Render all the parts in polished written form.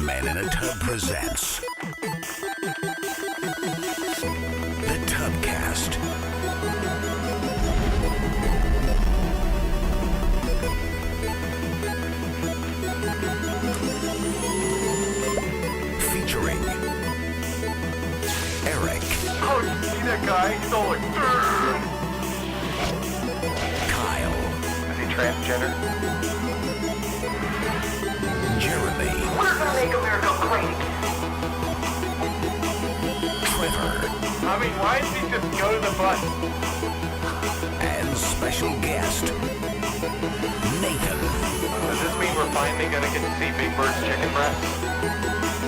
Man in a Tub presents the Tubcast. Featuring Eric. Oh, you see that guy? He's all like, Kyle. is he transgender? Jeremy. We're gonna make America great. Trevor. I mean, why didn't he just go to the bus? And special guest Nathan. Does this mean we're finally gonna get to see Big Bird's chicken breast?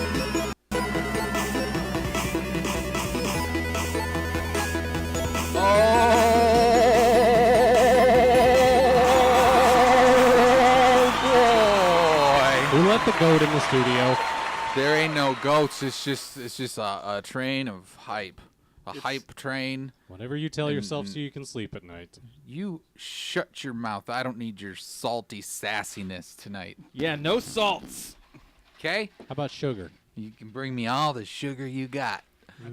We let the goat in the studio. There ain't no goats. It's just a train of hype. Hype train. Whatever you tell yourself so you can sleep at night. You shut your mouth. I don't need your salty sassiness tonight. Yeah, no salts. Okay? How about sugar? You can bring me all the sugar you got.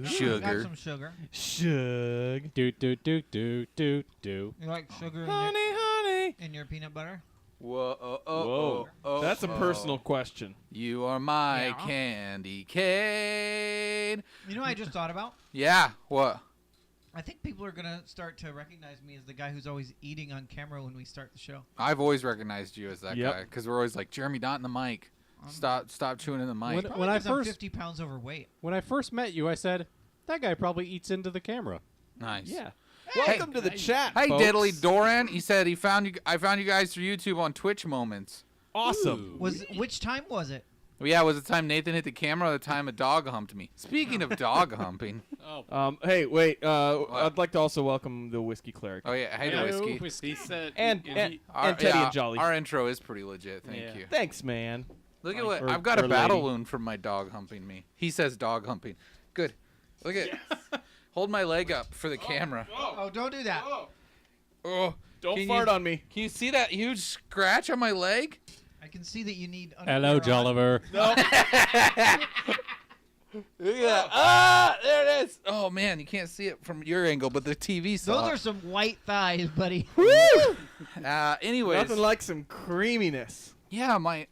Sugar. Got some sugar. Shug. Do. You like sugar Honey. in your peanut butter? Whoa. That's a personal question. You are my Yeah. candy cane. You know what I just thought about? Yeah, what? I think people are going to start to recognize me as the guy who's always eating on camera when we start the show. I've always recognized you as that Yep. guy because we're always like, Jeremy, not in the mic. Stop chewing in the mic. Probably When I 'cause I'm first- 50 pounds overweight. When I first met you, I said, that guy probably eats into the camera. Nice. Yeah. Welcome to the chat, Hey, folks. Diddly Doran. He said I found you guys through YouTube on Twitch Moments. Awesome. Which time was it? Well, yeah, was the time Nathan hit the camera or the time a dog humped me? Speaking of dog humping. Hey, wait. I'd like to also welcome the Whiskey Cleric. Oh, yeah. Hey, Whiskey. He said, And he- Teddy yeah, and Jolly. Our intro is pretty legit. Thank you. Thanks, man. Look at what Or- I've got a or battle lady. wound from my dog humping me. He says dog humping. Good. Look at hold my leg up for the camera. Oh, don't do that. Oh, Don't can fart you, on me. Can you see that huge scratch on my leg? I can see that you need Hello, underwear on. Jolliver. Look at that. Ah, there it is. Oh man, you can't see it from your angle, but the TV saw. Those it. are some white thighs, buddy. Anyways, Nothing like some creaminess. yeah, my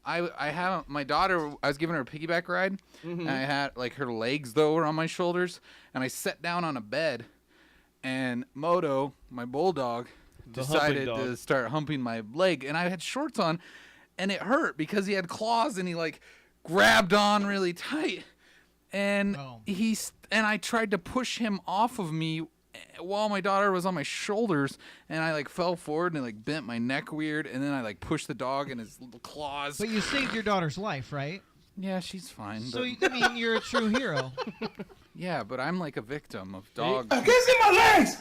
daughter. I was giving her a piggyback ride, and I had like her legs though were on my shoulders, and I sat down on a bed, and Moto, my bulldog, decided humping to dog. start humping my leg, and I had shorts on, and it hurt because he had claws and he like grabbed on really tight, and Oh. and I tried to push him off of me while my daughter was on my shoulders, and I like fell forward and like bent my neck weird, and then I like pushed the dog in his little claws. But you saved your daughter's life, right? Yeah, she's fine. So, But, I mean, you're a true hero. yeah, but I'm like a victim of dog.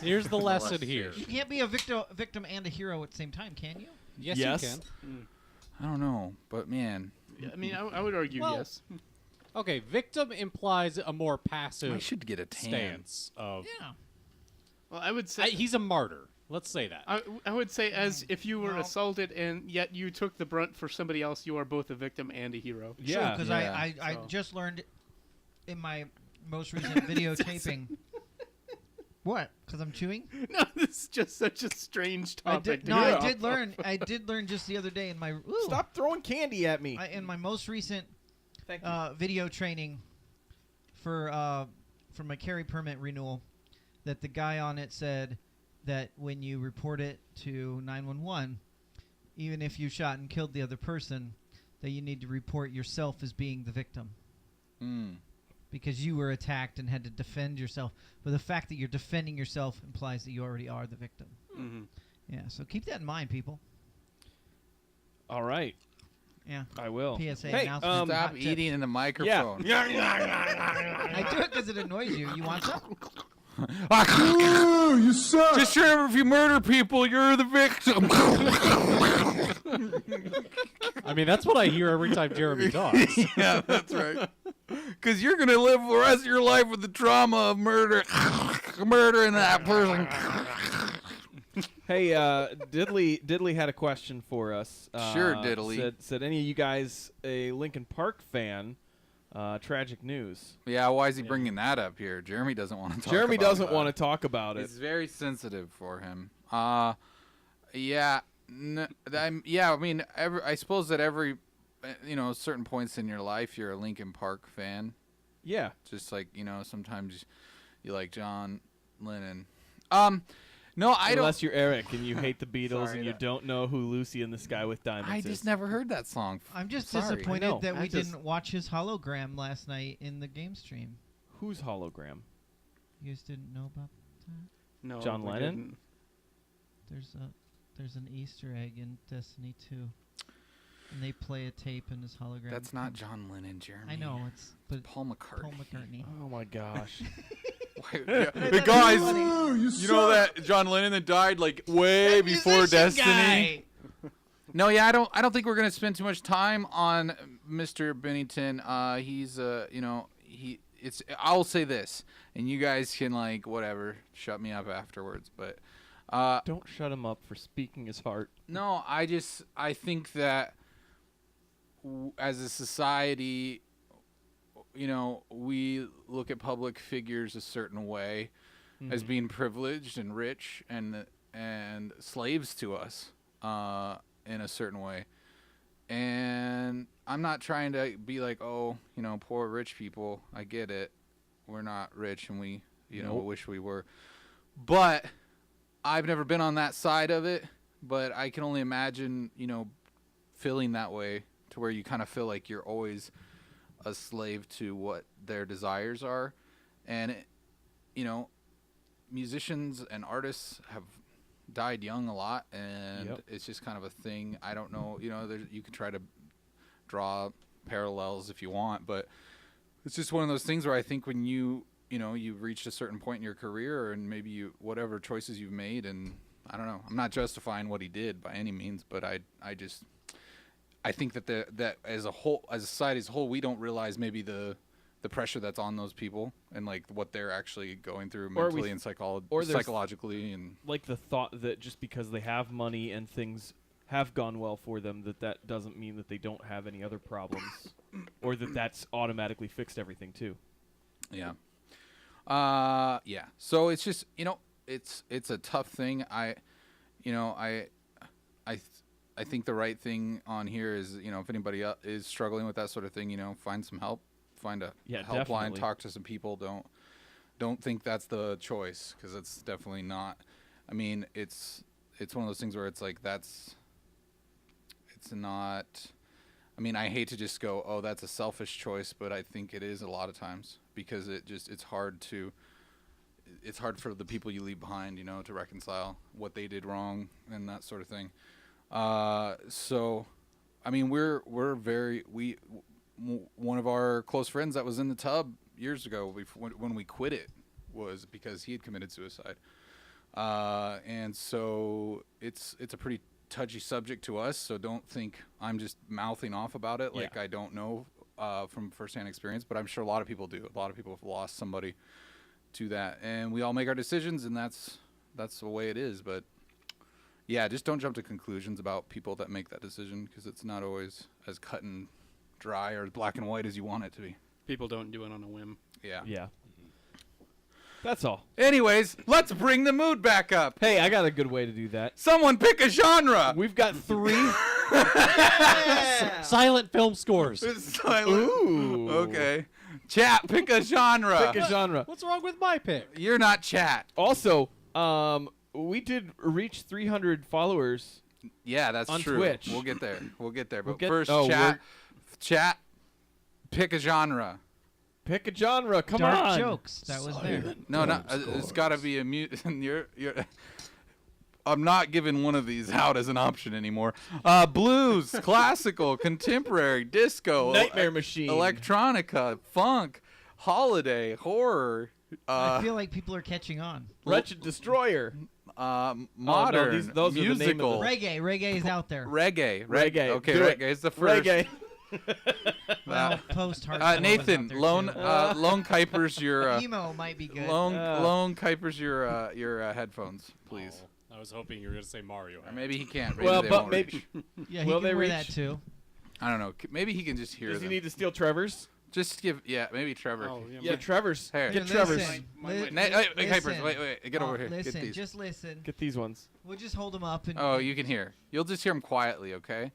Here's the lesson here. You can't be a victim and a hero at the same time, can you? Yes, Yes. you can. I don't know, but man, I mean, I would argue Well, yes. Okay, victim implies a more passive I should get a tan. stance of. Yeah. Well, I would say He's a martyr. Let's say that. I would say as if you were No. assaulted and yet you took the brunt for somebody else, you are both a victim and a hero. Yeah. Because Yeah, I so. just learned in my most recent videotaping. What? Because I'm chewing? No, this is just such a strange topic. to I get did off learn. of. I did learn just the other day in my Stop throwing candy at me. in my most recent Thank you. video training for my carry permit renewal, that the guy on it said that when you report it to 911, even if you shot and killed the other person, that you need to report yourself as being the victim. Because you were attacked and had to defend yourself. But the fact that you're defending yourself implies that you already are the victim. Mhm. Yeah, so keep that in mind, people. All right. Yeah. I will. PSA Hey, announcement. Stop Hot tip. eating in the microphone. I do it because it annoys you. You want some? You suck. Just remember, if you murder people, you're the victim. I mean, that's what I hear every time Jeremy talks. Yeah, that's right. Because you're gonna live the rest of your life with the trauma of murdering that person. Hey, Diddley had a question for us. Sure, Diddley. Said any of you guys a Linkin Park fan? Tragic news. Yeah, why is he bringing that up here? Jeremy doesn't want to talk Jeremy about doesn't that. want to talk about it. It's very sensitive for him. Yeah, I mean, I suppose that every, certain points in your life, you're a Linkin Park fan. Yeah. Just like, sometimes you like John Lennon. No, I don't. Unless you're Eric and you hate the Beatles Sorry, and you don't know who Lucy in the Sky with Diamonds I is. just never heard that song. I'm just Sorry. I disappointed know. that we I just- didn't watch his hologram last night in the game stream. Whose hologram? You guys didn't know about that? No, John we Lennon? didn't. There's an Easter egg in Destiny 2, and they play a tape in his hologram. That's not John Lennon, Jeremy. I know but Paul McCartney. Paul McCartney. Oh my gosh. Hey guys, you know that John Lennon that died like way before Destiny. No, yeah, I don't think we're gonna spend too much time on Mr. Bennington. I'll say this, and you guys can whatever, shut me up afterwards. But Don't shut him up for speaking his heart. no, I think that as a society, we look at public figures a certain way as being privileged and rich and slaves to us in a certain way. And I'm not trying to be like, oh, poor rich people. I get it. We're not rich and we, Nope. wish we were. But I've never been on that side of it. But I can only imagine, feeling that way to where you kind of feel like you're always a slave to what their desires are. And, musicians and artists have died young a lot, and Yep. it's just kind of a thing. I don't know, you can try to draw parallels if you want, but it's just one of those things where I think when you've reached a certain point in your career and maybe whatever choices you've made, and I don't know, I'm not justifying what he did by any means, but I think that that as a society as a whole, we don't realize maybe the pressure that's on those people and what they're actually going through mentally and psychologically, and Like the thought that just because they have money and things have gone well for them, that doesn't mean that they don't have any other problems, or that's automatically fixed everything too. yeah. Yeah. So it's just, it's a tough thing. I think the right thing on here is, if anybody is struggling with that sort of thing, find some help, find a helpline, definitely. talk to some people. Don't think that's the choice, because it's definitely not. I mean, it's one of those things where it's it's not. I mean, I hate to just go, oh, that's a selfish choice, but I think it is a lot of times, because it's hard for the people you leave behind, to reconcile what they did wrong and that sort of thing. So, I mean, one of our close friends that was in the tub years ago, when we quit it, was because he had committed suicide. And so it's a pretty touchy subject to us. So don't think I'm just mouthing off about it. Like, I don't know, from firsthand experience, but I'm sure a lot of people do. A lot of people have lost somebody to that, and we all make our decisions, and that's the way it is. But yeah, just don't jump to conclusions about people that make that decision, because it's not always as cut and dry or black and white as you want it to be. People don't do it on a whim. Yeah. Yeah. That's all. Anyways, let's bring the mood back up. Hey, I got a good way to do that. Someone pick a genre. We've got 3. Silent film scores. It's silent. Ooh. Okay. Chat, pick a genre. Pick a genre. What's wrong with my pick? You're not chat. Also, we did reach 300 followers. Yeah, that's On true. Twitch. We'll get there. But We'll get- first, oh, chat, pick a genre. Pick a genre. Come Dark on. jokes. That was there. No, it's got to be a mute. you're. I'm not giving one of these out as an option anymore. Blues, classical, contemporary, disco, Nightmare Machine. electronica, funk, holiday, horror, I feel like people are catching on. Wretched Destroyer. modern, those are the name of the- musical, Reggae is out there. reggae. Reggae. Okay, Do it. reggae is the first. Reggae. Well, post hardcore. Nathan, Lone Kuipers, your emo might be good. Lone Kuipers, your headphones, please. Oh, was hoping you were going to say Mario. Or maybe he can't. Maybe Well, they but won't maybe reach. Yeah, he Will can they wear reach? that too. I don't know. Maybe he can just hear does he them. need to steal Trevor's? Just give. Yeah, maybe Trevor. Oh, yeah, Yeah, my- Trevor's. Here. Get Listen, Trevor's. Hey, Kuipers, wait. Get over here. Listen, Get these. just listen. Get these ones. We'll just hold him up and. Oh, you can hear. You'll just hear him quietly, okay?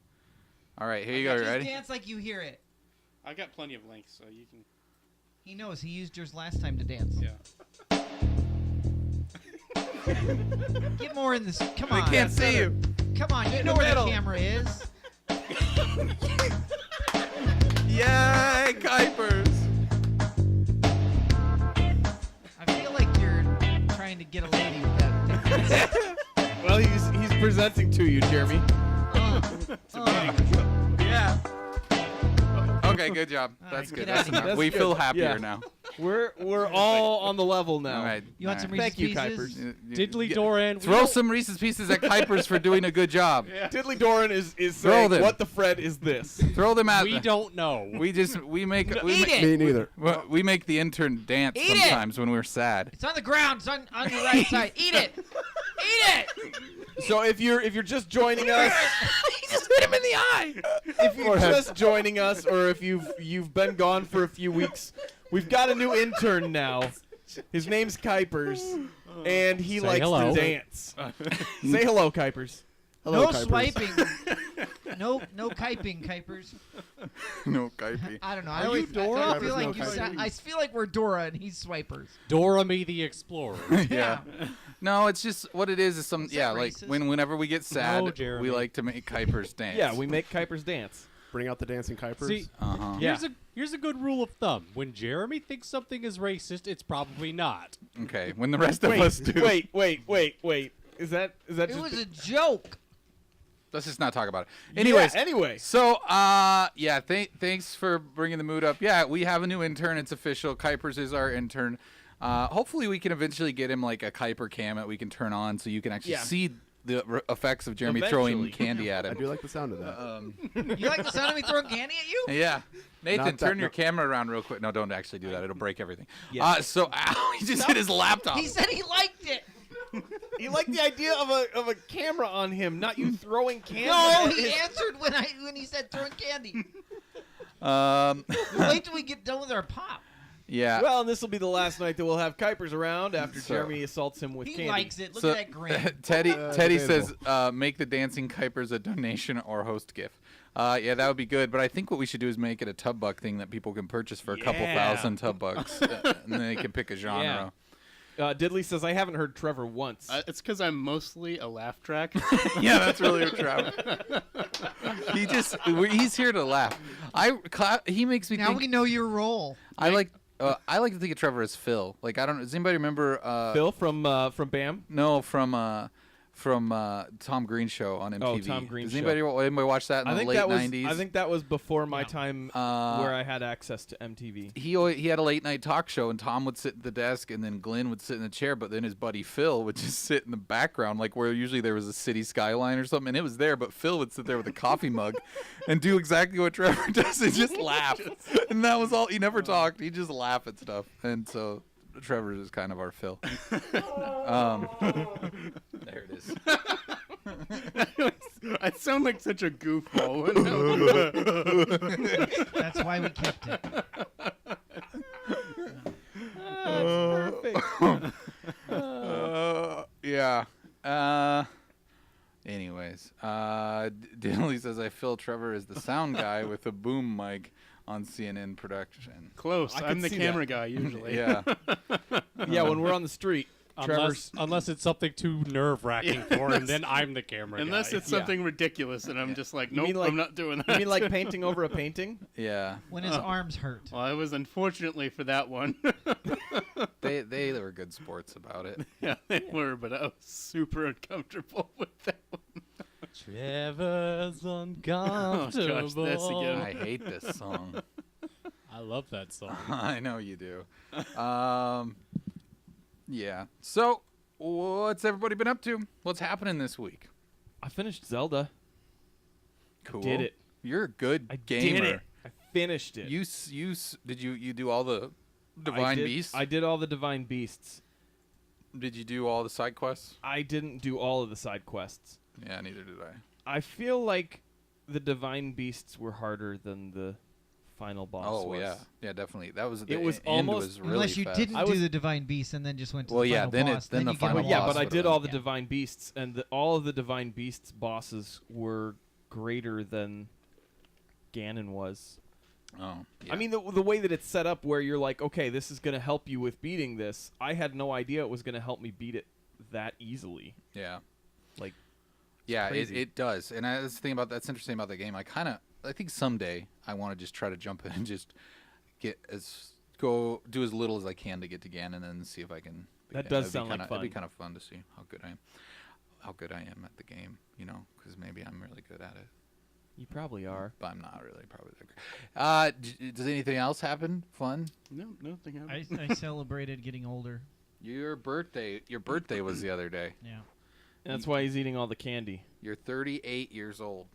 All right, here you go. You Just ready? dance like you hear it. I got plenty of links, so you can. He knows. He used yours last time to dance. Yeah. Get more in this. Come I on. can't see you. Come on. You know where the camera is. Yay, Kuipers! I feel like you're trying to get a lady with that. Well, he's presenting to you, Jeremy. Yeah. Okay, good job. All That's right, good. get That's out of here. enough. That's We good. feel happier Yeah. now. We're all on the level now. All right. You want all some right. Reese's Thank you, Pieces? Kuipers. Diddly Doran. Throw some Reese's Pieces at Kuipers for doing a good job. Diddly Doran is Throw saying, them. what the Fred is this? Throw them at. We don't know. We make. We Eat make it. Me neither. we make the intern dance Eat it. sometimes when we're sad. It's on the ground. It's on your right side. Eat it. Eat it. So if you're just joining us, He just hit him in the eye. if you're just joining us, or if you've been gone for a few weeks, we've got a new intern now. His name's Kuipers, and he Say likes hello. to dance. Say hello, Kuipers. Hello, No Kuipers. swiping. no kiping, Kuipers. No, Kuipy. I don't know. Are I always, you Dora? I feel Kuipers, like no kiping. I feel like we're Dora and he's Swipers. Dora Me the Explorer. Yeah. No, it's just what it is some Is yeah, that like racist? whenever we get sad, we Jeremy. like to make Kuipers dance. Yeah, we make Kuipers dance. Bring out the dancing Kuipers. See, Uh-huh. Yeah. here's a good rule of thumb. When Jeremy thinks something is racist, it's probably not. Okay, when the rest of us do. Wait. Is that It just was a joke. Let's just not talk about it. Anyways, Yeah, anyway. so yeah, thanks for bringing the mood up. Yeah, we have a new intern. It's official. Kuipers is our intern. Hopefully, we can eventually get him like a Kuiper cam that we can turn on, so you can actually Yeah. see the effects of Jeremy throwing Eventually. candy at I him. do like the sound of that. You like the sound of me throwing candy at you? Yeah. Nathan, Not that- turn your no. camera around real quick. No, don't actually do that. It'll break everything. Yes. So, ow, he just hit his laptop. He said he liked it. You like the idea of a camera on him, not you throwing candy. No, he answered when he said throwing candy. Wait till we get done with our pop. Yeah. Well, and this will be the last night that we'll have Kuipers around after So- Jeremy assaults him with He candy. likes it. Look So, at that grin. Teddy says, debatable. make the dancing Kuipers a donation or host gift. Yeah, that would be good. But I think what we should do is make it a tub buck thing that people can purchase for a couple Yeah. thousand tub bucks, and then they can pick a genre. Diddley says, I haven't heard Trevor once. It's because I'm mostly a laugh track. Yeah, that's really what Trevor. He's here to laugh. He makes me Now think. we know your role. I like to think of Trevor as Phil. Like I don't. Does anybody remember? Phil from BAM? No, from Tom Green show on MTV. Oh, Tom Green Does show. anybody watch that in the late 90s? I think that was before my time Uh, where I had access to MTV. he had a late night talk show, and Tom would sit at the desk, and then Glenn would sit in the chair, but then his buddy Phil would just sit in the background, like where usually there was a city skyline or something, and it was there, but Phil would sit there with a coffee mug and do exactly what Trevor does and just laugh. And that was all. He never talked. He just laugh at stuff. And so Trevor is kind of our Phil. There it is. I sound like such a goofball. That's why we kept it. Yeah. Anyways, Diddley says I feel Trevor is the sound guy with a boom mic on CNN production. Close. I I'm could the see camera that. guy usually. Yeah. Yeah, when we're on the street, Trevor's. Unless it's something too nerve-wracking for him, then I'm the camera Unless guy. it's something ridiculous, and I'm just like, You nope, mean like- I'm not doing that. You mean like painting over a painting? Yeah. When his arms hurt. Well, I was unfortunately for that one. They were good sports about it. Yeah, they were, but I was super uncomfortable with that one. Trevor's uncomfortable. this again. I hate this song. I love that song. I know you do. Yeah. So, what's everybody been up to? What's happening this week? I finished Zelda. Cool. Did it. You're a good I gamer. did it. I finished it. Did you do all the I Divine did- Beasts? I did all the Divine Beasts. Did you do all the side quests? I didn't do all of the side quests. Yeah, neither did I. I feel like the divine beasts were harder than the final boss Oh was. yeah, definitely. That was It was end almost- was really Unless you fast. didn't I do was- the divine beast and then just went to Well, the yeah, final then boss. then the you get final all Yeah, boss but I would've did been- all the Yeah. divine beasts, and all of the divine beasts bosses were greater than Ganon was. Oh, yeah. I mean, the way that it's set up, where you're like, okay, this is going to help you with beating this. I had no idea it was going to help me beat it that easily. yeah. Like, Yeah, crazy. it does, and that's the thing about that's interesting about the game. I think someday I want to just try to jump in and just do as little as I can to get to Ganon, and then see if I can. That does That'd be sound like kinda- It'd be fun. kind of fun to see how good I am at the game. You know, because maybe I'm really good at it, you probably are. but I'm not really probably that good. Does anything else happen? Fun? No, nothing happened. I celebrated getting older. Your birthday was the other day. Yeah. And that's why he's eating all the candy. You're 38 years old.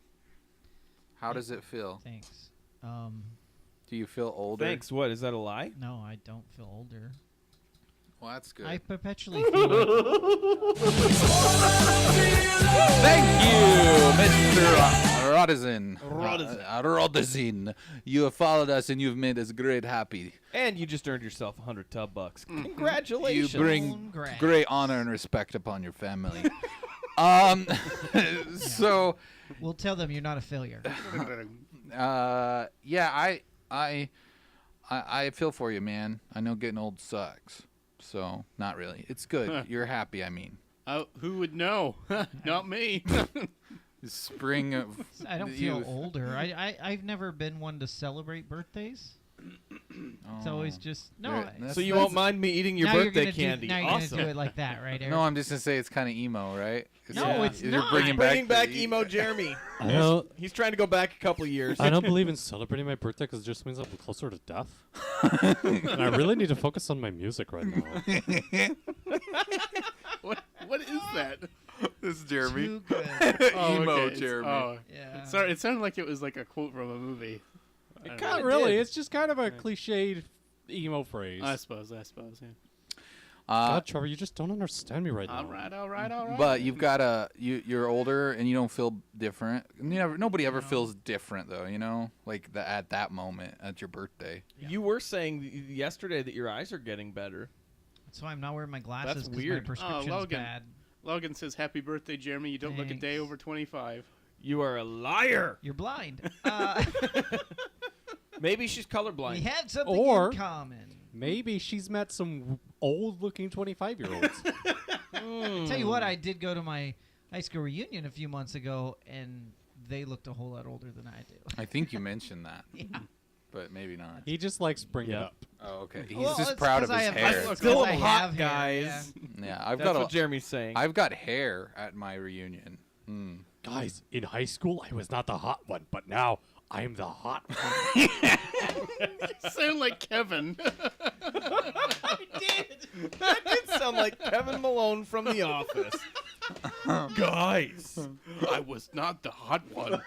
How does it feel? Thanks. Do you feel older? Thanks. What? Is that a lie? No, I don't feel older. Well, that's good. I perpetually feel like Thank you, Mr. Rodizin. Rodizin. You have followed us and you've made us great happy. And you just earned yourself 100 tub bucks. Congratulations. You bring Congrats. great honor and respect upon your family. So, we'll tell them you're not a failure. yeah, I feel for you, man. I know getting old sucks. So, not really. It's good. You're happy, I mean. Who would know? Not me. Spring of I don't the feel youth. older. I've never been one to celebrate birthdays. It's always just no. Yeah, I- that's- So you won't mind me eating your now you're birthday gonna candy. now you're Awesome. gonna do it like that, right, Eric? No, I'm just gonna say it's kind of emo, right? No, it's you're not. Bringing Bringing back the- emo Jeremy. I don't, He's trying to go back a couple years. I don't believe in celebrating my birthday because it just means I'm closer to death. And I really need to focus on my music right now. What is that? This is Jeremy. Too good. Emo okay, Jeremy. Yeah. Sorry, it sounded like it was like a quote from a movie. I don't know. Not really. It's just kind of a cliched emo phrase. I suppose, yeah. God, Trevor, you just don't understand me right now. All right. But you've got you're older and you don't feel different. Nobody ever feels different though, you know, like at that moment at your birthday. You were saying yesterday that your eyes are getting better. That's why I'm not wearing my glasses. That's 'cause weird. My prescription's Logan. bad. Logan says, "Happy birthday, Jeremy. You don't look a day Thanks. over 25." You are a liar. You're blind. Maybe she's colorblind. We had something Or- in common. Maybe she's met some old-looking 25-year-olds. Tell you what, I did go to my high school reunion a few months ago, and they looked a whole lot older than I do. I think you mentioned that, Yeah. but maybe not. He just likes bringing it Yeah. up. Oh, okay. He's Well, just it's proud of 'cause I his have- hair. it's Still 'cause I hot, have hair, guys. Yeah, I've That's got what Jeremy's saying. I've got hair at my reunion. Mm. Guys, in high school, I was not the hot one, but now I'm the hot one. Sound like Kevin. That did sound like Kevin Malone from The Office. Guys. I was not the hot one,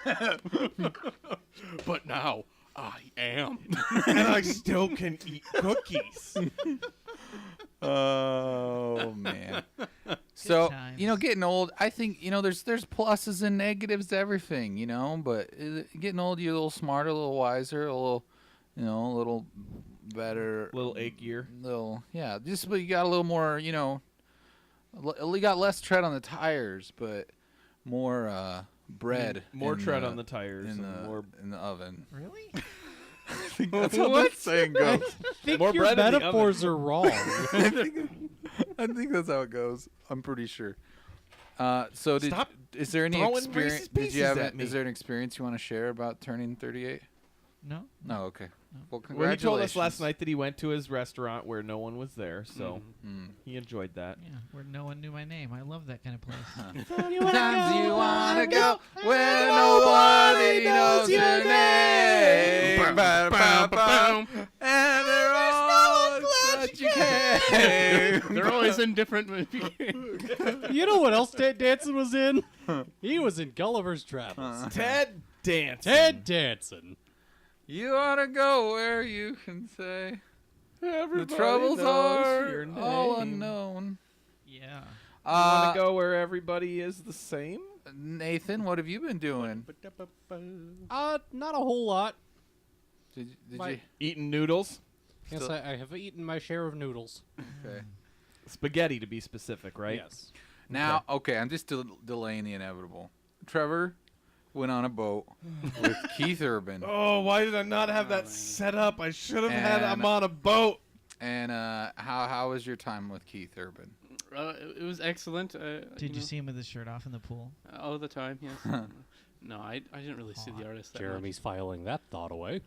but now I am. And I still can eat cookies. Oh man. So times. getting old. I think there's pluses and negatives to everything. But getting old, you're a little smarter, a little wiser, a little better, Little achier. yeah. Just but you got a little more. You got less tread on the tires, but more bread. More in tread on the tires. in and the more in the oven. Really? That's how that saying goes. I think More your bread in the metaphors are wrong. I think that's how it goes. I'm pretty sure. So Stop is there any throwing experience? racist Did you pieces have? at me. Is there an experience you want to share about turning 38? No. No. Okay. Well, Well, he congratulations. told us last night that he went to his restaurant where no one was there, so Mm. he enjoyed that. Yeah, where no one knew my name. I love that kind of place. Sometimes you wanna go where nobody knows your name. Ba-ba-ba-bum. And they're all that you can. They're always in different. You know what else Ted Danson was in? He was in Gulliver's Travels. Ted Danson. Ted Danson. You wanna go where you can say the Everybody troubles knows are your all name. unknown. Yeah. You want to go where everybody is the same? Nathan, what have you been doing? Not a whole lot. Did My- you? Eating noodles? Yes, Still- I have eaten my share of noodles. Okay. Spaghetti, to be specific, right? Yes. Now, okay, I'm just delaying the inevitable. Trevor went on a boat with Keith Urban, Oh, why did I not have that set up? I should have had And- I'm on a boat. and how was your time with Keith Urban? It was excellent. Did you see him with his shirt off in the pool? All the time, yes. No, I didn't really see the artist that Jeremy's filing that thought away.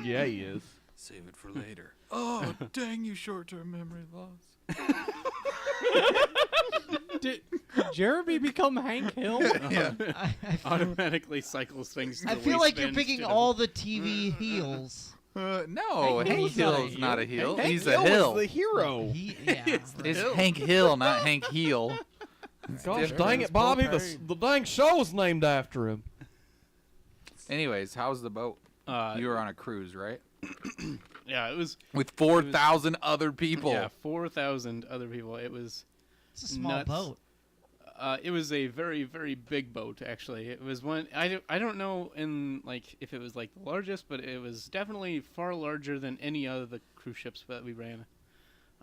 Yeah, he is. Save it for later. Oh, dang you, short-term memory loss. Did Jeremy become Hank Hill? Yeah. I much. Automatically cycles things to I the feel like you're waistband picking instead of- all the TV heels. No, Hank Hank Hill's not a Hill's not a heel. Hank He's Hill a hill. was the hero. Yeah. It's Hank Hill, not Hank Heel. Gosh different. dang it, Bobby! The dang show was named after him. Anyways, how's the boat? You were on a cruise, right? Yeah, it was. With 4,000 other people. Yeah, 4,000 other people. It was. It's a small Nuts. boat. It was a very, very big boat. Actually, it was one. I don't know if it was like the largest, but it was definitely far larger than any other of the cruise ships that we ran,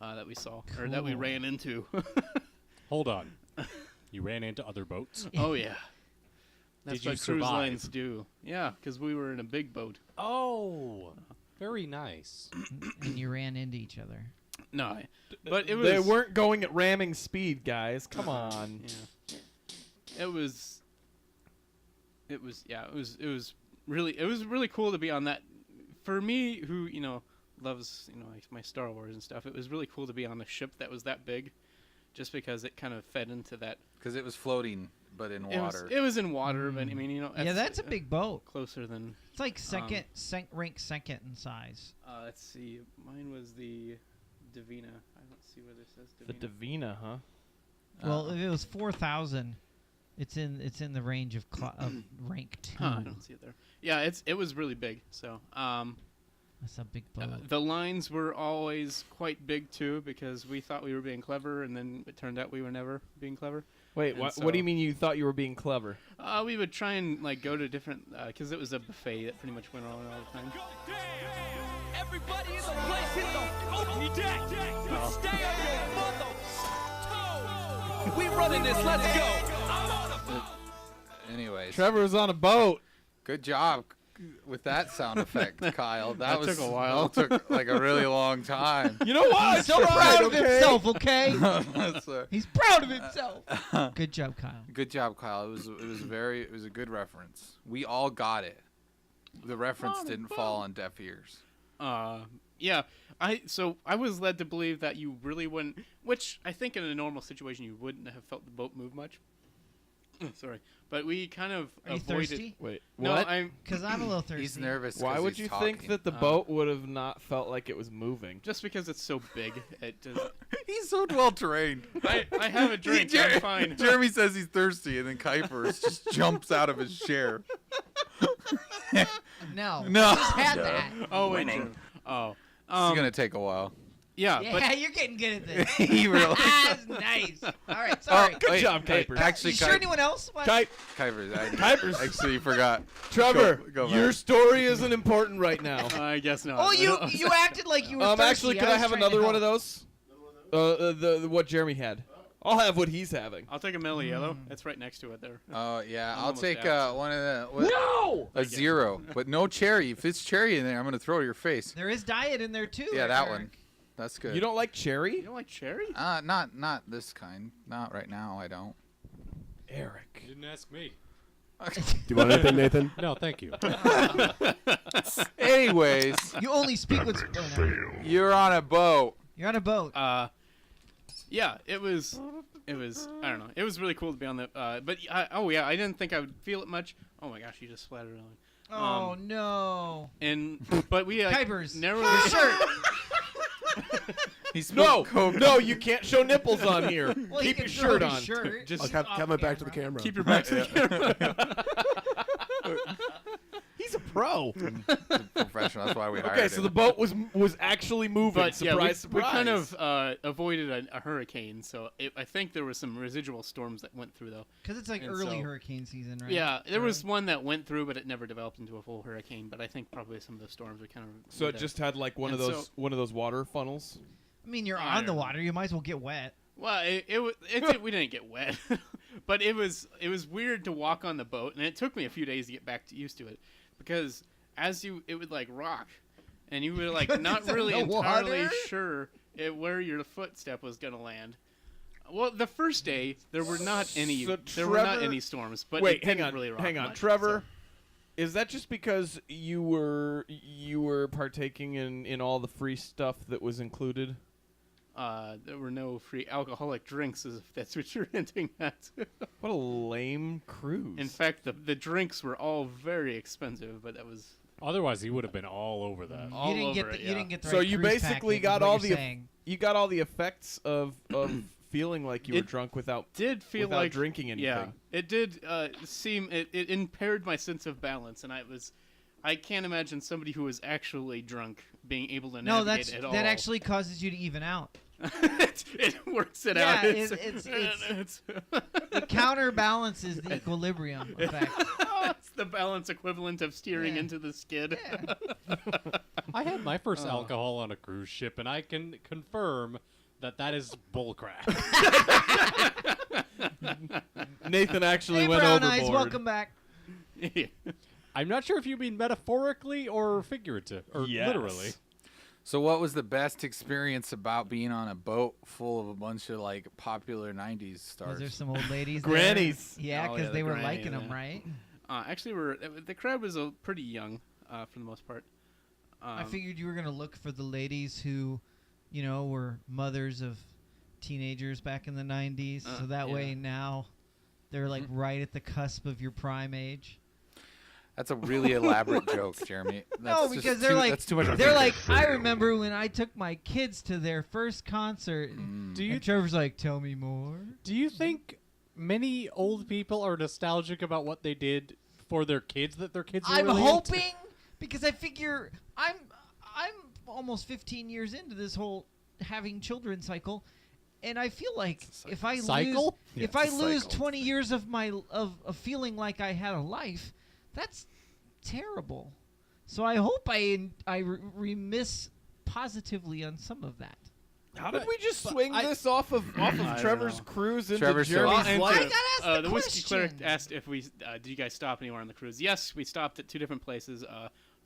that we saw or that we Cool. ran into. Hold on. You ran into other boats? Oh yeah. That's Did you what cruise survive? lines do. Yeah, because we were in a big boat. Oh, very nice. And you ran into each other. No, but it was. They weren't going at ramming speed, guys. Come on. Yeah. It was. Yeah. It was really cool to be on that. For me, who loves like my Star Wars and stuff, it was really cool to be on a ship that was that big, just because it kind of fed into that. Because it was floating, but in water. It was in water, but I mean, Yeah, that's a big boat. Closer than. It's like rank second in size. Let's see. Mine was the Divina. I don't see where this says The Divina. Divina, huh? Well, if it was 4,000, it's in the range of rank 2. Huh, I don't see it there. Yeah, it was really big. So, That's a big boat. the lines were always quite big too, because we thought we were being clever, and then it turned out we were never being clever. Wait, And what so- do you mean you thought you were being clever? We would try and go to different, because it was a buffet that pretty much went on all the time. Everybody in the place hit the open deck. Stay on your mother toes. We running this. Let's go. I'm on a boat. Anyways, Trevor's on a boat. good job with that sound effect, Kyle. That took a while. That took like a really long time. You know what? He's so proud of himself, okay? That's, He's proud of himself. Good job, Kyle. good job, Kyle. It was a good reference. We all got it. The reference didn't fall on deaf ears. Yeah. I was led to believe that you really wouldn't, which I think in a normal situation you wouldn't have felt the boat move much. Sorry, but we kind of Are you avoided. thirsty? Wait, No, what? I'm Because I'm a little thirsty. He's nervous. Why 'cause would he's you talking. think that the boat would have not felt like it was moving? just because it's so big. It does. He's so well trained? I have a drink. I'm fine. Jeremy says he's thirsty, and then Kuipers just jumps out of his chair. No. No. I just had that. Oh wait. Oh. It's gonna take a while. Yeah, Yeah, but you're getting good at this. He really. That's nice. All right, sorry. Good job, wait, Kuipers. Actually, You sure anyone else? Kuipers, Kuipers. I Kuipers. actually forgot. Trevor, Go your back. story isn't important right now. I guess not. Oh, you acted like you were thirsty. Actually, could I was have trying to another one of help. those? The what Jeremy had. I'll have what he's having. I'll take a mellow yellow. It's right next to it there. Oh yeah, I'm I'll almost take out. one of the. No! A zero, but no cherry. If it's cherry in there, I'm gonna throw it at your face. There is diet in there too. Yeah, that Eric. one. That's good. You don't like cherry? You don't like cherry? Not this kind. Not right now. I don't. Eric. You didn't ask me. Do you want anything, Nathan? No, thank you. Anyways, You only speak with. you're on a boat. You're on a boat. Yeah, it was. I don't know. It was really cool to be on the. But I didn't think I would feel it much. Oh my gosh, you just splattered on. Oh no. But we Kuipers. narrowly. Your shirt. He's No, you can't show nipples on here. Well, you Keep can your throw shirt his on. Shirt. Just I'll have my back to the camera. keep your back to the camera. He's a pro. Professional. That's why we hired Okay, him. so the boat was actually moving. But surprise, yeah, we surprise. kind of avoided a hurricane, so I think there were some residual storms that went through though. Because it's like And early so- hurricane season, right? Yeah, there was Early. one that went through, but it never developed into a full hurricane. But I think probably some of the storms were kind of. So it just had like one of And those water funnels. I mean, you're I on the don't know. water. You might as well get wet. Well, we didn't get wet, but it was weird to walk on the boat, and it took me a few days to get used to it, because it would like rock, and you were like not It's in really the entirely water? sure where your footstep was gonna land. Well, the first day there were not any So there were not Trevor- any storms, but Wait, it hang didn't on, really rock hang on, much, Trevor. Is that just because you were partaking in all the free stuff that was included? There were no free alcoholic drinks, if that's what you're hinting at. What a lame cruise. In fact, the drinks were all very expensive, but that was Otherwise, he would have been all over that. all you didn't over get it. the, Yeah. you didn't get the So right you cruise basically packet, got is what all you're the saying. you got all the effects of feeling like you were It drunk without Did feel without like drinking anything. Yeah, it did seem it impaired my sense of balance, and I can't imagine somebody who was actually drunk being able to No, navigate that's at all. that actually causes you to even out. it works it Yeah, out. it's- It counterbalances the equilibrium effect. it's the balance equivalent of steering Yeah. into the skid. Yeah. I had my first alcohol on a cruise ship, and I can confirm that is bullcrap. Nathan actually Hey, went Brown overboard. Eyes, welcome back. I'm not sure if you mean metaphorically or figurative, or Yes. literally. So what was the best experience about being on a boat full of a bunch of like popular 90s stars? Was there some old ladies there? Grannies. Yeah, Oh, because yeah, they the were grannies, liking them, yeah. right? Actually, the crowd was pretty young for the most part. I figured you were going to look for the ladies who, were mothers of teenagers back in the 90s. So that yeah. way now they're like right at the cusp of your prime age. That's a really elaborate joke, Jeremy. No, That's just because they're like, that's too much. of a they're figure. like, I remember when I took my kids to their first concert. Do you And Trevor's like, tell me more. do you think many old people are nostalgic about what they did for their kids that their kids were I'm really into? hoping because I figure I'm almost 15 years into this whole having children cycle, and I feel like if I Cycle? lose if Yeah, I it's a lose cycle. 20 years of my of feeling like I had a life, that's terrible. So I hope I remiss positively on some of that. How did we just swing this off of don't Trevor's know. cruise into Trevor's Jeremy's and life? I gotta ask the the Whiskey Cleric question. asked if we did you guys stop anywhere on the cruise? Yes, we stopped at two different places.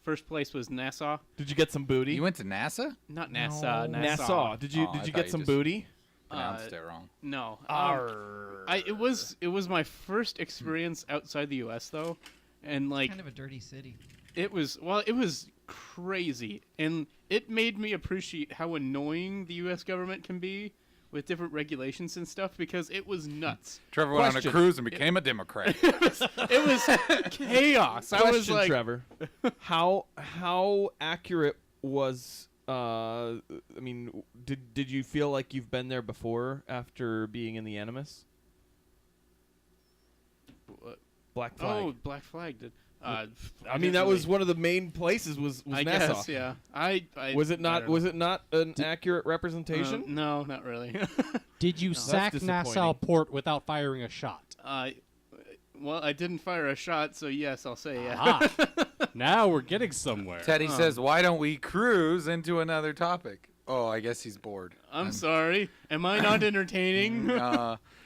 First place was Nassau, Did you get some booty? You went to NASA? not Nassau. No. Nassau. Did you Oh, did I you thought get you some just- booty? Pronounced it wrong. No. It was my first experience outside the U.S. though, and like Kind of a dirty city. it was crazy, and it made me appreciate how annoying the U.S. government can be with different regulations and stuff, because it was nuts. Trevor went on a Question. cruise and became a Democrat. It was chaos. I was Question, like, Trevor. How accurate was? I mean, did you feel like you've been there before after being in the Animus? What? Black Flag. Oh, Black Flag did. I didn't mean, that was really- one of the main places. Was I Nassau? guess, yeah. I Was it I not? don't Was know. it not an accurate representation? No, not really. Did you sack disappointing. Nassau Port without firing a shot? Well, I didn't fire a shot, so yes, I'll say yeah. Ah, now we're getting somewhere. Teddy says, "Why don't we cruise into another topic?" Oh, I guess he's bored. I'm sorry. Am I not entertaining?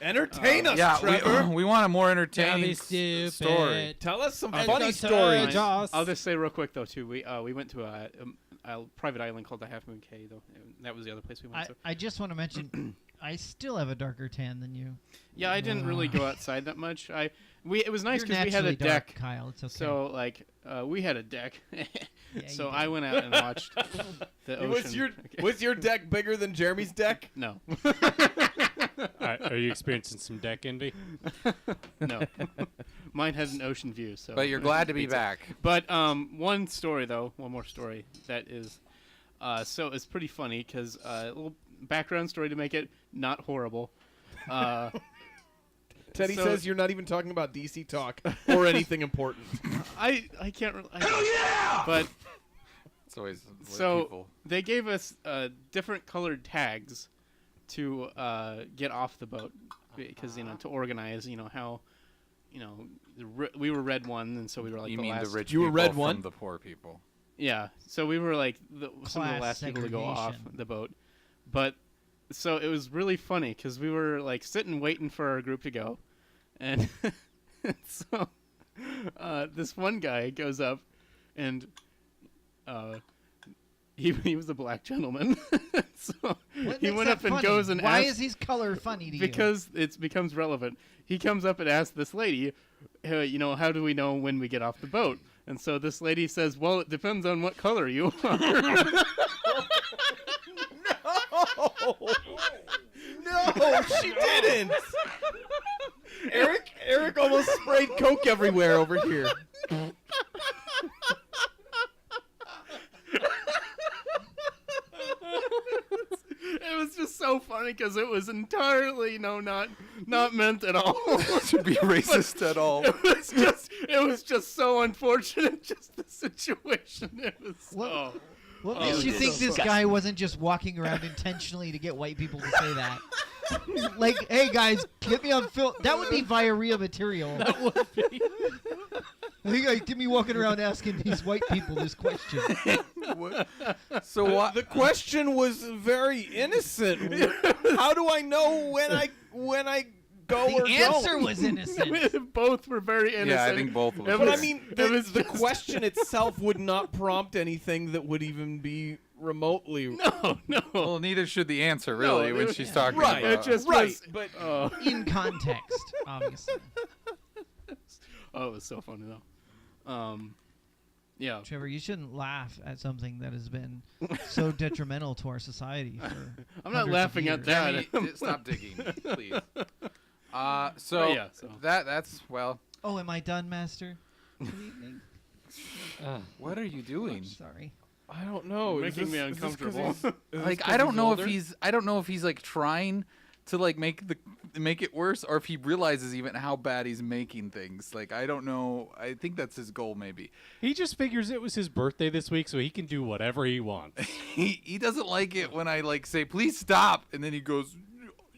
Entertain us, Yeah, Trevor. we want a more entertaining story. Tell us some It's funny a stories. Joss. I'll just say real quick though too. We went to a private island called the Half Moon Cay though. And that was the other place we went to. I just want to mention, I still have a darker tan than you. Yeah, I didn't really go outside that much. It was nice You're because we had a naturally dark, deck. Kyle. It's okay. So like we had a deck. So you I did. went out and watched the ocean. Was your deck bigger than Jeremy's deck? No. Are you experiencing some deck envy? No. Mine has an ocean view, so. But you're glad to be back. But one more story that is, so it's pretty funny because a little background story to make it not horrible. Teddy So- says you're not even talking about DC talk or anything important. I can't. Hell yeah! But It's always so people. they gave us different colored tags to get off the boat because to organize. How we were red one, and so we were like You the mean last. the rich You were people red from one? the poor people? Yeah, so we were like some of the Class last people to go off segregation. the boat, but so it was really funny because we were like sitting waiting for our group to go, and so this one guy goes up, and he was a black gentleman, so What he makes went that up and funny? goes and Why asked, is his color funny to you? because it becomes relevant. He comes up and asks this lady, how do we know when we get off the boat? And so this lady says, well, it depends on what color you are. No, she didn't. Eric almost sprayed Coke everywhere over here. It was just so funny because it was entirely not meant at all To be racist at all. It was just so unfortunate, just the situation. It was What- so. What Oh, makes you it's think so this guy wasn't just walking around intentionally to get white people to say that? Like, hey guys, get me on film. That would be diarrhea material. That would be. Hey guys, get me walking around asking these white people this question. So what? The question was very innocent. How do I know when I go or The answer don't? was innocent. Both were very innocent. Yeah, I think both of It us. But was- I mean, it was the just- question itself would not prompt anything that would even be remotely No. Well, neither should the answer really No, when it- she's talking right. about. It just right. was. But In context, obviously. Oh, it was so funny though. Yeah. Trevor, you shouldn't laugh at something that has been so detrimental to our society for I'm not hundreds of laughing at years. that. Jeremy, stop digging, please. So, yeah, so- that's well. Oh, am I done, Master? Good evening. What are you doing? Sorry. I don't know. Making me uncomfortable. Like I don't know if he's like trying to like make it worse, or if he realizes even how bad he's making things. Like I don't know. I think that's his goal maybe. He just figures it was his birthday this week, so he can do whatever he wants. He doesn't like it when I like say please stop, and then he goes,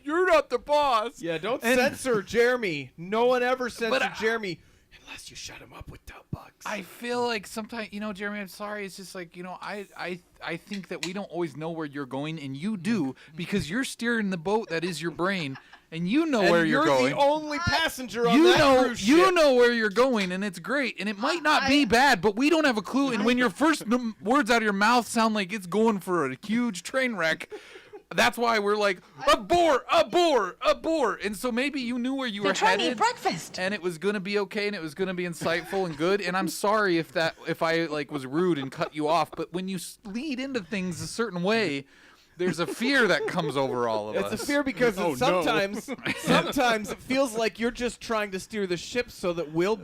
"You're not the boss." Yeah, don't And- censor Jeremy. No one ever censored But, Jeremy unless you shut him up with tub bugs. I feel like sometimes, Jeremy, I'm sorry. It's just like, I think that we don't always know where you're going, and you do because you're steering the boat that is your brain, and you know where you're going. the only passenger on You that know, cruise you ship. know where you're going, and it's great, and it might not be bad, but we don't have a clue. And when your first words out of your mouth sound like it's going for a huge train wreck, that's why we're like, abort, abort, abort. And so maybe you knew where you were trying to eat headed, breakfast. and it was gonna be okay, and it was gonna be insightful and good. And I'm sorry if I like was rude and cut you off, but when you lead into things a certain way, there's a fear that comes over all of us. It's a fear because Oh, no. sometimes it feels like you're just trying to steer the ship so that we'll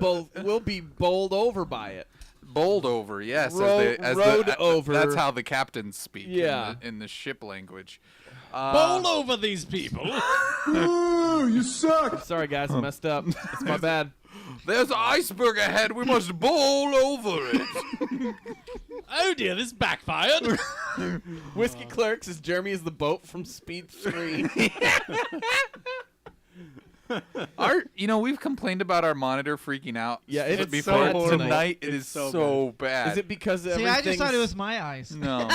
be bowled over by it. Bowled over, yes. Rowed over. That's how the captains speak. Yeah. In the ship language. Bowl over these people. Sorry guys, I messed up. It's my bad. There's an iceberg ahead. We must bowl over it. Oh dear, this backfired. Whiskey Clerk says Jeremy is the boat from Speed 3. We've complained about our monitor freaking out. Yeah, it's before so horrible. tonight. It is It's so so bad. Is it because See, I just thought it was my eyes. No.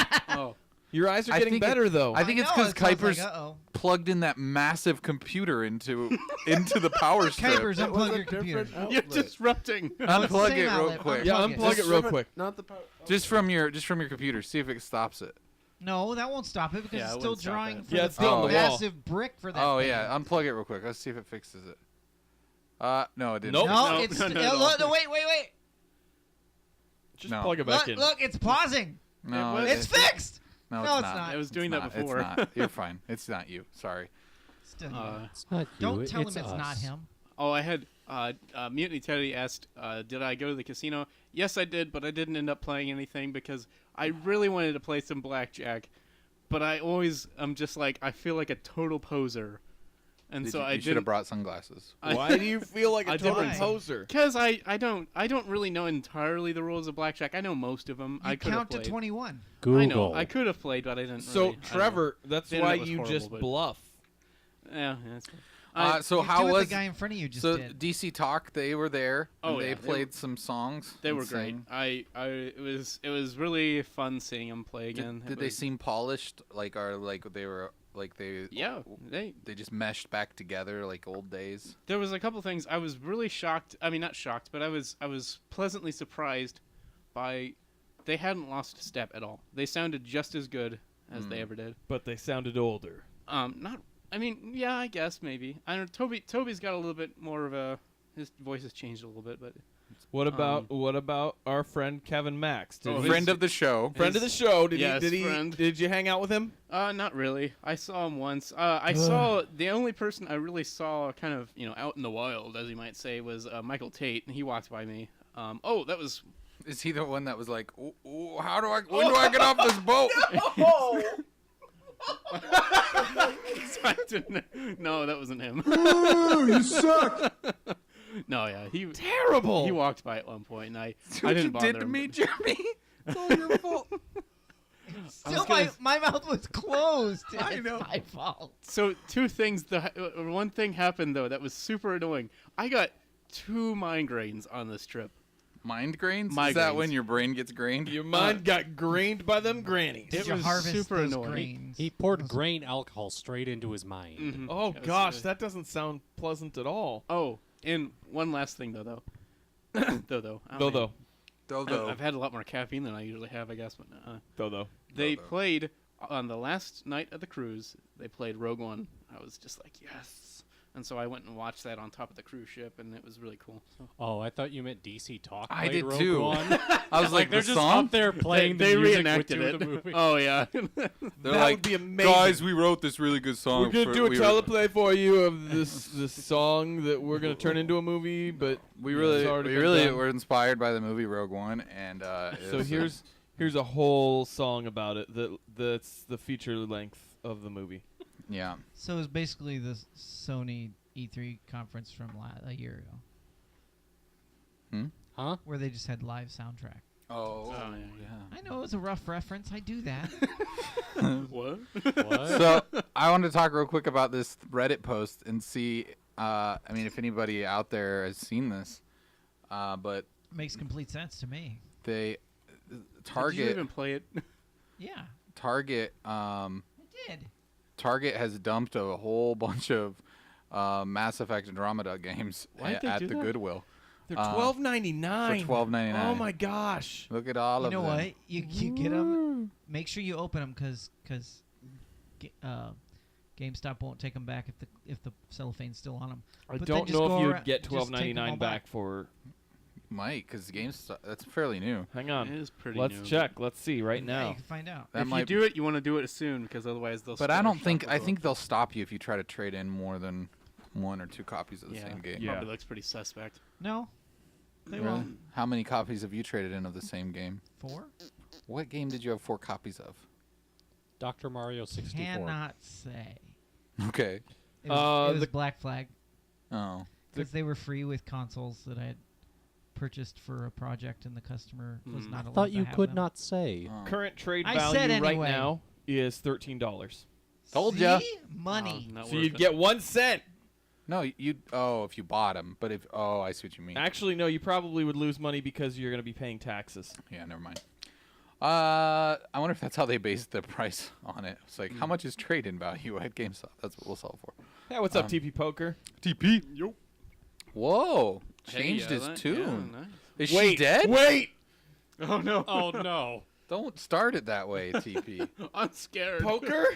your eyes are I getting think better though? I think it's know, because it sounds like, Kuipers uh-oh. plugged in that massive computer into the power strip. Kuipers, unplug your computer. You're disrupting. Unplug Same it real outlet, quick. yeah, unplug unplug it real quick. Not the power. Just from your computer. See if it stops it. No, that won't stop it because Yeah, it's it still wouldn't stop drawing it. for Yeah, the it's still on the wall. massive brick for that Oh thing. yeah, unplug it real quick. Let's see if it fixes it. No, it didn't. Nope. No, No, it's no, no, look, no. wait. Just No. plug it back Look, in. look, it's pausing. No, was- It's fixed. No, No, it's it's not. not. I was doing It's that not. before. It's not. You're fine. It's not you. Sorry. Still, It's not you. don't tell him it's it's not us. him. Oh, I had Mutiny Teddy asked, did I go to the casino? Yes, I did, but I didn't end up playing anything because I really wanted to play some blackjack. But I always am just like, I feel like a total poser And so you I should have didn't. brought sunglasses. Why do you feel like a I total didn't. poser? Because I don't really know entirely the rules of blackjack. I know most of them. You I could have count to played. 21. Google. I know. I could have played, but I didn't. So really, I don't know. Trevor, that's The why internet was you horrible, just but- bluff. Yeah, that's. So You how do what was the guy in front of you just so did? DC Talk? They were there. Oh, and yeah, they they played were- some songs. They and were great. sang. It was really fun seeing them play again. Did they seem polished? Like they were like they Yeah, they just meshed back together like old days. There was a couple things I was really shocked. I mean, not shocked, but I was pleasantly surprised by they hadn't lost a step at all. They sounded just as good as they ever did. But they sounded older. Not. I mean, yeah, I guess maybe. I don't. Toby's got a little bit more of a. His voice has changed a little bit, but. What about our friend Kevin Max? Friend of the show. Friend of the show. Yes, Did friend. Did you hang out with him? Not really. I saw him once. I saw the only person I really saw kind of out in the wild, as you might say, was Michael Tate, and he walked by me. That was. Is he the one that was like, when do I get off this boat? No, that wasn't him. You suck. No, yeah, he Terrible. He walked by at one point, and I What didn't you bother did to him. me, Jeremy? It's all your fault. Still, my mouth was closed. I know. It's my fault. So two things. One thing happened though that was super annoying. I got 2 migraines on this trip. Mind grains? Is Migraines. that when your brain gets grained? Your mind got grained by them grannies. It Did you was harvest super those annoying. grains? He poured grain alcohol straight into his mind. Mhm. Oh It was gosh, really- that doesn't sound pleasant at all. Oh, and one last thing though. Though. I've had a lot more caffeine than I usually have, I guess. But Though. they played on the last night of the cruise. They played Rogue One. I was just like, yes. And so I went and watched that on top of the cruise ship, and it was really cool. So. Oh, I thought you meant DC Talk. I played did Rogue too. One. I was like, they're the just song? up there playing They the music reenacted with it. the movie. Oh yeah. They're That like, would be amazing. guys, we wrote this really good song. We're gonna do a we teleplay for you of this song that we're gonna turn into a movie, but We really, it's already we been really done. were inspired by the movie Rogue One, and So here's a whole song about it that's the feature length of the movie. yeah. So it was basically the Sony E3 conference from a year ago, Huh? where they just had live soundtrack. Oh, I know it was a rough reference. I do that. What? What? So I want to talk real quick about this Reddit post and see. I mean, if anybody out there has seen this, but Makes complete sense to me. they Did you Target even play it? Yeah, Target I did. Target has dumped a whole bunch of Mass Effect Andromeda games Why'd they at do the that? Goodwill. They're Uh, $12.99. for $12.99. Oh my gosh. Look at all You of know them. what? You get them. Make sure you open them because GameStop won't take them back if the cellophane's still on them. I But then don't just know go if you around- would get just take 'em all $12.99 back for. Might, because GameStop, that's fairly new. Hang on. It is pretty Let's new. check. Let's see right Yeah, you now. can find out. That If you might do it, you want to do it soon, because otherwise they'll. But I don't think Shutterstock I will think go they'll stop you if you try to trade in more than 1 or 2 copies of the Yeah. same game. Yeah. Probably looks pretty suspect. No, they Really? won't. How many copies have you traded in of the same game? 4? What game did you have 4 copies of? Dr. Mario 64. Cannot say. Okay. It was the- Black Flag Oh. because they were free with consoles that I had purchased for a project, and the customer was not allowed Thought to you have could them. not say. Oh. Current trade I said value right anyway. now is $13. Told ya. See? Money. Not So worth you'd it. get 1 cent. No, you. Oh, if you bought them, but if I see what you mean. Actually, no. You probably would lose money because you're going to be paying taxes. Yeah, never mind. I wonder if that's how they based the price on it. It's like, how much is trade-in value at GameStop? That's what we'll sell for. Hey, what's up, TP Poker? TP. Yo. Whoa. Hey, Changed yeah, his that- tune. yeah, nice. Is she dead? Wait. Oh no! Oh no. Don't start it that way, TP. I'm scared. Poker?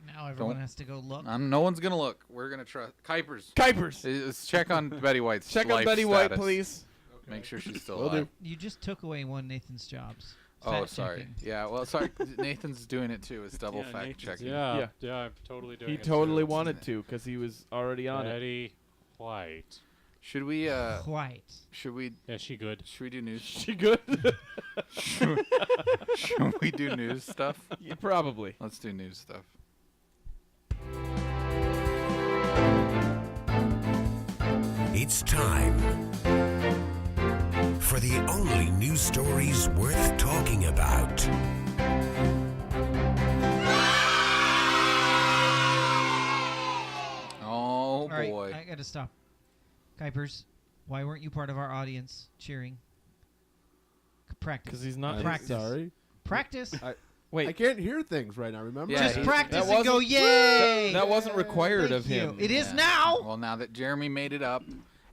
Now everyone Don't- has to go look. No one's gonna look. We're gonna trust KUIPERS. KUIPERS. Let's check on Betty White's Check on life Betty White, status. please. Make sure she's still Will do. alive. You just took away one Nathan's jobs. Oh, Fact sorry. checking. Yeah, well, sorry. Nathan's doing it too. It's double Yeah, fact Nathan's- checking. Yeah, I'm totally doing He it. totally too. wanted to because he was already on it. Betty White. Should we? Quite. Should we? Yeah, she good. Should we do news? She good? Should we do news stuff? Yeah, probably. Let's do news stuff. It's time for the only news stories worth talking about. Oh, All right, boy. I gotta stop. KUIPERS, why weren't you part of our audience cheering? Practice. Because he's not. Practice. Sorry. Practice. Wait. I can't hear things right now, remember? Yeah, Just he- practice that and go, wasn't- yay! That wasn't required Thank of you. him. It is Yeah. now. Well, now that Jeremy made it up,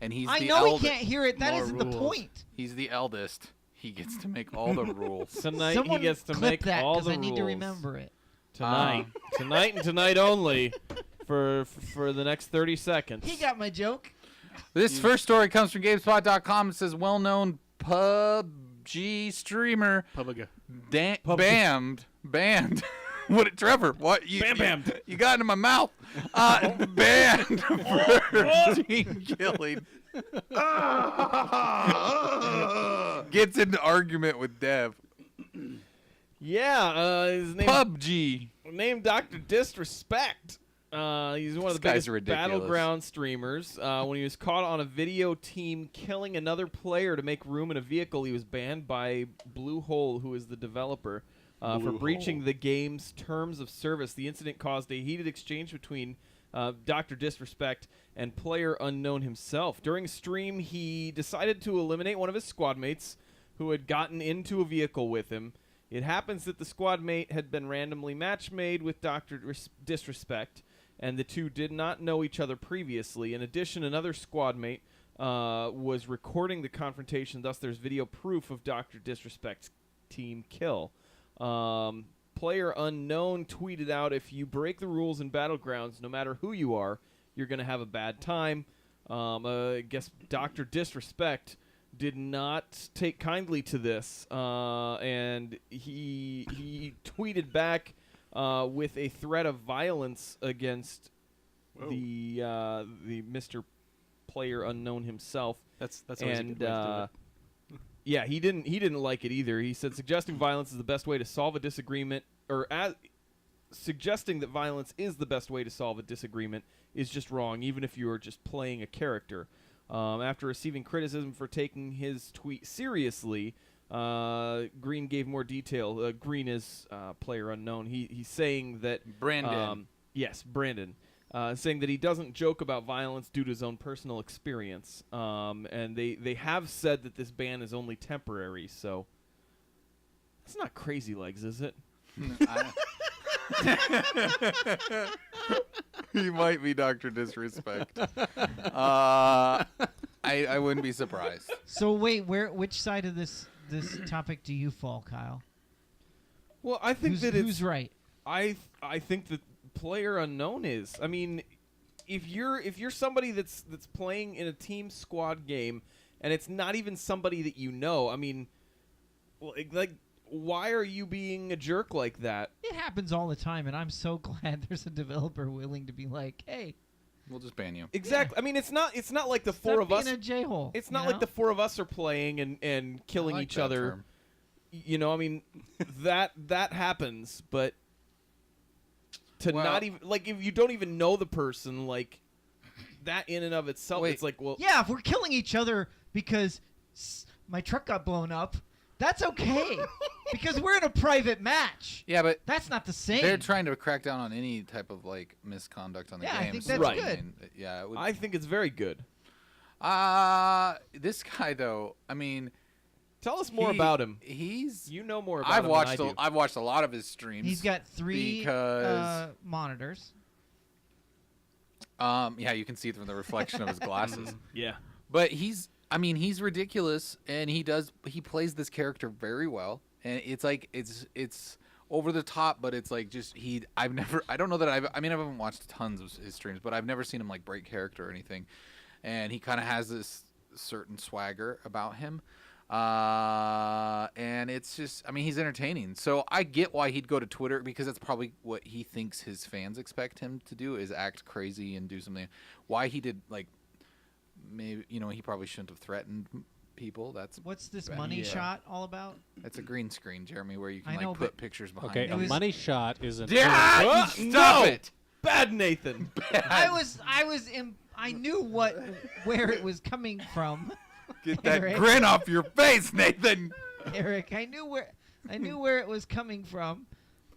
and he's I the know eldest, he can't hear it. That More isn't the rules. point. he's the eldest. He gets to make all the rules. Tonight Someone he gets to clip make that all 'cause the I need to rules. remember it. Tonight, tonight and tonight only, for the next 30 seconds. He got my joke. This first story comes from GameSpot.com. It says well-known PUBG streamer Publica. banned. What, Trevor? What? Bammed. You got into my mouth. Banned for team killing. Gets into argument with Dev. Yeah, his name PUBG. named Dr. Disrespect. He's one of This the guy's biggest ridiculous. battleground streamers. When he was caught on a video team killing another player to make room in a vehicle, he was banned by Bluehole, who is the developer, for breaching the game's terms of service. The incident caused a heated exchange between Dr. Disrespect and player unknown himself. During a stream, he decided to eliminate one of his squad mates who had gotten into a vehicle with him. It happens that the squad mate had been randomly match made with Dr. Disrespect, and the two did not know each other previously. In addition, another squad mate was recording the confrontation, thus there's video proof of Dr. Disrespect's team kill. Player unknown tweeted out, if you break the rules in Battlegrounds, no matter who you are, you're going to have a bad time. I guess Dr. Disrespect did not take kindly to this, and he tweeted back with a threat of violence against the Mr. Player Unknown himself. That's always a good way to do it. Yeah, he didn't like it either. He said suggesting violence is the best way to solve a disagreement, suggesting that violence is the best way to solve a disagreement is just wrong, even if you are just playing a character. After receiving criticism for taking his tweet seriously, Green gave more detail. Green is Player Unknown. He's saying that Brandon. Yes, Brandon. Saying that he doesn't joke about violence due to his own personal experience. And they have said that this ban is only temporary, so that's not Crazy Legs, is it? He might be Dr. Disrespect. I wouldn't be surprised. So wait, which side of this topic do you fall, Kyle? Well, I think Who's right? I think that Player Unknown is. I mean, if you're somebody that's playing in a team squad game and it's not even somebody that you know, I mean, like why are you being a jerk like that? It happens all the time, and I'm so glad there's a developer willing to be like, "Hey, We'll just ban you. Exactly. I mean, it's not like the four of us. in a J-hole. It's not like the four of us are playing and killing like each that other. term. You know, I mean, that happens, but to Well- not even like if you don't even know the person, like that in and of itself, Wait. it's like, well, Yeah, if we're killing each other because my truck got blown up, that's okay because we're in a private match. Yeah, but That's not the same. they're trying to crack down on any type of like misconduct on the Yeah, game. I think so, that's Right. good. mean, yeah, it would. I think it's very good. This guy though, I mean, Tell us more about him. He's. You know more about I've him watched. than I do. I've watched a lot of his streams. He's got 3 because monitors. yeah, you can see it from the reflection of his glasses. Yeah. But he's ridiculous, and he plays this character very well, and it's like it's over the top, but it's like just I don't know that I haven't watched tons of his streams, but I've never seen him like break character or anything, and he kind of has this certain swagger about him, and it's just, I mean, he's entertaining, so I get why he'd go to Twitter, because that's probably what he thinks his fans expect him to do, is act crazy and do something. Why he did, like, maybe, he probably shouldn't have threatened people. What's this money shot all about? It's a green screen, Jeremy, where you I can know, like put but- pictures behind Okay, you. a money shot isn't. Yeah, stop it. Bad Nathan. I knew where it was coming from. Get that Eric. grin off your face, Nathan. Eric, I knew where it was coming from,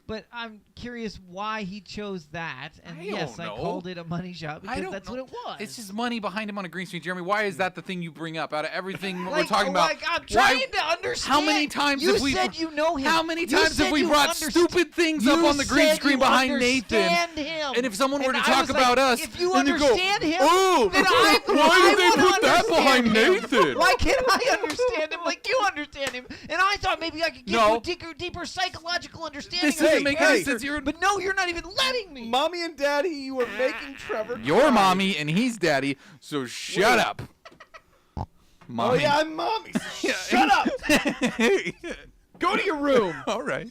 but I'm curious why he chose that. And I yes, don't I know. called it a money shot because that's what it was. It's just money behind him on a green screen. Jeremy, why is that the thing you bring up out of everything we're like, talking about? Like, I'm trying to understand. How many times you have we? said you know him. How many You times said have we you brought underst- stupid things up you on the green said screen you behind Nathan? understand him. And if someone were to And I talk was like, about us, if you and you go, understand him, "Oh, then why did they would put that behind understand him. Nathan?" Why can't I understand him like you understand him? And I thought maybe I could give you a deeper psychological understanding This of doesn't his make any character. sense. But no, you're not even letting me. Mommy and Daddy, you are making Trevor You're cry. mommy and he's daddy, so shut up. Mommy. Oh, yeah, I'm mommy. Shut up. Go to your room. All right.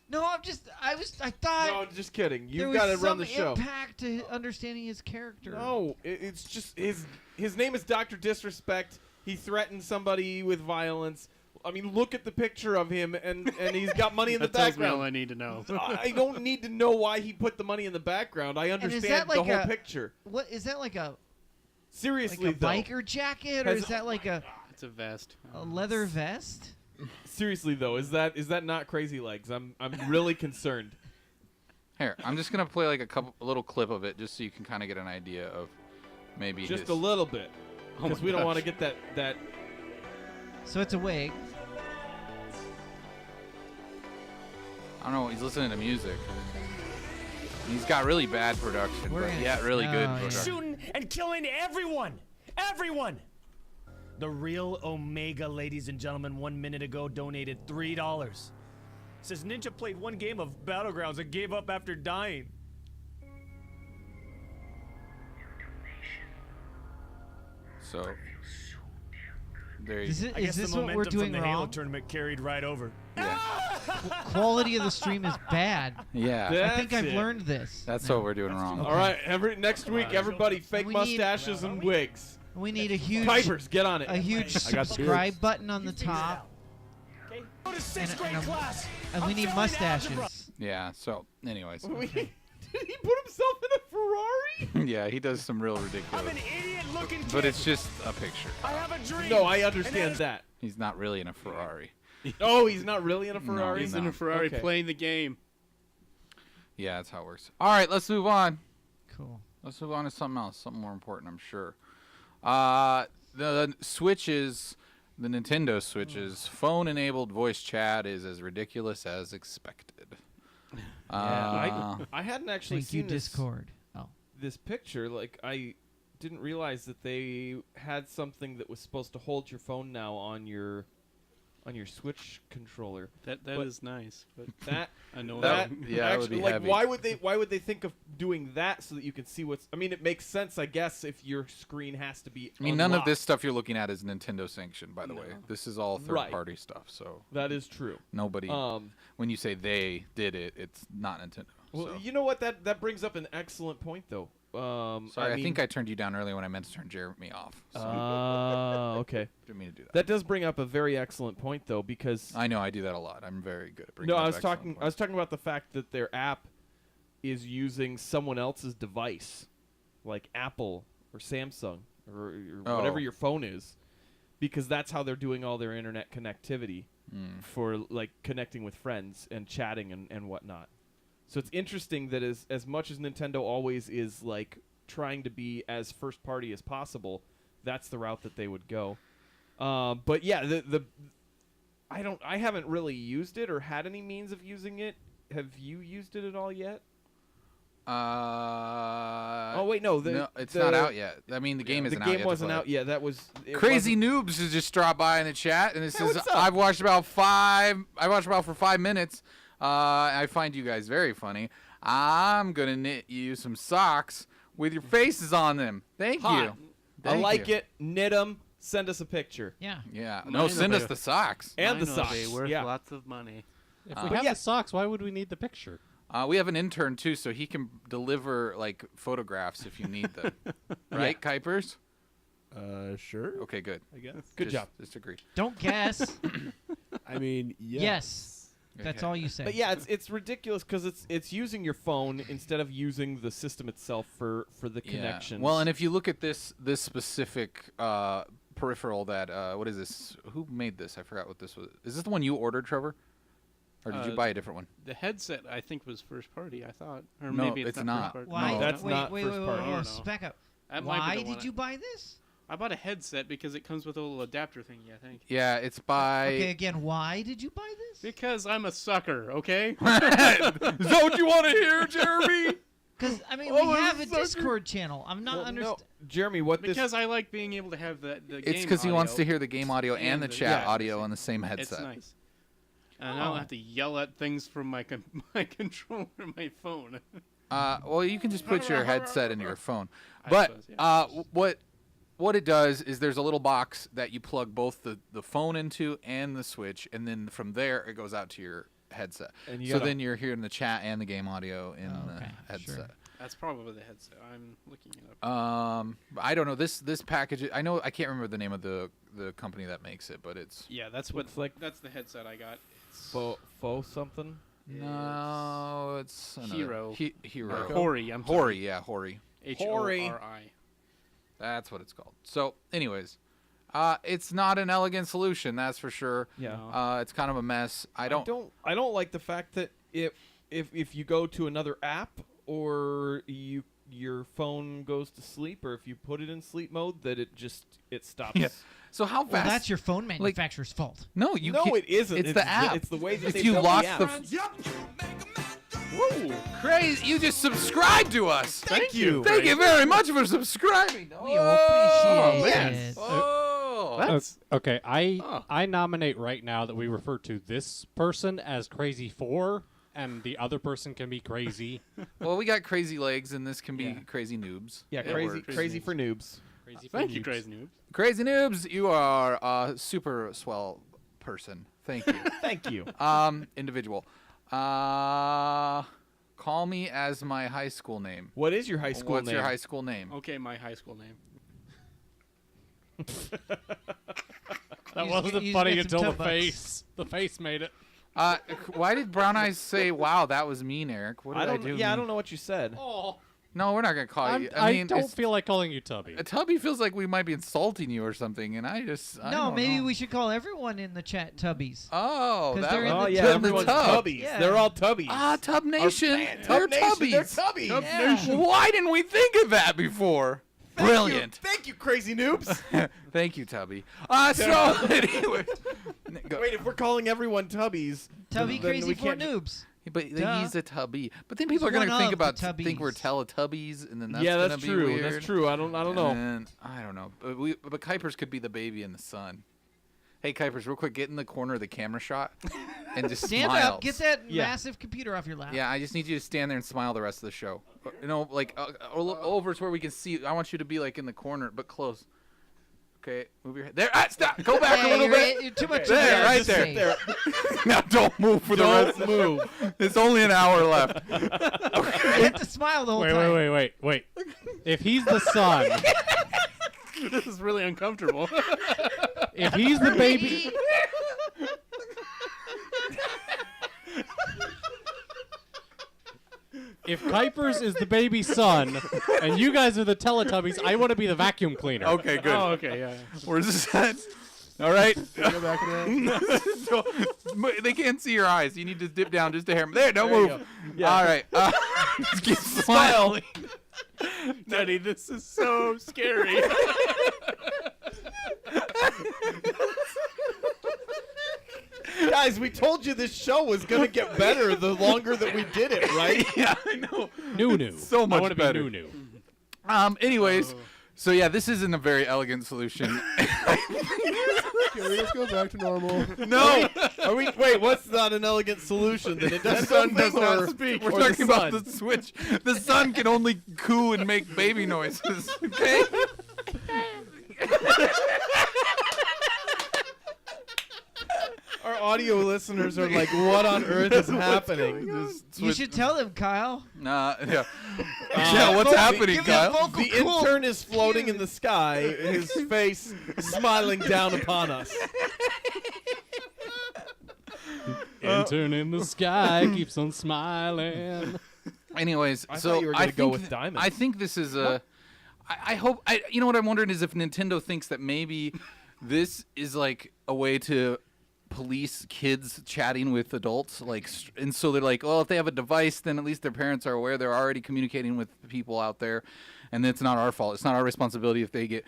No, I thought No, just kidding. there You've was got to some run the show. impact to understanding his character. No, it's just his name is Dr. Disrespect. He threatened somebody with violence. I mean, look at the picture of him, and he's got money in the That tells me background. all I need to know. I don't need to know why he put the money in the background. I And is understand that like the whole a- picture. What is that like a Seriously, though. biker jacket or Has- is that like a It's a vest. leather vest? Seriously though, is that not Crazy Legs? I'm really concerned. Here, I'm just gonna play like a little clip of it, just so you can kind of get an idea of maybe Just his... a little bit, Oh because my we don't gosh. want to get that. So it's a wig. I don't know. He's listening to music. He's got really bad production, We're but in- yeah, really good Oh, yeah. production. Shooting and killing everyone. Everyone. The real Omega, ladies and gentlemen, 1 minute ago donated $3. Says Ninja played one game of Battlegrounds and gave up after dying. So there you Is go. it? I Is guess the this what momentum we're from doing the Halo wrong? tournament carried right over. Quality of the stream is bad. Yeah, I think That's I've it. learned this. that's now. what we're doing wrong. All right, next week, everybody, fake We need- mustaches and wigs. We need a huge Kuipers, get on it. a huge I got subscribe beards. button on the top, Okay? Go to sixth grade and class. and we I'm need failing algebra. mustaches. Yeah. So, anyways, Did he put himself in a Ferrari? yeah, he does some real I'm ridiculous, an idiot-looking kid. but it's just a picture. I have a dream. No, I and understand that. He's not really in a Ferrari. Oh, he's not really in a Ferrari? he's He's in a Ferrari Okay. playing the game. Yeah, that's how it works. All right, let's move on. Cool. Let's move on to something else, something more important, I'm sure. The Switches, the Nintendo Switches, phone-enabled voice chat is as ridiculous as expected. I hadn't actually Thank you, seen this, Discord. Oh, this picture. Like, I didn't realize that they had something that was supposed to hold your phone now on your Switch controller. That But- is nice. But That I know That- that. yeah, that would actually, be like, heavy. why would they think of doing that so that you can see what's? I mean, it makes sense, I guess, if your screen has to be. I mean, none of this unlocked. stuff you're looking at is Nintendo sanctioned, by the way. This is all Right. third-party stuff, so That is true. nobody. Um, When you say they did it, it's not Nintendo. well, so. you know what? That brings up an excellent point, though. Sorry, I mean, think I turned you down earlier when I meant to turn Jeremy off. So okay. didn't mean to do that. That does bring up a very excellent point, though, because I know I do that a lot. I'm very good at bringing no, up I was excellent talking points. about the fact that their app is using someone else's device, like Apple or Samsung or whatever Oh. your phone is, because that's how they're doing all their internet connectivity for like connecting with friends and chatting and whatnot. So it's interesting that as much as Nintendo always is like trying to be as first party as possible, that's the route that they would go. But yeah, I haven't really used it or had any means of using it. Have you used it at all yet? Oh wait, no, no, it's not out yet. I mean, the game isn't out yet. The game to wasn't play. out yet. That was Crazy wasn't- Noobs has just dropped by in the chat, and it says, what's up? "I've watched about for 5 minutes. I find you guys very funny. I'm gonna knit you some socks with your faces on them. Thank Hot. you. I Thank like you. it. Knit them. Send us a picture. yeah. Yeah. Mine No, will send be- us the socks. And the Mine will socks. be worth Yeah. lots of money. If we But have yeah. the socks, why would we need the picture? We have an intern too, so he can deliver like photographs if you need them. Right, Kuipers? Sure. Okay, good. I guess. Good job. Just agree. Don't guess. I mean, yes. Yes. That's all you say. But yeah, it's ridiculous because it's using your phone instead of using the system itself for the connections. Well, and if you look at this specific peripheral that what is this? Who made this? I forgot what this was. Is this the one you ordered, Trevor? Or did you buy a different one? The headset, I think, was first party, I thought. Or No, maybe it's not. First party. Why? No, that's wait, not wait, first wait, party. wait, I wait, don't know. back up. That might be Why the did one you buy this? I bought a headset because it comes with a little adapter thingy, I think. Yeah, it's by. Okay, again, why did you buy this? Because I'm a sucker, okay? Is that what you want to hear, Jeremy? Because I mean, Oh, we I'm have a sucker. Discord channel. I'm not Well, no, understanding. Jeremy, what this Because I like being able to have the game It's because he wants audio. to hear the game audio and the chat audio on the same It's headset. nice. And I don't have to yell at things from my my controller and my phone. Well, you can just put your headset into your phone. I But suppose, yeah. what it does is there's a little box that you plug both the phone into and the Switch, and then from there it goes out to your headset. And you So gotta- then you're hearing the chat and the game audio in Oh, the okay, headset. sure. That's probably the headset. I'm looking it up. I don't know this package. I know I can't remember the name of the company that makes it, but it's Yeah, that's Looks what like- that's the headset I got. It's faux something. no, it's another- Hero. Hero. Hori. I'm sorry. Hori, yeah, Hori. H-O-R-I. That's what it's called. So, anyways, it's not an elegant solution, that's for sure. Yeah. It's kind of a mess. I don't I don't like the fact that if you go to another app or your phone goes to sleep, or if you put it in sleep mode, that it stops. Yeah. So how fast? Well, that's your phone manufacturer's fault. No, you No, can't. it isn't. It's the app. It's the way that if they you built lost the the. app. Whoa! Crazy! You just subscribed to us. Thank you. Thank you very much for subscribing. We appreciate man. it. Oh. That's Okay, I nominate right now that we refer to this person as Crazy 4, and the other person can be Crazy. Well, we got crazy legs, and this can be Yeah. crazy noobs. Yeah, It crazy works. crazy for noobs. Crazy for Thank you, noobs. Crazy Noob. Crazy noobs, you are a super swell person. Thank you. Thank you. Individual. Call me as my high school name. What is your high school What's name? your high school name? Okay, my high school name. That You wasn't just funny get some until tub the bucks. face. The face made it. Why did Brown Eyes say, "Wow, that was mean, Eric"? What did I do? Yeah, I mean? don't know what you said. Oh, No, we're not gonna call you. I mean, don't it's- feel like calling you Tubby. A Tubby feels like we might be insulting you or something, and I No, don't maybe know. we should call everyone in the chat Tubbies. Oh, 'Cause that they're in was the yeah, tub. everyone's tub. tubbies. Yeah. They're all tubbies. Ah, Tub Nation. man, They're Tub Nation, Tubbies. they're tubbies. Tub Yeah. Nation. Why didn't we think of that before? Brilliant. Thank you, crazy noobs. Thank you, Tubby. So anyway, Wait, if we're calling everyone tubbies, Tubby then Crazy we for can't noobs. but Duh. he's a Tubby. But then people He's are gonna one think of the about think we're Tubbies. Teletubbies, and then that's yeah, gonna that's be true. weird. That's true. I don't know. And I don't know. But Kuipers could be the baby in the sun. Hey, Kuipers, real quick, get in the corner of the camera shot and just Stand smile. up. Get that Yeah. massive computer off your lap. Yeah, I just need you to stand there and smile the rest of the show. You know, like over to where we can see. I want you to be like in the corner, but close. Okay, move your head. There, stop. Go back a Hey, little bit. you're too much. There, in right just there. say. There. Now don't move for the rest. Don't move. It's only an hour left. You have to smile the whole time. Wait. If he's the son, This is really uncomfortable. if he's the baby, if Kuipers is the baby son and you guys are the Teletubbies, I want to be the vacuum cleaner. Okay, good. Oh, okay, yeah. Where's this at? All right. Go back to So, they can't see your eyes. You need to dip down just a hair. There, don't There you move. go. Yeah. All right. Just keep smiling. Daddy, this is so scary. Guys, we told you this show was gonna get better the longer that we did it, right? Yeah, I know. New. So much I want to better. be new. Anyways, so yeah, this isn't a very elegant solution. Can we just go back to normal? No. Wait, what's not an elegant solution? Then it does The sun does something, not or- speak. or We're the talking about sun? the Switch. The sun can only coo and make baby noises. Okay. Our audio listeners are like, what on earth is happening? You should tell them, Kyle. Yeah. Yeah. What's happening, give me a Kyle? vocal The cool intern is floating in the sky, his face smiling down upon us. Intern in the sky keeps on smiling. Anyways, I so thought you were I gonna go think with diamonds. I think this is a. I hope. You know what I'm wondering is if Nintendo thinks that maybe this is like a way to police kids chatting with adults, like, and so they're like, well, if they have a device, then at least their parents are aware. They're already communicating with people out there, and it's not our fault. It's not our responsibility if they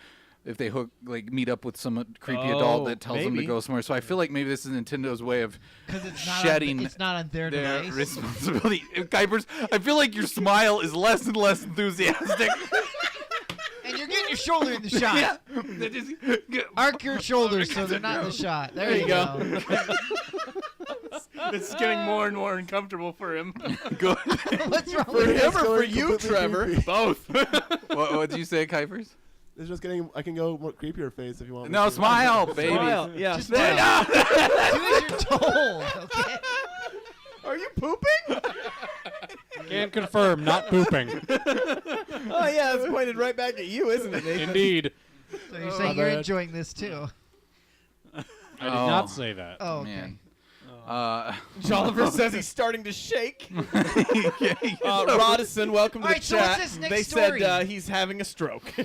meet up with some creepy adult that tells them to maybe. go somewhere. So I feel like maybe this is Nintendo's way of 'Cause it's not shedding it's not on their their device. responsibility. KUIPERS, I feel like your smile is less and less enthusiastic. And you're getting your shoulder in the shot. Yeah. Arc your shoulders so they're not in the shot. There you go. It's getting more and more uncomfortable for him. Good. What's wrong For with him or for going you, completely Trevor? creepy. Both. What did you say, KUIPERS? It's just getting. I can go more creepier face if you want. me No, to. smile, baby. Smile. Yeah. Just smile. As soon as you're told, okay? Are you pooping? Can confirm, not pooping. Oh yeah, it's pointed right back at you, isn't it, Nathan? Indeed. So you're saying you're bad. enjoying this too? I did not say that. Oh, okay. Man. Jolliver says he's starting to shake. Rodison, welcome to All right, the so chat. what's this next They story? said he's having a stroke. All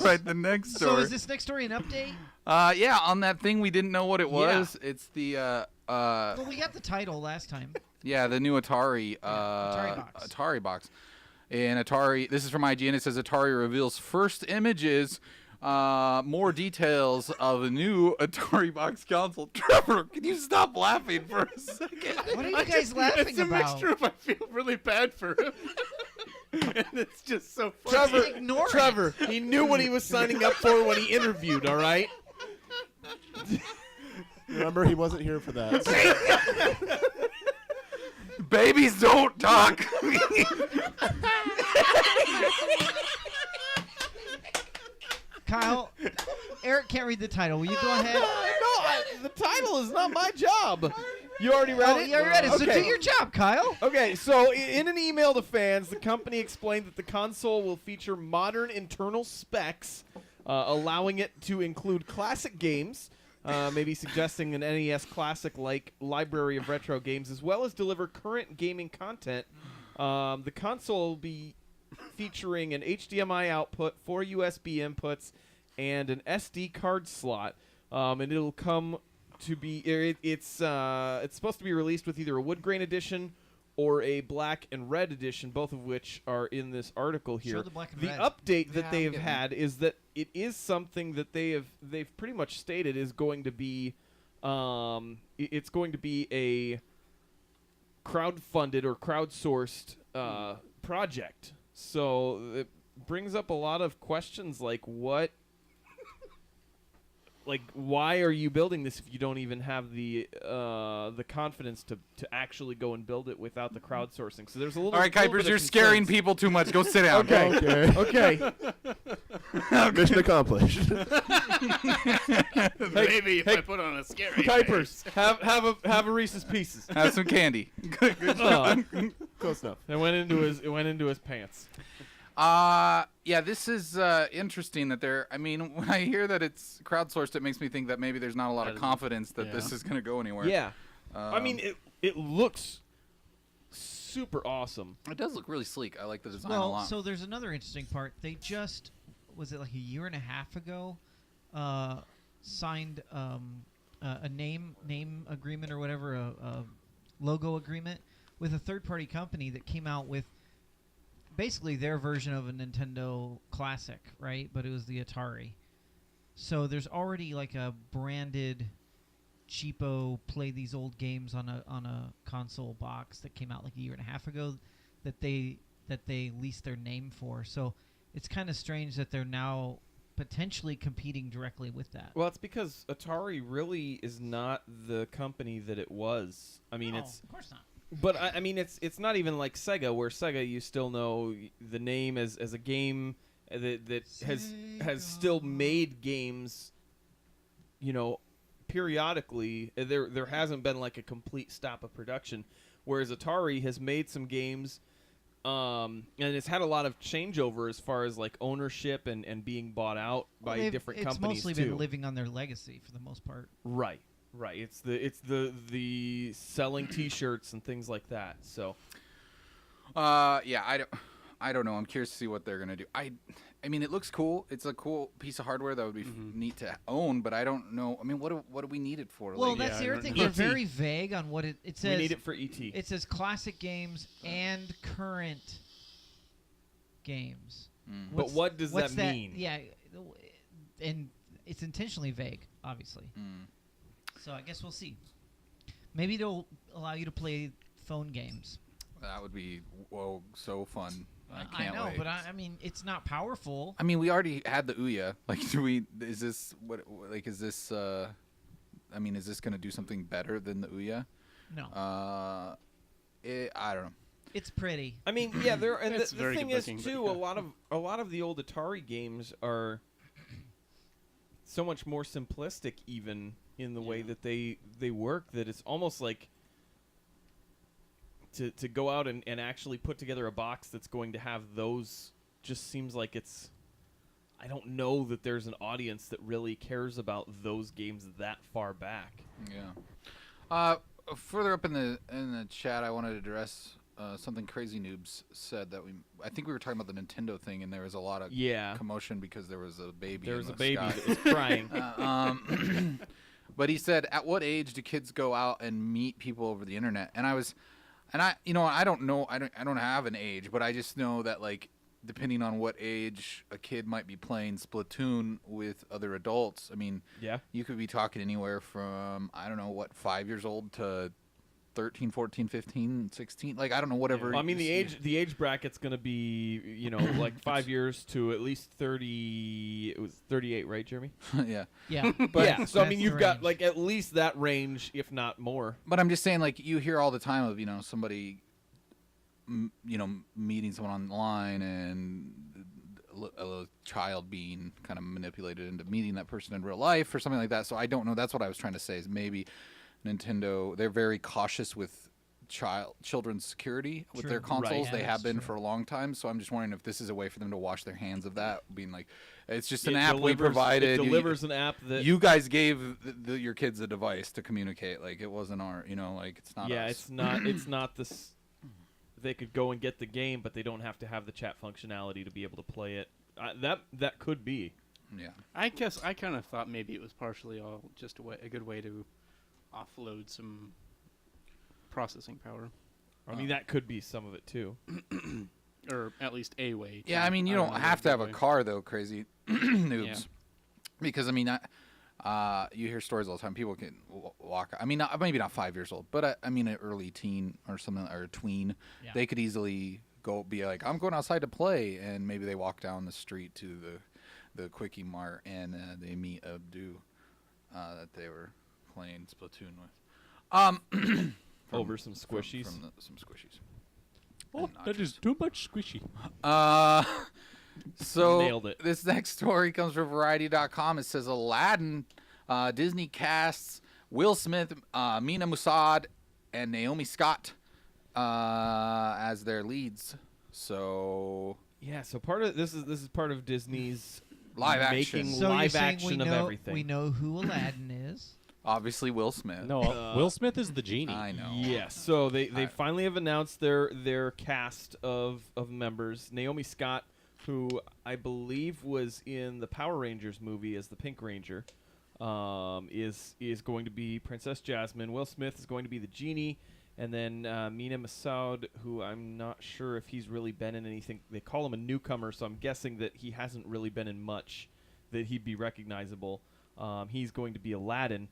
right, the next So story. is this next story an update? Yeah, on that thing we didn't know what it was. It's the Well, we got the title last time. yeah, the new Atari Atari box. And Atari, this is from IGN. It says Atari reveals first images, more details of the new Atari box console. Trevor, can you stop laughing for a second? What are you guys laughing It's a about? mixture of I feel really bad for him. And it's just so funny. Trevor, Ignore it. Trevor, he knew what he was signing up for when he interviewed, all right? Remember, he wasn't here for that. Babies don't talk. Kyle, Eric can't read the title. Will you go ahead? No, the title is not my job. You already read Oh, it? you already read it. So Okay. do your job, Kyle. Okay, so in an email to fans, the company explained that the console will feature modern internal specs, allowing it to include classic games, maybe suggesting an NES Classic-like library of retro games, as well as deliver current gaming content. The console will be featuring an HDMI output, 4 USB inputs, and an SD card slot, and it'll come to be it's supposed to be released with either a wood grain edition or a black and red edition, both of which are in this article here. Show the black and the red. update that Yeah, they I'm have getting had is that it is something that they've pretty much stated is going to be it's going to be a crowdfunded or crowdsourced project. So it brings up a lot of questions like why are you building this if you don't even have the confidence to actually go and build it without the crowdsourcing? So there's a little. All right, little KUIPERS, bit of you're scaring concerns. people too much. Go sit down. Okay. Okay. Okay. Mission accomplished. Maybe if I put on a scary KUIPERS, face. have a Reese's Pieces. Have some candy. Good Close enough. It went into his pants. Yeah, this is interesting that they're. I mean, when I hear that it's crowdsourced, it makes me think that maybe there's not a lot of confidence that this is going to go anywhere. Yeah. I mean, it looks super awesome. It does look really sleek. I like the design a Well, lot. so there's another interesting part. They just, was it like a year and a half ago, signed a name agreement or whatever, a logo agreement with a third-party company that came out with basically their version of a Nintendo Classic, right? But it was the Atari. So there's already like a branded cheapo play these old games on a console box that came out like a year and a half ago that they leased their name for. So it's kind of strange that they're now potentially competing directly with that. Well, it's because Atari really is not the company that it was. I mean, it's of course not. But I mean, it's not even like Sega, where Sega you still know the name as a game that has still made games. You know, periodically there hasn't been like a complete stop of production, whereas Atari has made some games, and it's had a lot of changeover as far as like ownership and being bought out by different companies It's mostly too. been living on their legacy for the most part. Right. Right. It's the selling T-shirts and things like that. So. Yeah, I don't know. I'm curious to see what they're gonna do. I mean, it looks cool. It's a cool piece of hardware that would be neat to own, but I don't know. I mean, what do we need it for? Well, Like, that's the I other don't thing. know. They're very vague on what it says. We need it for ET. It says classic games and current games. But what does what's that mean? Yeah, and it's intentionally vague, obviously. So I guess we'll see. Maybe they'll allow you to play phone games. that would be so fun. I can't know, wait. but I mean, it's not powerful. I mean, we already had the Ouya. Like, is this what? Like, is this? I mean, is this gonna do something better than the Ouya? No. I don't know. It's pretty. I mean, yeah, there and It's the very thing good is looking, too, but yeah. a lot of the old Atari games are so much more simplistic, even in the way that they work, that it's almost like to go out and actually put together a box that's going to have those just seems like it's. I don't know that there's an audience that really cares about those games that far back. Yeah. Further up in the chat, I wanted to address something Crazy Noobs said that I think we were talking about the Nintendo thing, and there was a lot of commotion because there was a baby. There was in a the baby sky. that was crying. But he said, at what age do kids go out and meet people over the internet? And I don't know, I don't have an age, but I just know that, like, depending on what age a kid might be playing Splatoon with other adults, I mean, you could be talking anywhere from, 5 years old to 13, 14, 15, 16. Like, I don't know, whatever. Well, I mean, the age bracket's going to be, like 5 years to at least 30. It was 38, right, Jeremy? Yeah. Yeah. But yeah, so, I mean, the you've got, range. like, at least that range, if not more. But I'm just saying, like, you hear all the time of, somebody, meeting someone online and a child being kind of manipulated into meeting that person in real life or something like that. So I don't know. That's what I was trying to say is maybe Nintendo, they're very cautious with children's security with their consoles. Right. They Yeah, have that's been true. for a long time. So I'm just wondering if this is a way for them to wash their hands of that, being like, it's just It an app we delivers- provided. It delivers an app that... You guys gave your kids a device to communicate. Like, it wasn't our, like, it's not Yeah, us. it's not this... They could go and get the game, but they don't have to have the chat functionality to be able to play it. That could be. Yeah. I guess I kind of thought maybe it was partially all just a good way to offload some processing power. I mean, that could be some of it, too. Or at least a way. Yeah, I mean, you don't have to have a car, though, Crazy Noobs. Yeah. Because, I mean, you hear stories all the time. People can walk. I mean, maybe not 5 years old, but I mean, an early teen or something, or a tween. Yeah. They could easily be like, I'm going outside to play, and maybe they walk down the street to the Quickie Mart, and they meet Abdu that they were playing Splatoon with. Over some squishies. Some squishies. Oh, that is too much squishy. So Nailed it. This next story comes from Variety.com. It says Aladdin, Disney casts Will Smith, Mina Mossad, and Naomi Scott as their leads. So Yeah, so part of this is part of Disney's live action. making So you're live saying action we of know, everything. We know who Aladdin is. Obviously, Will Smith. No, Will Smith is the genie. I know. Yes, so they finally have announced their cast of members. Naomi Scott, who I believe was in the Power Rangers movie as the Pink Ranger, is going to be Princess Jasmine. Will Smith is going to be the genie, and then Mina Massoud, who I'm not sure if he's really been in anything. They call him a newcomer, so I'm guessing that he hasn't really been in much that he'd be recognizable. He's going to be Aladdin.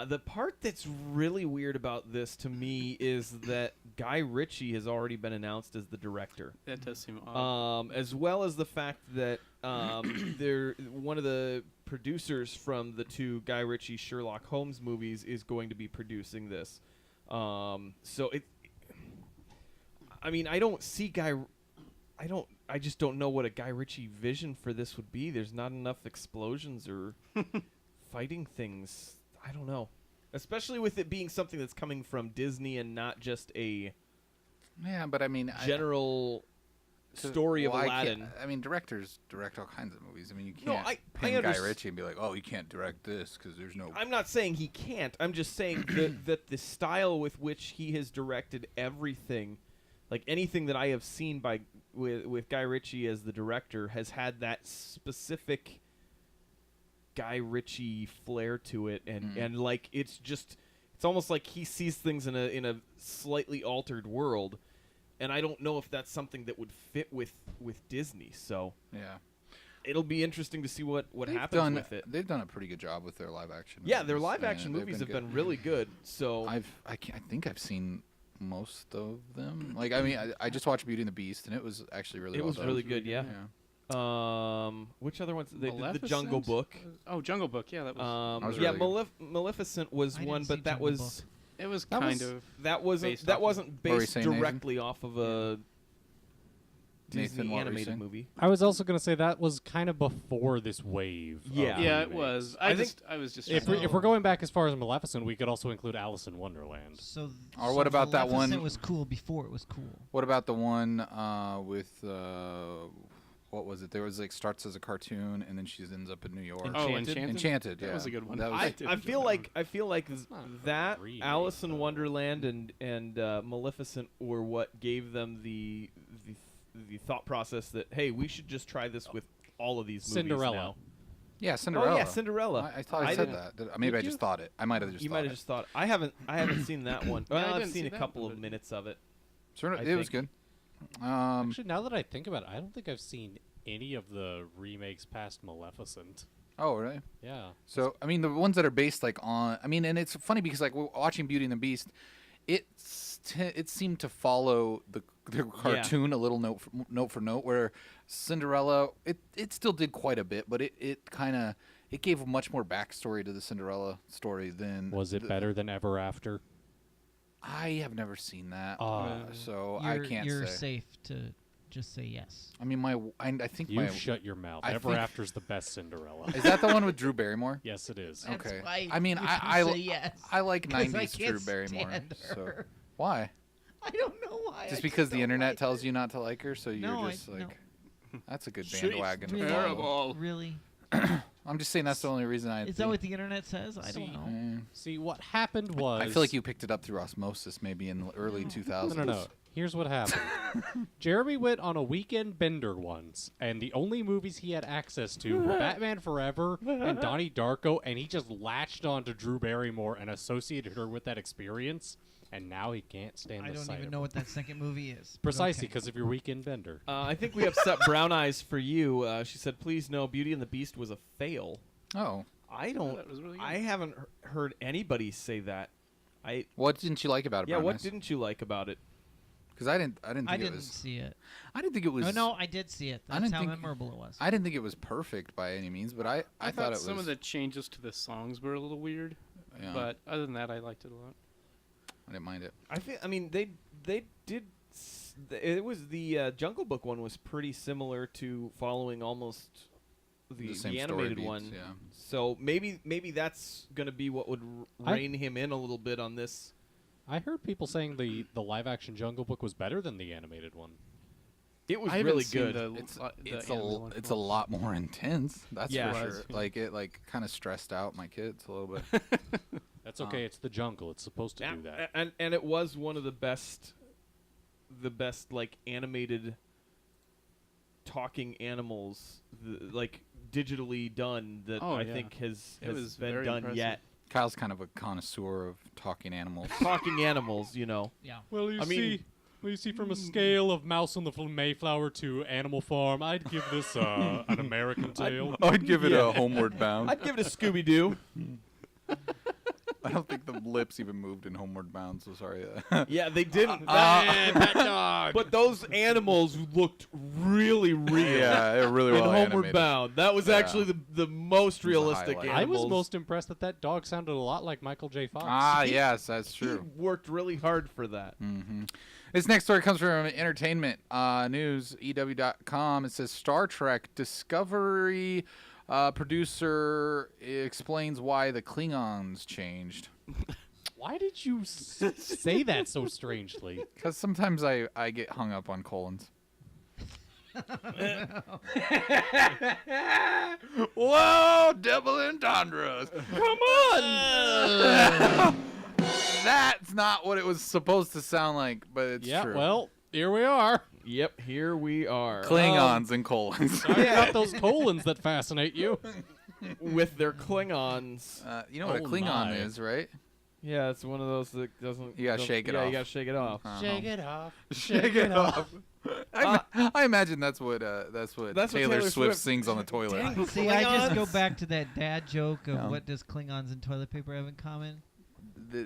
The part that's really weird about this to me is that Guy Ritchie has already been announced as the director. That does seem odd. As well as the fact that they're one of the producers from the two Guy Ritchie Sherlock Holmes movies is going to be producing this. So it, I mean, I don't see I just don't know what a Guy Ritchie vision for this would be. There's not enough explosions or fighting things. I don't know. Especially with it being something that's coming from Disney and not just a Yeah, but I mean, general story of Well, Aladdin. I mean, directors direct all kinds of movies. I mean, you No, can't I pin Guy underst- Ritchie and be like, oh, you can't direct this because there's no. I'm not saying he can't. I'm just saying that the style with which he has directed everything, like anything that I have seen with Guy Ritchie as the director, has had that specific Guy Ritchie flair to it, and like it's almost like he sees things in a slightly altered world, and I don't know if that's something that would fit with Disney. So Yeah. it'll be interesting to see what They've happens done, with it. They've done a pretty good job with their live action. Yeah, their movies, live action and they've movies have good. been really good. So I think I've seen most of them. Like, I mean, I just watched Beauty and the Beast, and it was actually really. it well was done. really good. Yeah. Which other ones? They did the Jungle Maleficent? Book. Oh, Jungle Book. Yeah, that was. was Yeah, really Maleficent was I didn't one, see but that Jungle was It was that kind was- of. that wasn't based that off of- wasn't What were you based saying, Nathan? directly off of a Disney Nathan, what were you animated saying? movie. I was also going to say that was kind of before this wave. of Yeah. Yeah, it remakes. was. I I was just. If we're going back as far as Maleficent, we could also include Alice in Wonderland. So. Or what about that one- Maleficent was cool before it was cool. What about the one with what was it? There was like starts as a cartoon and then she ends up in New York. Oh, Enchanted? Enchanted. Yeah. That was a good one. That was, I feel like not that a remake, Alice in though. Wonderland and Maleficent were what gave them the thought process that, hey, we should just try this with all of these movies Cinderella. now. yeah, Cinderella. Oh yeah, Cinderella. I thought I said didn't- that. Maybe I Did just you? thought it. I might have just You thought might have it. just thought. I haven't seen that one. Yeah, I Well, I've didn't seen see a that couple one, of but- minutes of it. It was think. good. Actually, now that I think about it, I don't think I've seen any of the remakes past Maleficent. Oh, really? Yeah. So, I mean, the ones that are based like on, I mean, and it's funny because like we're watching Beauty and the Beast, it seemed to follow the cartoon a little note for note. Where Cinderella, it still did quite a bit, but it kind of it gave much more backstory to the Cinderella story than. Was it better than Ever After? I have never seen that, so You're, I can't You're say. safe to just say yes. I mean, I think You my shut your mouth. I Ever think- After's the best Cinderella. is that the one with Drew Barrymore? Yes, it is. That's Okay. why I mean, you I say yes. I like 'Cause I 90s can't Drew Barrymore. stand So her. why? I don't know why. Just I because the don't internet like tells her. you not to like her, so No, you're I- just no. like, that's a good She's bandwagon to Really? follow. terrible. Really? I'm just saying that's the only reason I. Is that what the internet says? I don't know. See, what happened was... I feel like you picked it up through osmosis, maybe in the early 2000s. No. Here's what happened. Jeremy went on a weekend bender once, and the only movies he had access to were Batman Forever and Donnie Darko, and he just latched on to Drew Barrymore and associated her with that experience, and now he can't stand I the don't sight even of know her. what that second movie is. but Precisely okay. because of your weekend bender. I think we upset Brown Eyes for you. She said, "Please no, Beauty and the Beast was a fail." Oh, I don't. that was really good. I haven't heard anybody say that. what didn't you like about it? Yeah. Brown What Eyes? didn't you like about it? Because I didn't think I it didn't was. see it. I didn't think it was. No, I did see it. I That's didn't how think- memorable it was. I didn't think it was perfect by any means, but I thought thought it was. some of the changes to the songs were a little weird, Yeah, but other than that, I liked it a lot. I didn't mind it. I mean, they did. It was the Jungle Book one was pretty similar to following almost The the same story animated beats, one. yeah. So maybe that's gonna be what would rein him in a little bit on this. I heard people saying the live-action Jungle Book was better than the animated one. It was I haven't really seen good. the- It's the it's animated one it's for a once. lot more intense. That's Yeah. for It sure. was. Like it kind of stressed out my kids a little bit. That's okay. It's the jungle. It's supposed to do that. And it was one of the best like animated talking animals, like digitally done that Oh, I yeah. think has It was been very done impressive. yet. Kyle's kind of a connoisseur of talking animals. Talking animals, you know. Yeah. Well, you I mean- see, from a scale of Mouse on the Mayflower to Animal Farm, I'd give this an American Tale. I'd give it Yeah. a Homeward Bound. I'd give it a Scooby Doo. I don't think the lips even moved in Homeward Bound, so sorry. Yeah, they didn't. That dog. But those animals looked really real. yeah, it really In well Homeward animated. Bound, that was Yeah. actually the most a realistic highlight. I animals. was most impressed that dog sounded a lot like Michael J. Fox. Ah, yes, that's He true. worked really hard for that. This next story comes from Entertainment News, EW.com. It says Star Trek Discovery producer explains why the Klingons changed. Why did you say that so strangely? Because sometimes I get hung up on colons. Whoa, double entendres. Come on. That's not what it was supposed to sound like, but it's Yeah, true. well, here we are. Yep, here we are. Klingons and colons. Sorry about those colons that fascinate you. With their Klingons. You know what a Oh Klingon my. is, right? Yeah, it's one of those that doesn't. You gotta shake it off. You gotta shake it off. Shake it off. Shake it off. I imagine that's what That's what Taylor Taylor Swift Swift- sings on the toilet. See, I just go Klingons. back to that dad joke of Yeah. what does Klingons and toilet paper have in common? They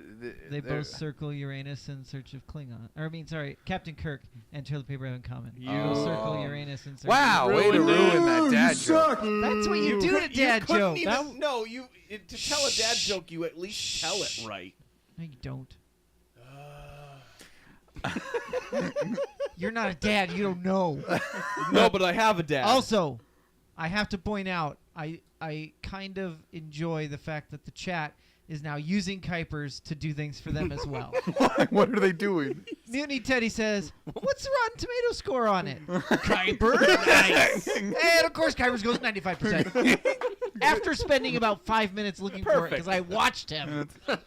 They're- both circle Uranus in search of Klingon. Or I mean, sorry, Captain Kirk and toilet paper have in common. You- Both circle Uranus in search Wow, of way to ruin that dad joke. That's what you do to dad couldn't jokes. even- no, to tell a dad joke, you at least tell it right. No, you don't. You're not a dad. You don't know. No, but I have a dad. Also, I have to point out, I kind of enjoy the fact that the chat is now using Kuipers to do things for them as well. What are they doing? Mutiny Teddy says, "What's the Rotten Tomato score on it?" Kuiper, nice. And of course, Kuipers goes 95%. After spending about 5 minutes looking for it because I watched him. Which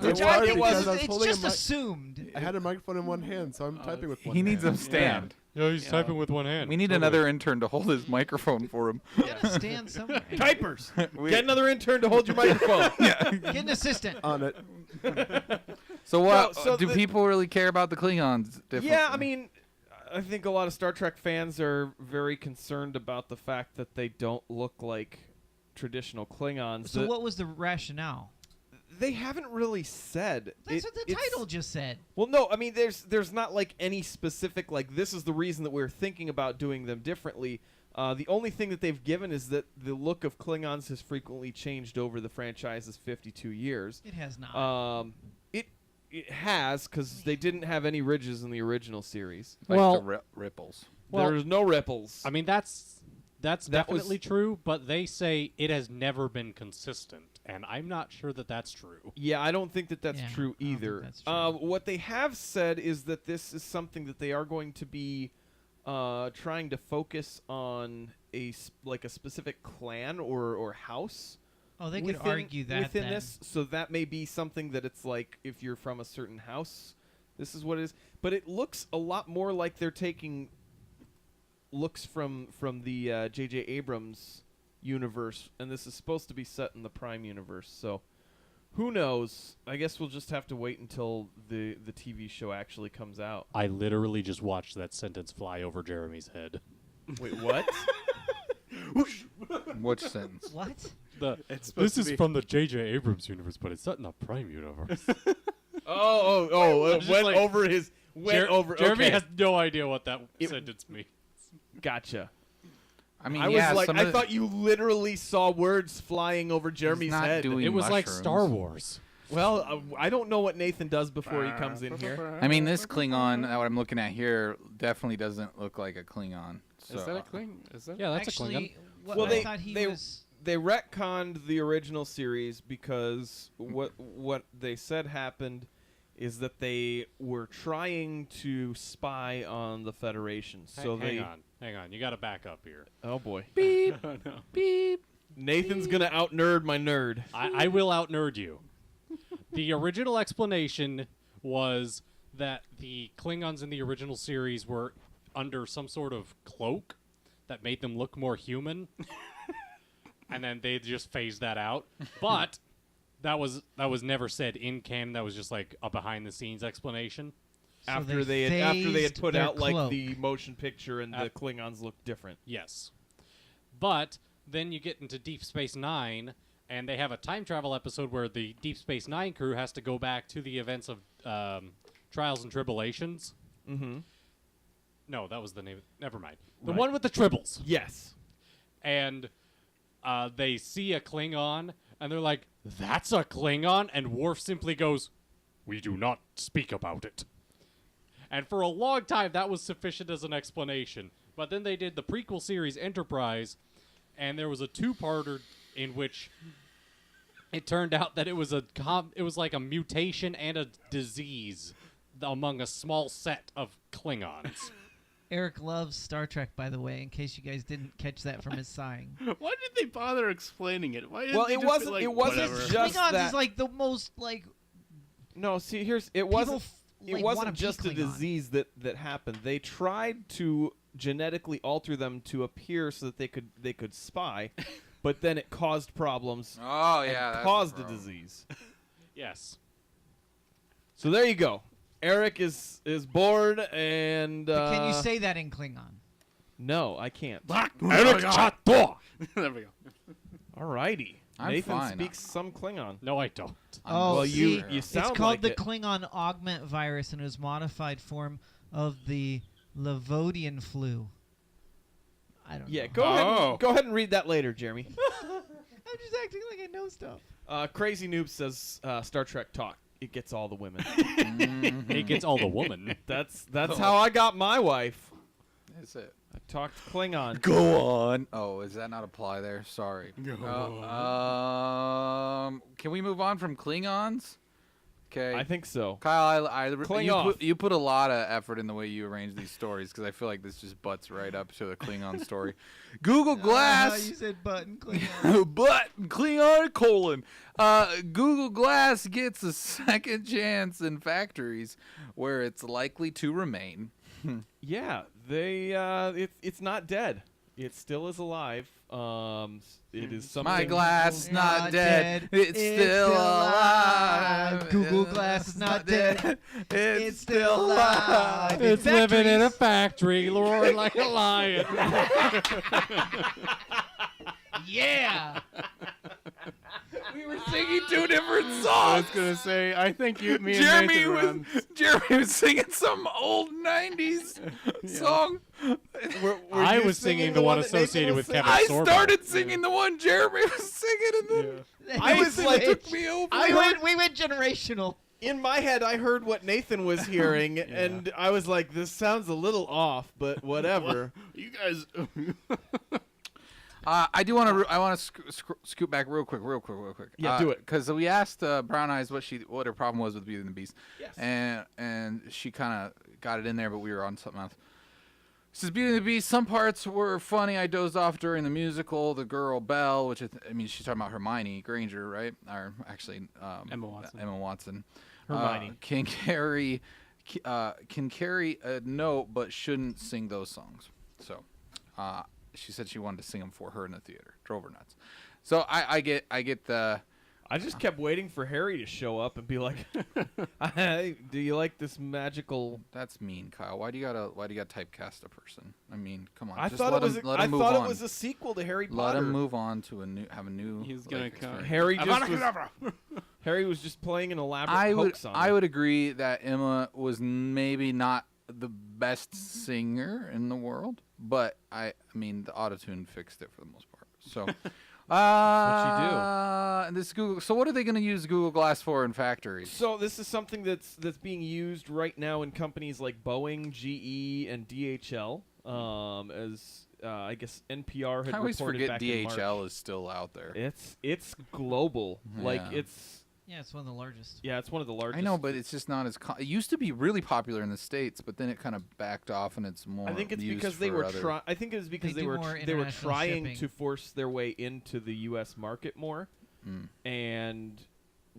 It's I hard think because I was it's holding just a mic- assumed. I had a microphone in one hand, so I'm typing with one He hand. needs a stand. Yeah, he's typing with one hand. We need another intern to hold his microphone for him. Get a stand somewhere. Kuipers. Get another intern to hold your microphone. Get an assistant. On it. So what? No, so do the- people really care about the Klingons? Yeah, I mean, I think a lot of Star Trek fans are very concerned about the fact that they don't look like traditional Klingons. So what was the rationale? They haven't really said. That's what the title just said. Well, no, I mean, there's not like any specific like this is the reason that we're thinking about doing them differently. The only thing that they've given is that the look of Klingons has frequently changed over the franchise's 52 years. It has not. It has because they didn't have any ridges in the original series. Like Well- the ripples. Well, There's no ripples. I mean, that's That was- definitely true, but they say it has never been consistent, and I'm not sure that that's true. Yeah, I don't think that that's Yeah, true I don't think either. that's true. What they have said is that this is something that they are going to be trying to focus on a specific clan or house. Oh, they could argue that within then. this. So that may be something that it's like if you're from a certain house, this is what it is. But it looks a lot more like they're taking looks from the J.J. Abrams universe, and this is supposed to be set in the Prime universe. So who knows? I guess we'll just have to wait until the TV show actually comes out. I literally just watched that sentence fly over Jeremy's head. Wait, what? Which sentence? What? This is from the J.J. Abrams universe, but it's set in the Prime universe. It just went like- over his. Jeremy okay. has no idea what that sentence means. Gotcha. I mean, I yeah, was like, some I of the- thought you literally saw words flying over Jeremy's not head. doing It was like mushrooms. Star Wars. Well, I don't know what Nathan does before he comes in here. I mean, this Klingon, what I'm looking at here, definitely doesn't look like a Klingon. So, Is that a Klingon? Is that? Yeah, that's a Klingon. Actually, what Well, I thought he was. They retconned the original series because what they said happened is that they were trying to spy on the Federation. So hang on. You got to back up here. Oh boy. beep, Oh, no. beep. Nathan's gonna out nerd my nerd. I will out nerd you. The original explanation was that the Klingons in the original series were under some sort of cloak that made them look more human. And then they just phased that out. But that was never said in canon. That was just like a behind the scenes explanation. So After they they had phased put their out like cloak. the motion picture and the Klingons looked different. Yes. But then you get into Deep Space Nine, and they have a time travel episode where the Deep Space Nine crew has to go back to the events of Trials and Tribulations. Mm-hmm. No, that was the name. Never mind. The one with the tribbles. Yes. And they see a Klingon, and they're like, "That's a Klingon?" And Worf simply goes, "We do not speak about it." And for a long time, that was sufficient as an explanation. But then they did the prequel series Enterprise, and there was a two-parter in which it turned out that it was like a mutation and a disease among a small set of Klingons. Eric loves Star Trek, by the way, in case you guys didn't catch that from his sighing. Why did they bother explaining it? Why didn't Well, they it just wasn't- Be like, it wasn't whatever? just Klingons that- is like the most like. No, see, it People wasn't. It like, wasn't wanna be just a Klingon. disease that happened. They tried to genetically alter them to appear so that they could spy, but then it caused problems. Oh, and yeah, that's caused the a problem. disease. Yes. So there you go. Eric is bored and. Can you say that in Klingon? No, I can't. Eric Chateau. There we go. Alrighty. I'm Nathan fine. speaks some Klingon. No, I don't. Oh, well, see, you sound it's called like the it. Klingon augment virus, and it was modified form of the Levodian flu. I don't Yeah, know. go ahead and read that later, Jeremy. I'm just acting like I know stuff. Crazy Noob says Star Trek talk. It gets all the women. It gets all the woman. That's how I got my wife. That's it. I talked Klingon. Go on. Oh, does that not apply there? Sorry. Can we move on from Klingons? Okay. I think so. Kyle, you put a lot of effort in the way you arrange these stories because I feel like this just butts right up to the Klingon story. Google Glass. You said button Klingon. Button Klingon colon. Google Glass gets a second chance in factories where it's likely to remain. Yeah, they it's not dead. It still is alive. It is something. My glass is not dead. It's still alive. Google Glass is not dead. It's still alive. It's living in a factory, roaring like a lion. Yeah. We were singing two different songs. I was gonna say, I think me and Nathan Jeremy was singing some old '90s song. I was singing the one associated with Kevin I Sorbo. started singing the one Jeremy was singing, and then I was like, took me over. We went generational. In my head, I heard what Nathan was hearing, and I was like, "This sounds a little off, but whatever." You guys. I do want to. I want to scoot back real quick. Yeah, do it. Because we asked Brown Eyes what her problem was with Beauty and the Beast. Yes. And she kind of got it in there, but we were on something else. Says Beauty and the Beast. Some parts were funny. I dozed off during the musical. The girl Belle, which I mean, she's talking about Hermione Granger, right? Or actually, Emma Watson. Emma Watson. Hermione. Can carry a note, but shouldn't sing those songs. So, she said she wanted to sing them for her in the theater. Drove her nuts. So I get the. I just kept waiting for Harry to show up and be like, "Hey, do you like this magical?" That's mean, Kyle. Why do you gotta typecast a person? I mean, come on. I just thought let it was. him, let I him move thought on. it was a sequel to Harry Let Potter. him move on to have a new. He's gonna like, come. experience. Harry just was. Harry was just playing an elaborate hoax on. I would agree that Emma was maybe not the best singer in the world, but I mean the autotune fixed it for the most part. So. And this Google. So what are they going to use Google Glass for in factories? So this is something that's being used right now in companies like Boeing, GE, and DHL. As I guess NPR had I always reported forget back in March. DHL is still out there. It's global. Like Yeah. Yeah, it's one of the largest. Yeah, it's one of the largest. I know, but it's just not as. It used to be really popular in the States, but then it kind of backed off, and it's more. I think it's used because they for were other- I think it was because They they do were more they were international trying shipping. to force their way into the U.S. market more, and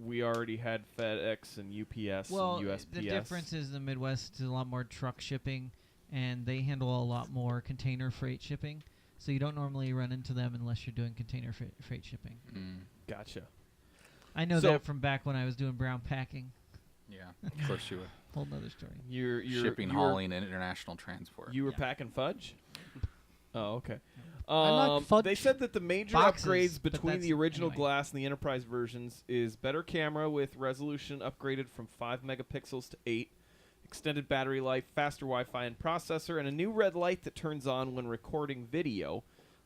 we already had FedEx and UPS Well, and USPS. the difference is the Midwest is a lot more truck shipping, and they handle a lot more container freight shipping. So you don't normally run into them unless you're doing container freight shipping. Gotcha. I know So- that from back when I was doing brown packing. Yeah, of course you would. Whole nother story. You're Shipping, you were- hauling, and international transport. You were Yeah. packing fudge? Oh, okay. like fudge. They said that the major Boxes, upgrades but between that's- the original anyway. Glass and the Enterprise versions is better camera with resolution upgraded from 5 megapixels to 8, extended battery life, faster Wi-Fi and processor, and a new red light that turns on when recording video.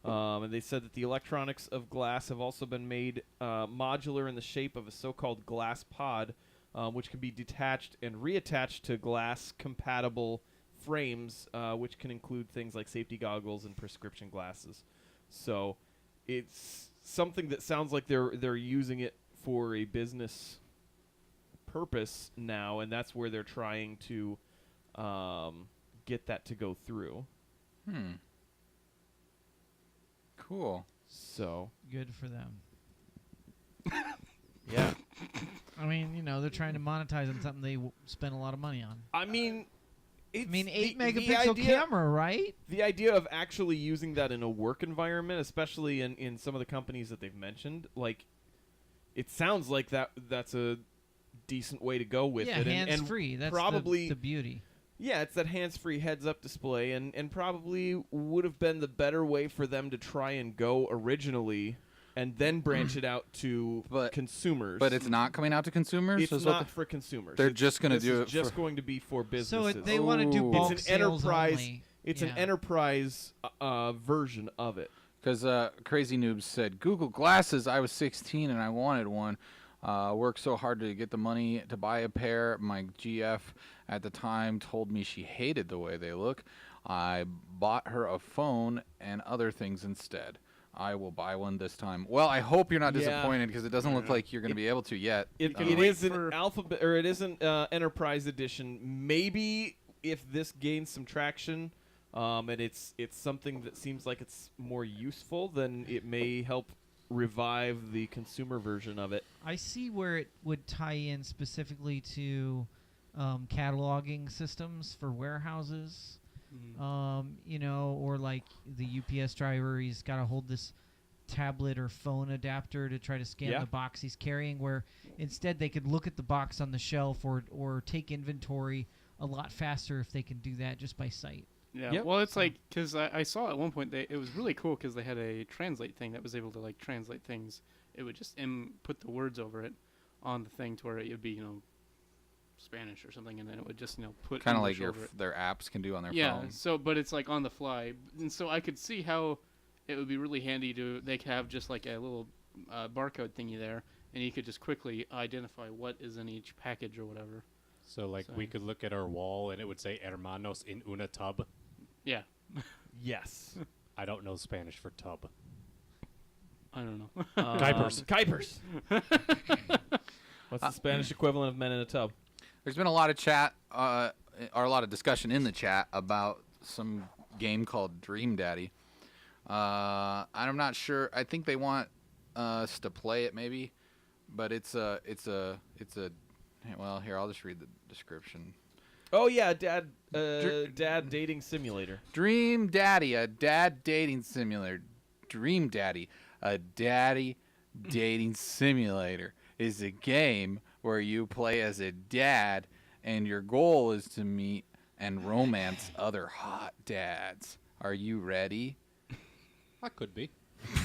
And they said that the electronics of Glass have also been made modular in the shape of a so-called Glass pod, which can be detached and reattached to Glass-compatible frames, which can include things like safety goggles and prescription glasses. So it's something that sounds like they're using it for a business purpose now, and that's where they're trying to get that to go through. Cool. So Good for them. yeah, I mean, you know, they're trying to monetize on something they spent a lot of money on. I mean, it's 8 the megapixel idea, camera, right? The idea of actually using that in a work environment, especially in some of the companies that they've mentioned, like, it sounds like that's a decent way to go with Yeah, it. hands-free. That's probably the beauty. Yeah, it's that hands-free heads-up display, and probably would have been the better way for them to try and go originally, and then branch it out to consumers. But it's not coming out to consumers. It's not for consumers. They're just going to do it. Just going to be for businesses. So they want to do bulk it's an sales enterprise. only. It's Yeah. an enterprise version of it. Because Crazy Noobs said, Google Glasses, I was 16 and I wanted one. Worked so hard to get the money to buy a pair. My GF at the time told me she hated the way they look. I bought her a phone and other things instead. I will buy one this time. Well, I hope you're not disappointed because it doesn't look like you're going to be able to yet. It is an alphabet, or it is an enterprise edition. Maybe if this gains some traction, and it's something that seems like it's more useful, then it may help revive the consumer version of it. I see where it would tie in specifically to cataloging systems for warehouses. You know, or like the UPS driver, he's got to hold this tablet or phone adapter to try to scan the box he's carrying, where instead they could look at the box on the shelf or take inventory a lot faster if they can do that just by sight. Yeah, well, it's like, because I saw at one point, it was really cool because they had a translate thing that was able to, like, translate things. It would just put the words over it on the thing to where it would be, you know, Spanish or something, and then it would just, you know, put kind of English like over it. their apps can do on their phone. Yeah, so, but it's, like, on the fly. And so I could see how it would be really handy they could have just, like, a little barcode thingy there, and you could just quickly identify what is in each package or whatever. So, like, we could look at our wall, and it would say, Hermanos in una tub. Yeah. Yes. I don't know Spanish for tub. I don't know. Kuipers. Kuipers. What's the Spanish equivalent of men in a tub? There's been a lot of chat, or a lot of discussion in the chat about some game called Dream Daddy. I'm not sure. I think they want us to play it, maybe, but it's a. Well, here, I'll just read the description. Oh yeah, dad dating simulator. Dream Daddy, a dad dating simulator. Dream Daddy, a daddy dating simulator, is a game where you play as a dad and your goal is to meet and romance other hot dads. Are you ready? I could be. You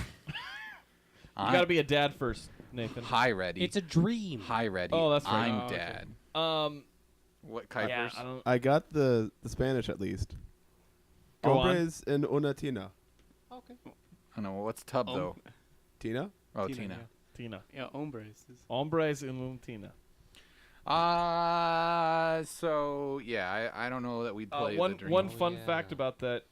gotta be a dad first, Nathan. Hi, ready. It's a dream. Hi, ready. Oh, that's right. I'm dad. What Kuipers? Yeah, I got the Spanish at least. Go on. Hombres en una tina. Okay. I know. What's tub, though? Tina? Oh, Tina. Tina. Yeah, hombres. Hombres en una tina. So, yeah, I don't know that we'd play the Dream. One fun fact about that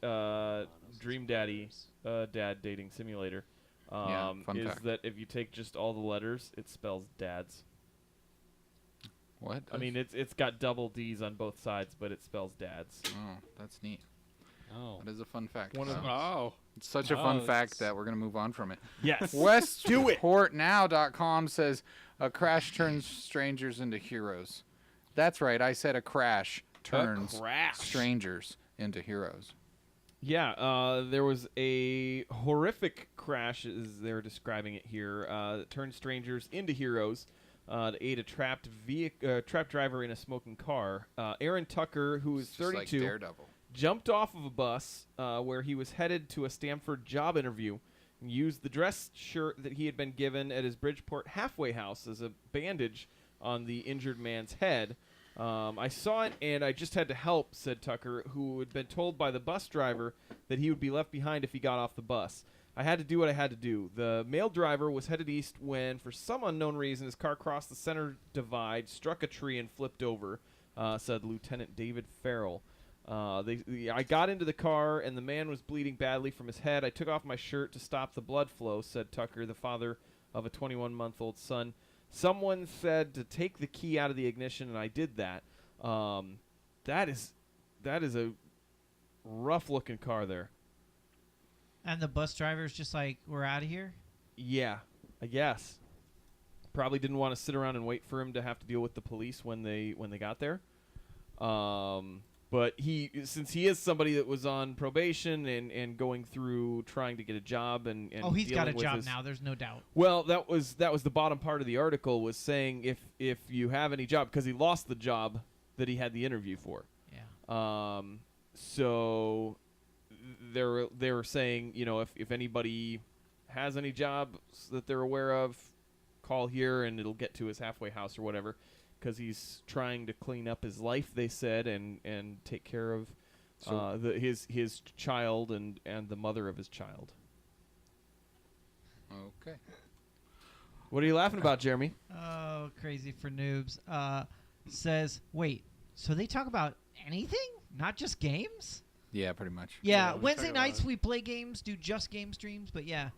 Dream Daddy dad dating simulator fun is fact. that if you take just all the letters, it spells dads. What? I mean, it's got double D's on both sides, but it spells dads. Oh, that's neat. Oh. That is a fun fact. Oh. It's such a fun fact that we're going to move on from it. Yes. WestReportNow.com says a crash turns strangers into heroes. That's right. I said a crash turns strangers into heroes. Yeah, there was a horrific crash, as they're describing it here, that turned strangers into heroes to aid a trapped driver in a smoking car. Aaron Tucker, who is 32, like Daredevil. jumped off of a bus where he was headed to a Stanford job interview and used the dress shirt that he had been given at his Bridgeport halfway house as a bandage on the injured man's head. I saw it and I just had to help, said Tucker, who had been told by the bus driver that he would be left behind if he got off the bus. I had to do what I had to do. The male driver was headed east when, for some unknown reason, his car crossed the center divide, struck a tree, and flipped over, said Lieutenant David Farrell. I got into the car, and the man was bleeding badly from his head. I took off my shirt to stop the blood flow, said Tucker, the father of a 21-month-old son. Someone said to take the key out of the ignition, and I did that. That is a rough-looking car there. And the bus driver's just like, we're out of here? Yeah, I guess. Probably didn't want to sit around and wait for him to have to deal with the police when they got there. But since he is somebody that was on probation and going through trying to get a job and he's got a dealing with job now. There's no doubt. Well, that was the bottom part of the article was saying if you have any job, because he lost the job that he had the interview for. Yeah. So they were saying, if anybody has any jobs that they're aware of, call here and it'll get to his halfway house or whatever. Because he's trying to clean up his life, they said, and take care of his child and the mother of his child. Okay. What are you laughing about, Jeremy? Oh, crazy for noobs. Says, wait, so they talk about anything? Not just games? Yeah, pretty much. Yeah, Wednesday nights we play games, do just game streams, but yeah.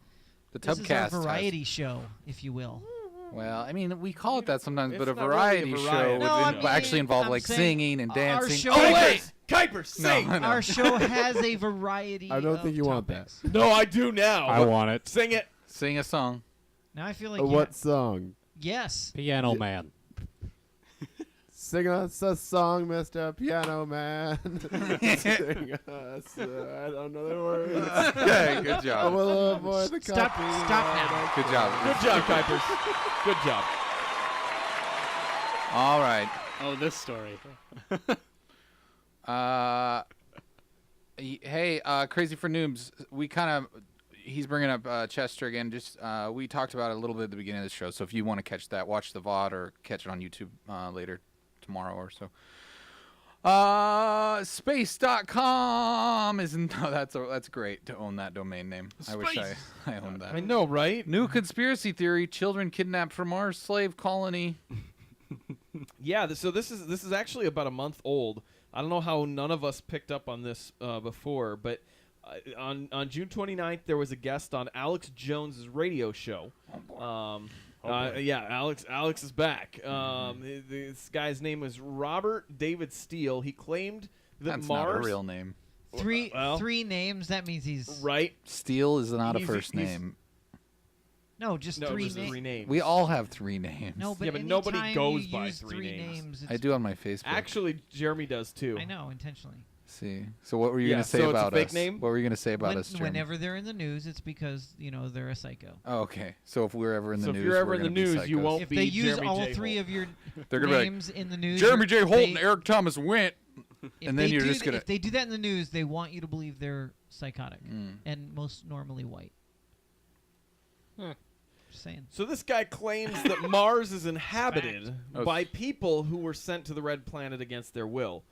The this Tubcast is our variety show, if you will. Well, I mean, we call it that sometimes, but a not really a variety show variety. would No, I mean, actually involve I'm like saying singing and dancing. show- Oh, wait! Kuipers, sing! No, I know. Our show has a variety I don't of think you want that. topics. No, I do now. I want it. Sing it. Sing a song. Now I feel like What song? yes. Piano Man. Sing us a song, Mr. Piano Man. Sing us. I don't know the words. Yeah, good I job. will avoid the Stop copyright. now. Good job. Good job, Kuipers. Good job. All right. Oh, this story. Hey, Crazy for Noobs. He's bringing up Chester again. Just we talked about it a little bit at the beginning of the show. So if you want to catch that, watch the VOD or catch it on YouTube later tomorrow or so. Space.com that's great to own that domain name. I wish I owned that. I know, right? New conspiracy theory: children kidnapped from Mars slave colony. Yeah, so this is actually about a month old. I don't know how none of us picked up on this before, but on June 29th, there was a guest on Alex Jones's radio show. Yeah, Alex is back. This guy's name was Robert David Steele. He claimed that That's Mars... not a real name. Three names, that means he's... Right. Steele is not a He's- first he's- name. No, just No, three just names. 3 names. We all have 3 names. No, but, Yeah, but nobody anytime goes you by use 3 names. I do on my Facebook. Actually, Jeremy does too. I know, intentionally. See. So what were you Yeah, going to say so it's a about fake us? name? What were you going to say about us, Jeremy? Whenever they're in the news, it's because, they're a psycho. Oh, okay. So if we're ever in the So news, if you're ever we're in the gonna be news, you psychos. won't If be they use Jeremy all J. 3 Holt. of your They're gonna be like, names in the news... Jeremy J. Holt they- and Eric Thomas went. And then you're just going If they do that in the news, they want you to believe they're psychotic. Mm. And most normally white. Just saying. So this guy claims that Mars is inhabited Oh, by people who were sent to the red planet against their will.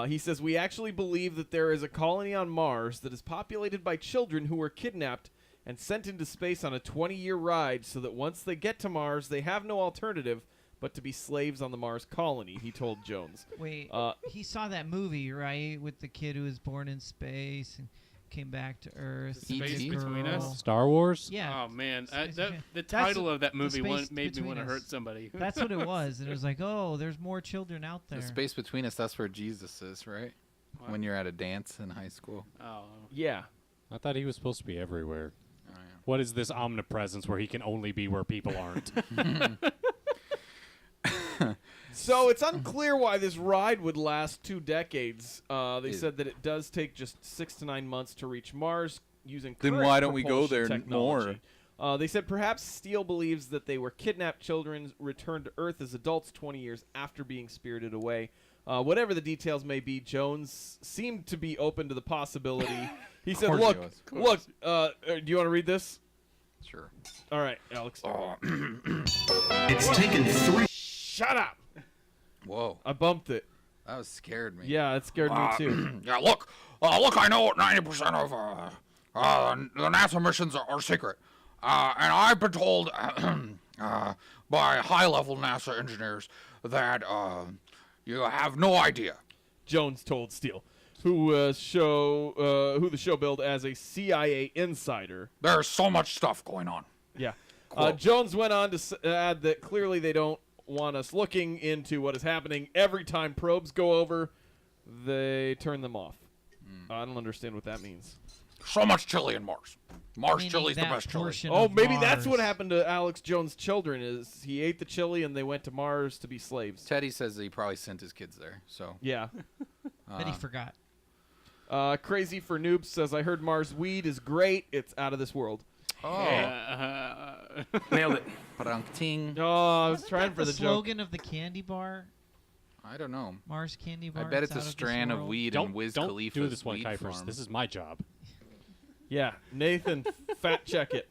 He says, we actually believe that there is a colony on Mars that is populated by children who were kidnapped and sent into space on a 20-year ride so that once they get to Mars, they have no alternative but to be slaves on the Mars colony, he told Jones. Wait, he saw that movie, right, with the kid who was born in space and came back to Earth. The Space the Between girl. Us? Star Wars? Yeah. Oh man, Space the Between- title That's of that the movie Space made me Between want to Us. hurt somebody. That's what it was. And it was like, oh, there's more children out there. The space between us, that's where Jesus is, right? What? When you're at a dance in high school. Oh, Yeah. I thought he was supposed to be everywhere. Oh, yeah. What is this omnipresence where he can only be where people aren't? So it's unclear why this ride would last 2 decades. They It- said that it does take just 6 to 9 months to reach Mars using Then current why don't we go propulsion there technology. They said perhaps Steele believes that they were kidnapped children returned to Earth as adults 20 years after being spirited away. Whatever the details may be, Jones seemed to be open to the possibility. He said, course he look, was. do you want to read this? Sure. All right, Alex. It's taken 3. Shut up. Whoa. I bumped it. That was scared me. Yeah, it scared me too. Yeah, look, I know 90% of the NASA missions are secret. And I've been told by high-level NASA engineers that you have no idea. Jones told Steele, who the show billed as a CIA insider. There's so much stuff going on. Yeah. Cool. Jones went on to add that clearly they don't want us looking into what is happening. Every time probes go over, they turn them off. I don't understand what that means. So much chili in Mars. Mars Meaning chili's the that best chili. portion Oh, of maybe that's what Mars. happened to Alex Jones' children. Is he ate the chili and they went to Mars to be slaves? Teddy says that he probably sent his kids there. So Yeah. But he forgot. Crazy for Noobs says, I heard Mars weed is great. It's out of this world. Nailed it. Ba-dunk-ting. Oh, I was Wasn't trying that for the the joke. slogan of the candy bar? I don't know. Mars candy bar. I bet it's out a of this strand of world? weed Don't in Wiz don't Khalifa's do this one, weed Kuipers. farm. This is my job. Yeah, Nathan, fact check it.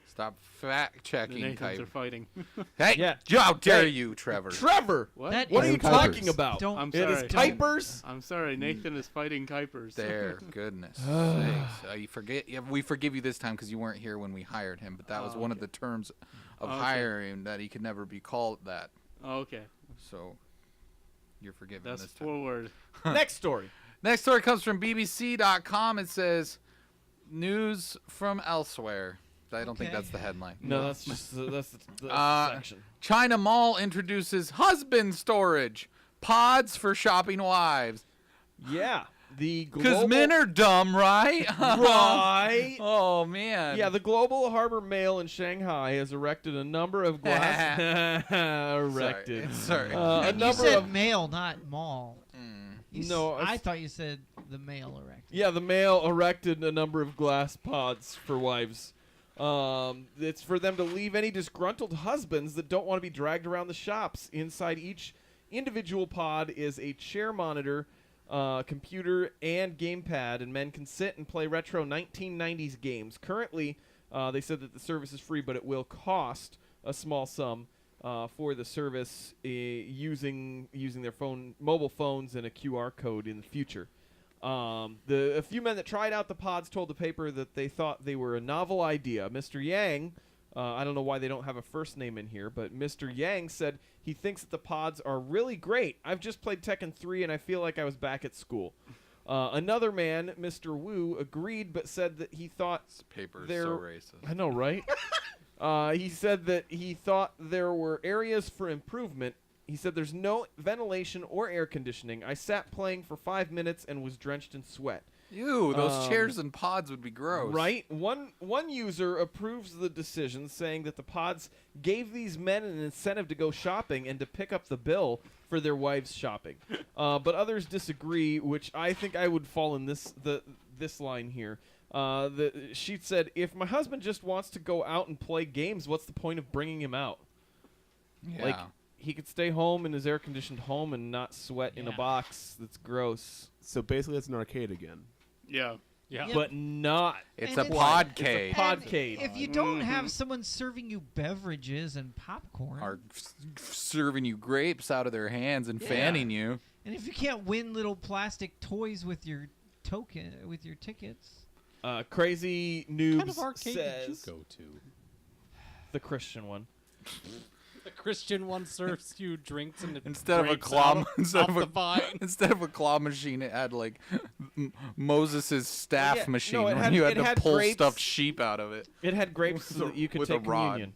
Stop fact The checking, Nathans are Kuiper. fighting. Hey, Yeah. how dare Hey, you, Trevor? Trevor, What? That what are is- you Kuipers. talking about? Don't- I'm It is sorry. Kuipers? I'm sorry. Nathan is fighting Kuipers. There, goodness sakes. You forget. Yeah, we forgive you this time because you weren't here when we hired him. But that was one of the terms of Okay. hiring, that he could never be called that. Oh, okay. So you're forgiven That's this time. forward. Next story. Next story comes from BBC.com. It says, "News from elsewhere." I don't think Okay. that's the headline. No, that's just that's the section. China Mall introduces husband storage pods for shopping wives. Yeah, the Because global men are dumb, right? right. Oh man. Yeah, the Global Harbor Mail in Shanghai has erected a number of glass erected. Sorry. A You number said of mail, not mall. You No, I it's- thought you said the mail erected. yeah, the mail erected a number of glass pods for wives. It's for them to leave any disgruntled husbands that don't want to be dragged around the shops. Inside each individual pod is a chair monitor, computer, and gamepad, and men can sit and play retro 1990s games. Currently, they said that the service is free, but it will cost a small sum for the service using their mobile phones and a QR code in the future. A few men that tried out the pods told the paper that they thought they were a novel idea. Mr. Yang, I don't know why they don't have a first name in here, but Mr. Yang said he thinks that the pods are really great. I've just played Tekken 3 and I feel like I was back at school. Another man, Mr. Wu, agreed but said that he thought This paper is there- so racist. I know, right? He said that he thought there were areas for improvement. He said there's no ventilation or air conditioning. I sat playing for 5 minutes and was drenched in sweat. Ew, those chairs and pods would be gross. Right? One user approves the decision, saying that the pods gave these men an incentive to go shopping and to pick up the bill for their wives' shopping. But others disagree, which I think I would fall in this line here. She said, if my husband just wants to go out and play games, what's the point of bringing him out? Yeah. Like, he could stay home in his air-conditioned home and not sweat in a Yeah. box that's gross. So basically, it's an arcade again. Yeah. Yeah. But not. It's And a it's- podcade. It's a podcade. If you don't have someone serving you beverages and popcorn, Are serving you grapes out of their hands and fanning you. and if you can't win little plastic toys with your tickets, Crazy What Noobs kind of arcade did you says go to? the Christian one. The Christian one serves you drinks and Instead of a grapes claw, out instead off of the a, vine. instead of a claw machine, it had like Moses' staff Yeah, machine, no, it where had- you it had to had pull grapes. stuffed sheep out of it. It had grapes so that you could with a take rod. communion.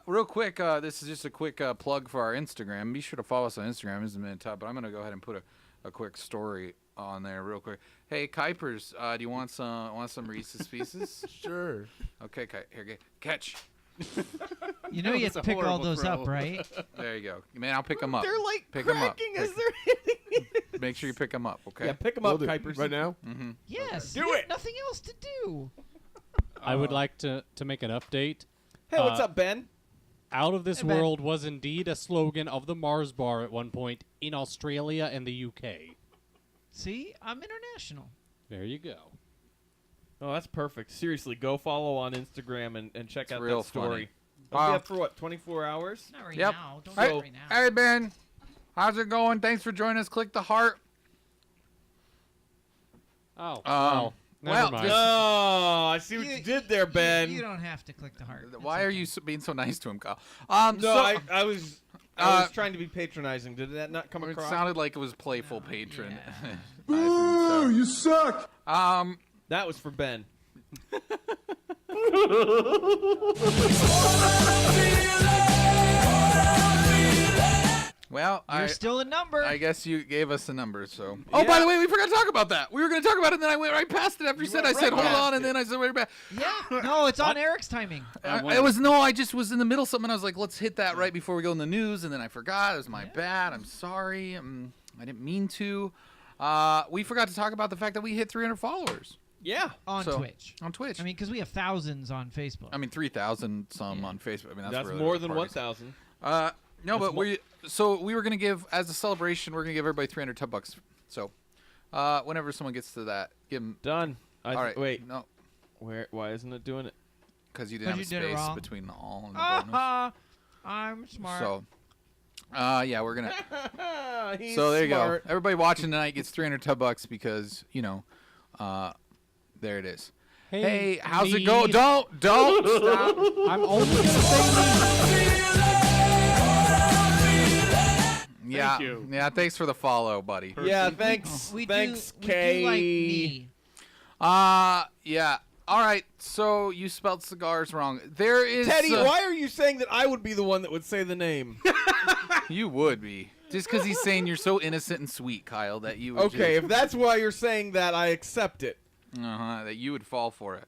Real quick, this is just a quick plug for our Instagram. Be sure to follow us on Instagram. It's a minute top, but I'm gonna go ahead and put a quick story on there real quick. Hey, Kuipers, do you want some Reese's Pieces? Sure. Okay, here, catch. you know you have was to a pick all horrible those throw. up, right? There you go, man. I'll pick them up. They're like Pick 'em up. cracking as Pick- they're hitting it. Make sure you pick them up, okay? Yeah, pick them Will up, do. Kuipers. Right now? Mm-hmm. Yes. Do you have it. Nothing else to do. I would like to make an update. Hey, what's up, Ben? Out of this Hey, Ben. world was indeed a slogan of the Mars bar at one point in Australia and the UK. See, I'm international. There you go. Oh, that's perfect. Seriously, go follow on Instagram and check It's out real that story. funny. It'll be Wow. up for what, 24 hours? Not right Yep. now. Don't Hey, do it right now. hey, Ben. How's it going? Thanks for joining us. Click the heart. Oh, well, never mind. Oh, I see what you did there, Ben. You don't have to click the heart. Why It's are okay. you being so nice to him, Kyle? No, so, I was trying to be patronizing. Did that not come it across? sounded like it was playful patron. yeah. Ooh, you suck. That was for Ben. Well, You're still a number. I guess you gave us a number, so. Oh, by the way, we forgot to talk about that. We were going to talk about it, and then I went right past it after you said. I said, hold on, and then I said, right back. Yeah. No, it's on Eric's timing. I just was in the middle of something. I was like, let's hit that right before we go in the news, and then I forgot. It was my bad. I'm sorry. I didn't mean to. We forgot to talk about the fact that we hit 300 followers. Yeah. On Twitch. On Twitch. I mean, because we have thousands on Facebook. I mean, 3,000 some on Facebook. I mean, that's really more than 1,000. No, but we were gonna give, as a celebration, we're gonna give everybody 300 $10. So, whenever someone gets to that, give them. Done. All right. Wait. No. Why isn't it doing it? Because you didn't have a space between the all and the bonus. I'm smart. So, yeah, we're gonna. He's so there you smart. go. Everybody watching tonight gets 300 $10 because there it is. Hey, how's it go? Don't stop. I'm only gonna say Yeah, Thank you. yeah. Thanks for the follow, buddy. Yeah, thanks. Thanks, Kay. We do like me. Yeah. All right. So you spelled cigars wrong. There is Teddy, why are you saying that I would be the one that would say the name? You would be. Just because he's saying you're so innocent and sweet, Kyle, that you would Okay, if that's why you're saying that, I accept it. that you would fall for it.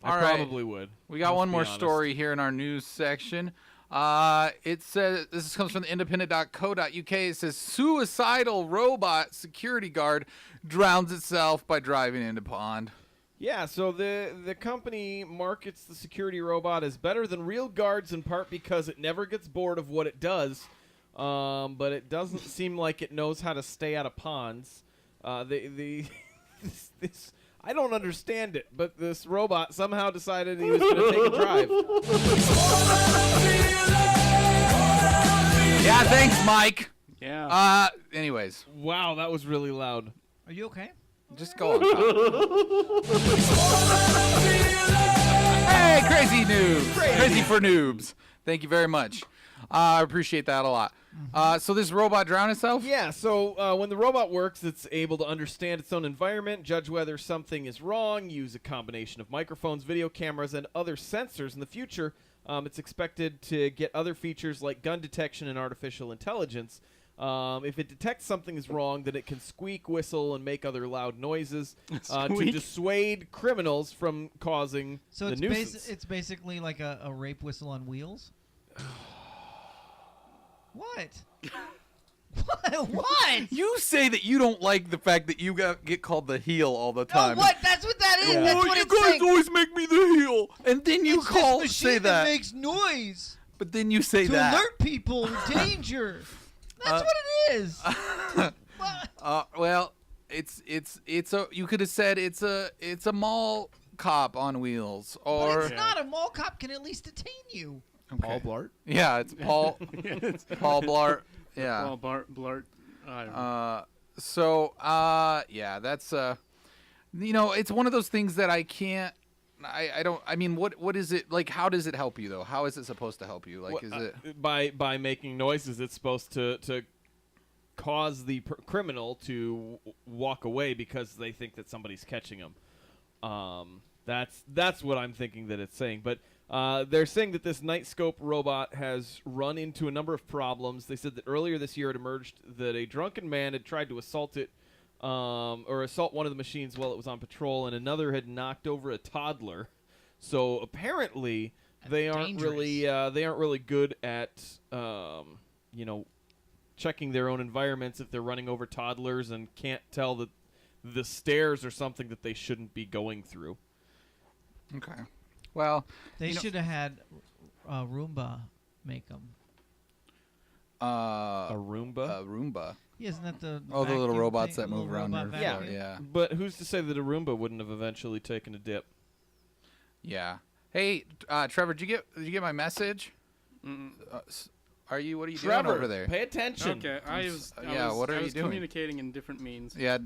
I All right. probably would. We got one more story here in our news section. It says, this comes from the independent.co.uk. It says, suicidal robot security guard drowns itself by driving into pond. Yeah, so the company markets the security robot as better than real guards in part because it never gets bored of what it does, but it doesn't seem like it knows how to stay out of ponds. This I don't understand it, but this robot somehow decided he was going to take a drive. Yeah, thanks, Mike. Yeah. Anyways. Wow, that was really loud. Are you okay? Just go on. Hey, crazy noobs. Crazy for noobs. Thank you very much. I appreciate that a lot. So this robot drowned itself? Yeah, so when the robot works, it's able to understand its own environment, judge whether something is wrong, use a combination of microphones, video cameras, and other sensors. In the future, it's expected to get other features like gun detection and artificial intelligence. If it detects something is wrong, then it can squeak, whistle, and make other loud noises to dissuade criminals from causing So the nuisance. it's basically like a rape whistle on wheels? What? What? You say that you don't like the fact that you get called the heel all the time. No, what? That's what that is. Yeah. That's Oh, what you it's guys saying. always make me the heel. And then you It's this machine say that. makes noise But then you say to that. alert people of danger. That's what it is. Well, it's a, you could have said it's a mall cop on wheels, But or it's not. A mall cop can at least detain you. Paul Blart. yeah, it's Paul Paul Blart. Yeah. Well, Blart. I don't know. So yeah, that's it's one of those things that I can't. I don't. I mean, what is it like? How does it help you though? How is it supposed to help you? Like, is it by making noises? It's supposed to cause the criminal to walk away because they think that somebody's catching them. That's what I'm thinking that it's saying. But they're saying that this Nightscope robot has run into a number of problems. They said that earlier this year it emerged that a drunken man had tried to assault it. Or assault one of the machines while it was on patrol, and another had knocked over a toddler. So apparently they aren't really good at checking their own environments if they're running over toddlers and can't tell that the stairs are something that they shouldn't be going through. okay? Well, They should have had Roomba make them. A Roomba? Roomba. Yeah, isn't that the Oh, the little vacuum robots thing? that The move little around robot their vacuum? floor. Yeah. But who's to say that a Roomba wouldn't have eventually taken a dip? Yeah. Hey, Trevor, did you get my message? What are you doing Trevor, over there? pay attention. Okay, what are I you was doing? communicating in different means. Yeah.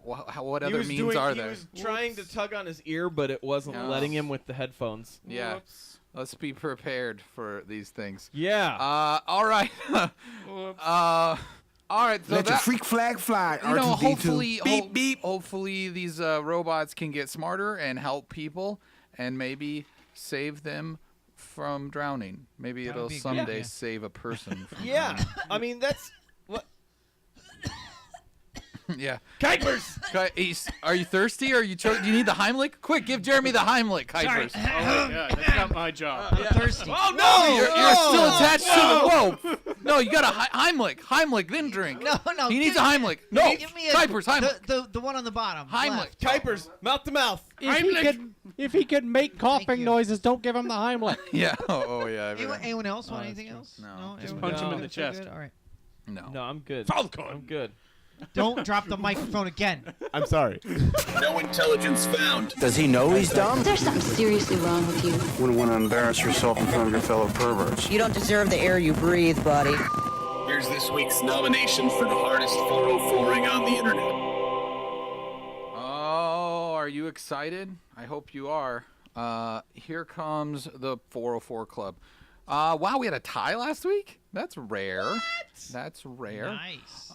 What He other was means are He there? was trying to tug on his ear, but it wasn't No. letting him with the headphones. Yeah. Whoops. Let's be prepared for these things. Yeah. All right. Whoops. All right. So Let your that, freak flag fly. you know, R2D2. hopefully these robots can get smarter and help people, and maybe save them from drowning. Maybe That would it'll be a good someday idea. save a person. From Yeah, drowning. I mean that's Yeah. Kuipers! Are you thirsty? Or are you do you need the Heimlich? Quick, give Jeremy the Heimlich, Kuipers. Oh my god, that's not my job. I'm thirsty. Oh no! You're still attached to the. Whoa! No, you got a Heimlich. Heimlich, then drink. No. He needs a Heimlich. No, Give me a, Kuipers, Heimlich. the one on the bottom. Heimlich. left. Kuipers, mouth to mouth. If he could make coughing you. noises, don't give him the Heimlich. Yeah. Oh yeah. Anyone else want anything else? No. Just Everyone punch him in good? the chest. Good? All right. No, I'm good. Falcon. I'm good. Don't drop the microphone again. I'm sorry. No intelligence found. Does he know he's dumb? There's something seriously wrong with you. Wouldn't want to embarrass yourself in front of your fellow perverts. You don't deserve the air you breathe, buddy. Here's this week's nomination for the hardest 404ing on the internet. Oh, are you excited? I hope you are. Here comes the 404 Club. Wow, we had a tie last week? That's rare. What? That's rare. Nice.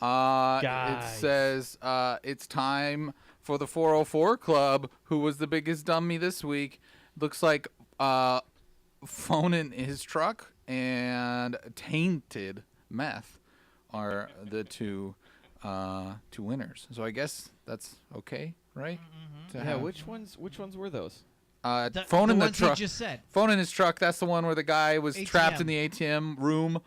It says it's time for the 404 Club. Who was the biggest dummy this week? Looks like phone in his truck and tainted meth are the two winners. So I guess that's okay, right? To Yeah, have- which ones were those? phone in the ones he truck. just said. Phone in his truck. That's the one where the guy was trapped in ATM. the ATM room.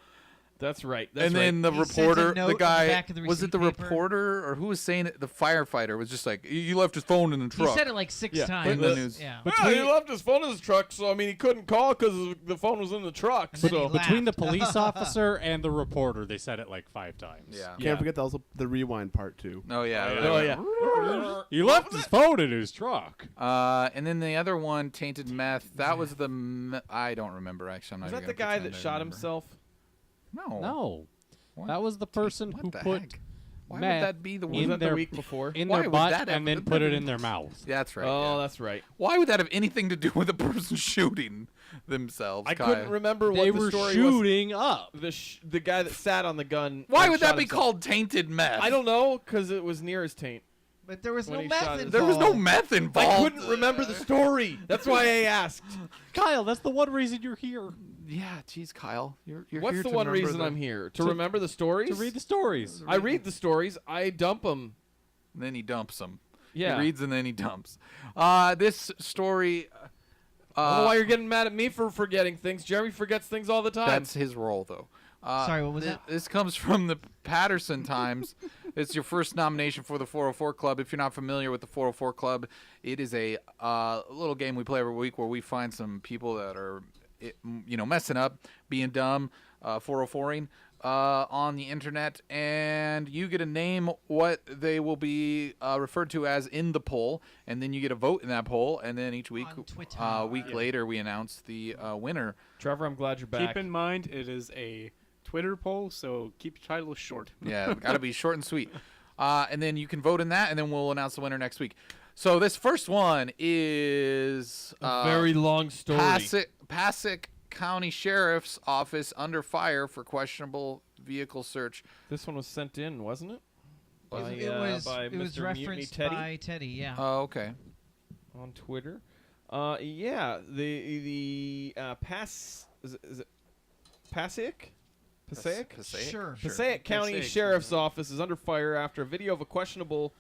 That's right. And then the He sent a reporter, note the on the guy, back of the was it the receipt paper. reporter or who was saying it? The firefighter was just like, he left his phone in the He truck. said it like six in times. the news. Yeah. he left his phone in his truck, so I mean he couldn't call because the phone was in the truck. And then So he Between the laughed. police officer and the reporter, they said it like 5 times. Yeah. Can't forget also the rewind part too. Oh yeah. oh yeah. He left his phone in his truck. And then the other one, tainted meth. That was the I don't remember actually. I'm not Was even that the gonna guy pretend that I shot remember. himself? No. No. What? That was the person What who the put heck? Why meth would that be the Was one? that their- the week before? in Why their would butt that and have- then put it in their mouth. That's right. Oh, yeah. that's right. Why would that have anything to do with a person shooting themselves? I Kyle? couldn't remember They what the were story shooting up. was. The guy that sat on the gun. Why and would that shot be himself. called tainted meth? I don't know, because it was near his taint. But there was When no he meth shot his- involved. There was no meth involved. I couldn't remember the story. That's why I asked. Kyle, that's the one reason you're here. Yeah, geez, Kyle, you're What's here the to one remember reason the- I'm here? To remember the stories? To read the stories. I read the stories. I dump them. And then he dumps them. Yeah. He reads and then he dumps. This story. I don't know why you're getting mad at me for forgetting things. Jeremy forgets things all the time. That's his role, though. Sorry, what was that? This comes from the Patterson Times. It's your first nomination for the 404 Club. If you're not familiar with the 404 Club, it is a little game we play every week where we find some people that are, messing up, being dumb, 404ing on the internet, and you get to name what they will be referred to as in the poll, and then you get a vote in that poll, and then each week, On Twitter. a week later, we announce the winner. Trevor, I'm glad you're back. Keep in mind, it is a Twitter poll, so keep your titles short. Yeah, got to be short and sweet. And then you can vote in that, and then we'll announce the winner next week. So this first one is A very long story. Passaic County Sheriff's Office under fire for questionable vehicle search. This one was sent in, wasn't it? It was by it was Mr. Mutiny referenced Teddy by Teddy. Yeah. Oh, okay. on Twitter. Yeah, the is it Passaic? Passaic? Sure. Passaic County Passaic. Sheriff's Office is under fire after a video of a questionable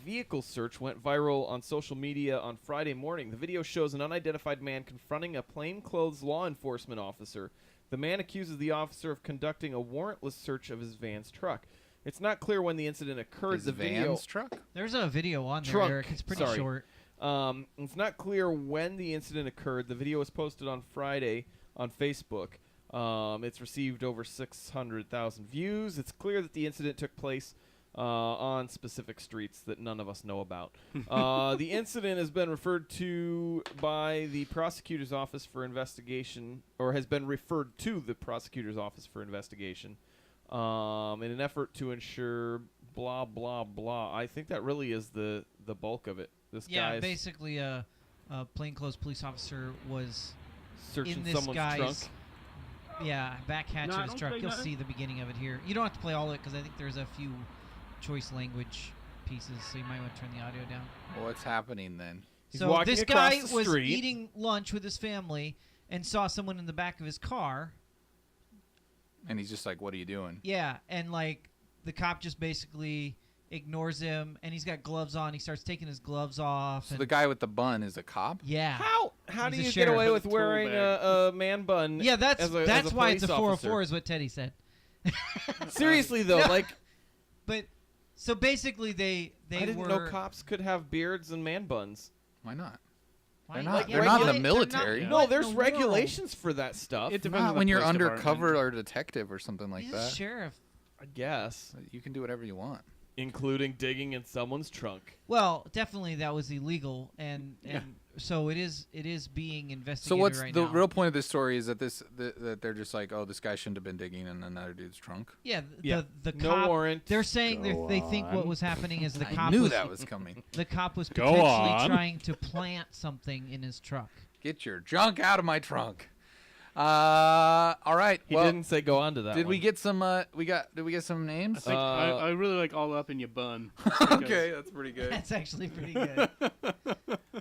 vehicle search went viral on social media on Friday morning. The video shows an unidentified man confronting a plainclothes law enforcement officer. The man accuses the officer of conducting a warrantless search of his van's truck. It's not clear when the incident occurred. His the video van's truck? There's a video on there, Trunk, Eric. It's pretty sorry. short. It's not clear when the incident occurred. The video was posted on Friday on Facebook. It's received over 600,000 views. It's clear that the incident took place on specific streets that none of us know about. The incident has been referred to by the prosecutor's office for investigation, or has been referred to the prosecutor's office for investigation, in an effort to ensure blah, blah, blah. I think that really is the bulk of it. This Yeah, guy's basically, a plainclothes police officer was searching in this someone's guy's trunk. back hatch of his truck. You'll see the beginning of it here. You don't have to play all of it because I think there's a few choice language pieces, so you might want to turn the audio down. What's happening then? He's So walking this across guy the was street. eating lunch with his family and saw someone in the back of his car. And he's just like, what are you doing? Yeah, and like the cop just basically ignores him, and he's got gloves on. He starts taking his gloves off. So and the guy with the bun is a cop? yeah. How do He's a you get sheriff. away with Tool wearing bag. a man bun? Yeah, that's as a why it's a police 404 officer? is what Teddy said. Seriously though, No. like But so basically they I didn't were know cops could have beards and man buns. Why not? Why They're not? not. Yeah, They're not in the they're not- military. Yeah. No, What there's in the world? regulations for that stuff. It depends Not on the when you're police undercover department. or detective or something like He's that. a sheriff. I guess, You can do whatever you want. including digging in someone's trunk. Well, definitely that was illegal, and so it is being investigated So what's right the now. real point of this story is that that they're just like, oh, this guy shouldn't have been digging in another dude's trunk. Yeah, Yeah. the No cop. warrant. They're saying Go they think what on. was happening is the I cop knew was, that was coming. the cop was Go potentially on. trying to plant something in his truck. Get your junk out of my trunk. All right. He well, didn't say go on to that. Did we one. get some? Did we get some I names? think I really like all up in your bun. Okay, that's pretty good. That's actually pretty good.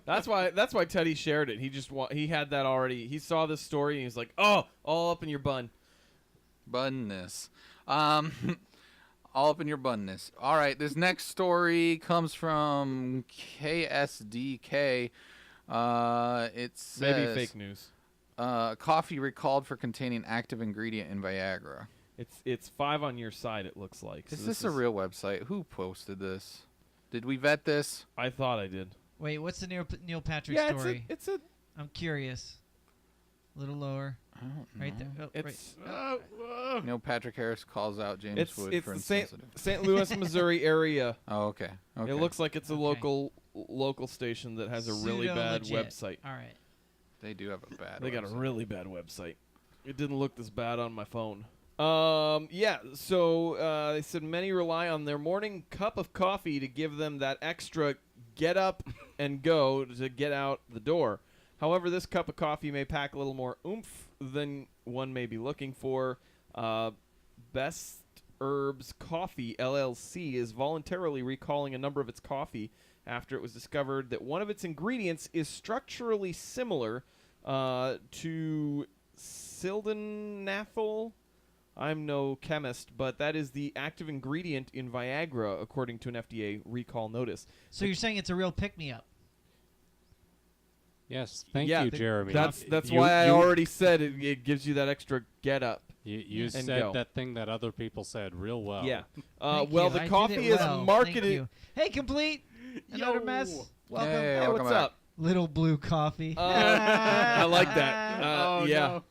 That's why Teddy shared it. He just he had that already. He saw this story and he's like, "Oh, all up in your bun." Bunness. All up in your bunness. All right, this next story comes from KSDK. It says Maybe fake news. Coffee recalled for containing active ingredient in Viagra. It's 5 on your side. It looks like. Is So this a real website? Who posted this? Did we vet this? I thought I did. Wait, what's the Neil Patrick Yeah, story? it's a. I'm curious. A little lower. I don't Right know. there. Oh, It's Neil Patrick Harris calls out James it's Wood it's for the St. insensitive. Louis, Missouri area. Oh, okay. Okay. It looks like it's a Okay. local station that has a really bad Pseudo-legit. website. All right. They do have a bad. They got a website. really bad website. It didn't look this bad on my phone. Yeah, so they said many rely on their morning cup of coffee to give them that extra get up and go to get out the door. However, this cup of coffee may pack a little more oomph than one may be looking for. Best Herbs Coffee LLC is voluntarily recalling a number of its coffee after it was discovered that one of its ingredients is structurally similar to sildenafil. I'm no chemist, but that is the active ingredient in Viagra, according to an FDA recall notice. So you're saying it's a real pick-me-up? Yes, thank Yeah, you, Jeremy. That's You- why I you- already said it gives you that extra get up. You and said go. that thing that other people said real well. Yeah. Thank Well, you. the I did coffee it is well. Thank marketed. you. Hey, complete. Another Yo. mess. Welcome. Hey, Hey, welcome what's back. up? Little blue coffee. I like that. Oh, yeah, no.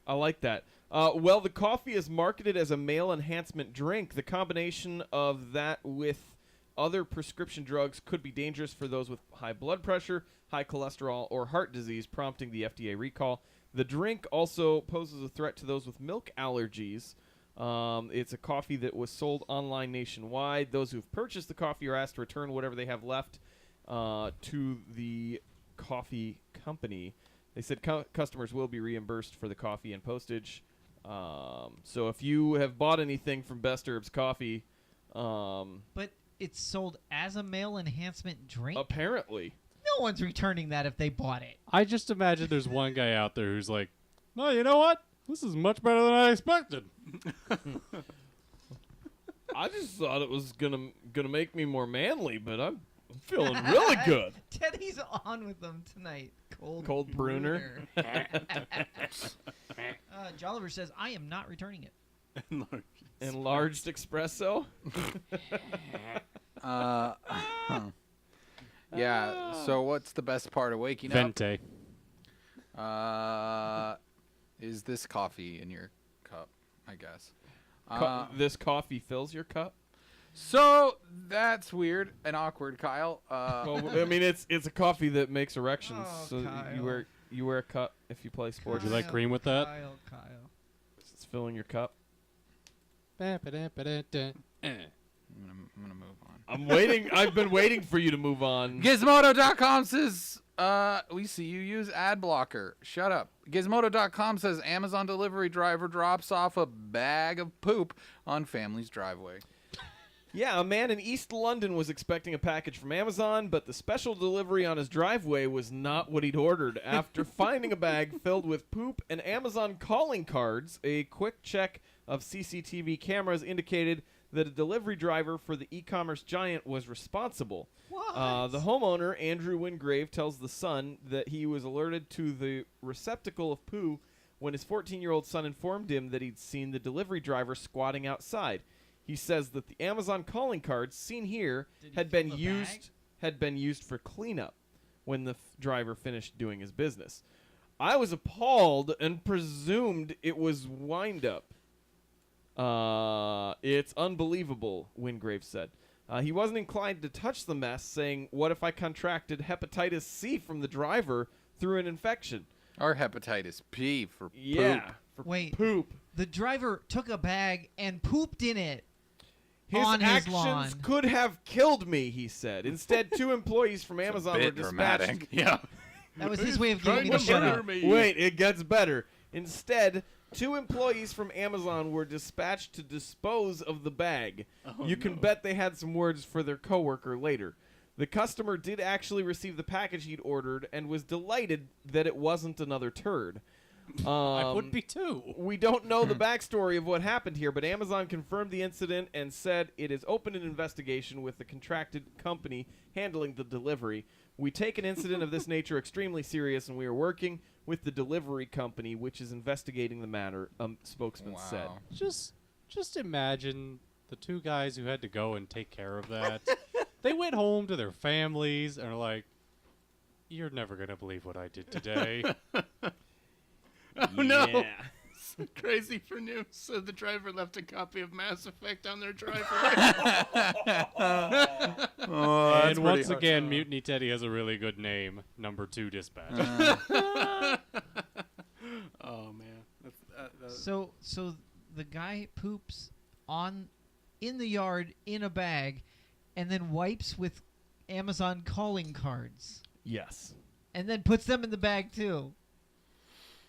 I like that. Well, the coffee is marketed as a male enhancement drink. The combination of that with other prescription drugs could be dangerous for those with high blood pressure, high cholesterol, or heart disease, prompting the FDA recall. The drink also poses a threat to those with milk allergies. It's a coffee that was sold online nationwide. Those who've purchased the coffee are asked to return whatever they have left to the coffee company. They said customers will be reimbursed for the coffee and postage. So if you have bought anything from Best Herbs Coffee, But it's sold as a male enhancement drink? apparently. No one's returning that if they bought it. I just imagine there's one guy out there who's like, no, you know what? This is much better than I expected. I just thought it was gonna make me more manly, but I'm feeling really good. Teddy's on with them tonight. Cold Bruner. Jolliver says, I am not returning it. Enlarged espresso. Yeah. So what's the best part of waking up? Vente. Is this coffee in your cup? I guess. This coffee fills your cup. So that's weird and awkward, Kyle. Well, I mean, it's a coffee that makes erections. Oh, so Kyle. you wear a cup if you play sports. Would you like cream with that? Kyle. It's filling your cup. I'm gonna move on. I'm waiting. I've been waiting for you to move on. Gizmodo.com says, we see you use ad blocker. Shut up. Gizmodo.com says Amazon delivery driver drops off a bag of poop on family's driveway. Yeah, a man in East London was expecting a package from Amazon, but the special delivery on his driveway was not what he'd ordered. After finding a bag filled with poop and Amazon calling cards, a quick check of CCTV cameras indicated that a delivery driver for the e-commerce giant was responsible. The homeowner, Andrew Wingrave, tells The Sun that he was alerted to the receptacle of poo when his 14-year-old son informed him that he'd seen the delivery driver squatting outside. He says that the Amazon calling cards seen here had been used for cleanup when the driver finished doing his business. I was appalled and presumed it was wind-up. It's unbelievable, Wingrave said. He wasn't inclined to touch the mess, saying, what if I contracted hepatitis C from the driver through an infection? Or hepatitis P for poop. Yeah, for Wait, poop. The driver took a bag and pooped in it. His on his actions lawn. could have killed me, he said. Instead, 2 employees from Amazon were bit dispatched. dramatic. Yeah. That was his way of getting me to shut up. Wait, it gets better. Instead, 2 employees from Amazon were dispatched to dispose of the bag. You can bet they had some words for their coworker later. The customer did actually receive the package he'd ordered and was delighted that it wasn't another turd. I would be too. We don't know the backstory of what happened here, but Amazon confirmed the incident and said it has opened an investigation with the contracted company handling the delivery. We take an incident of this nature extremely serious, and we are working with the delivery company, which is investigating the matter, spokesman said. Just imagine the 2 guys who had to go and take care of that. They went home to their families and are like, you're never going to believe what I did today. Oh no! So crazy for news. So the driver left a copy of Mass Effect on their driveway. And once again, Mutiny Teddy has a really good name. Number 2 Dispatch. Oh man. So the guy poops in the yard in a bag, and then wipes with Amazon calling cards. Yes. And then puts them in the bag too.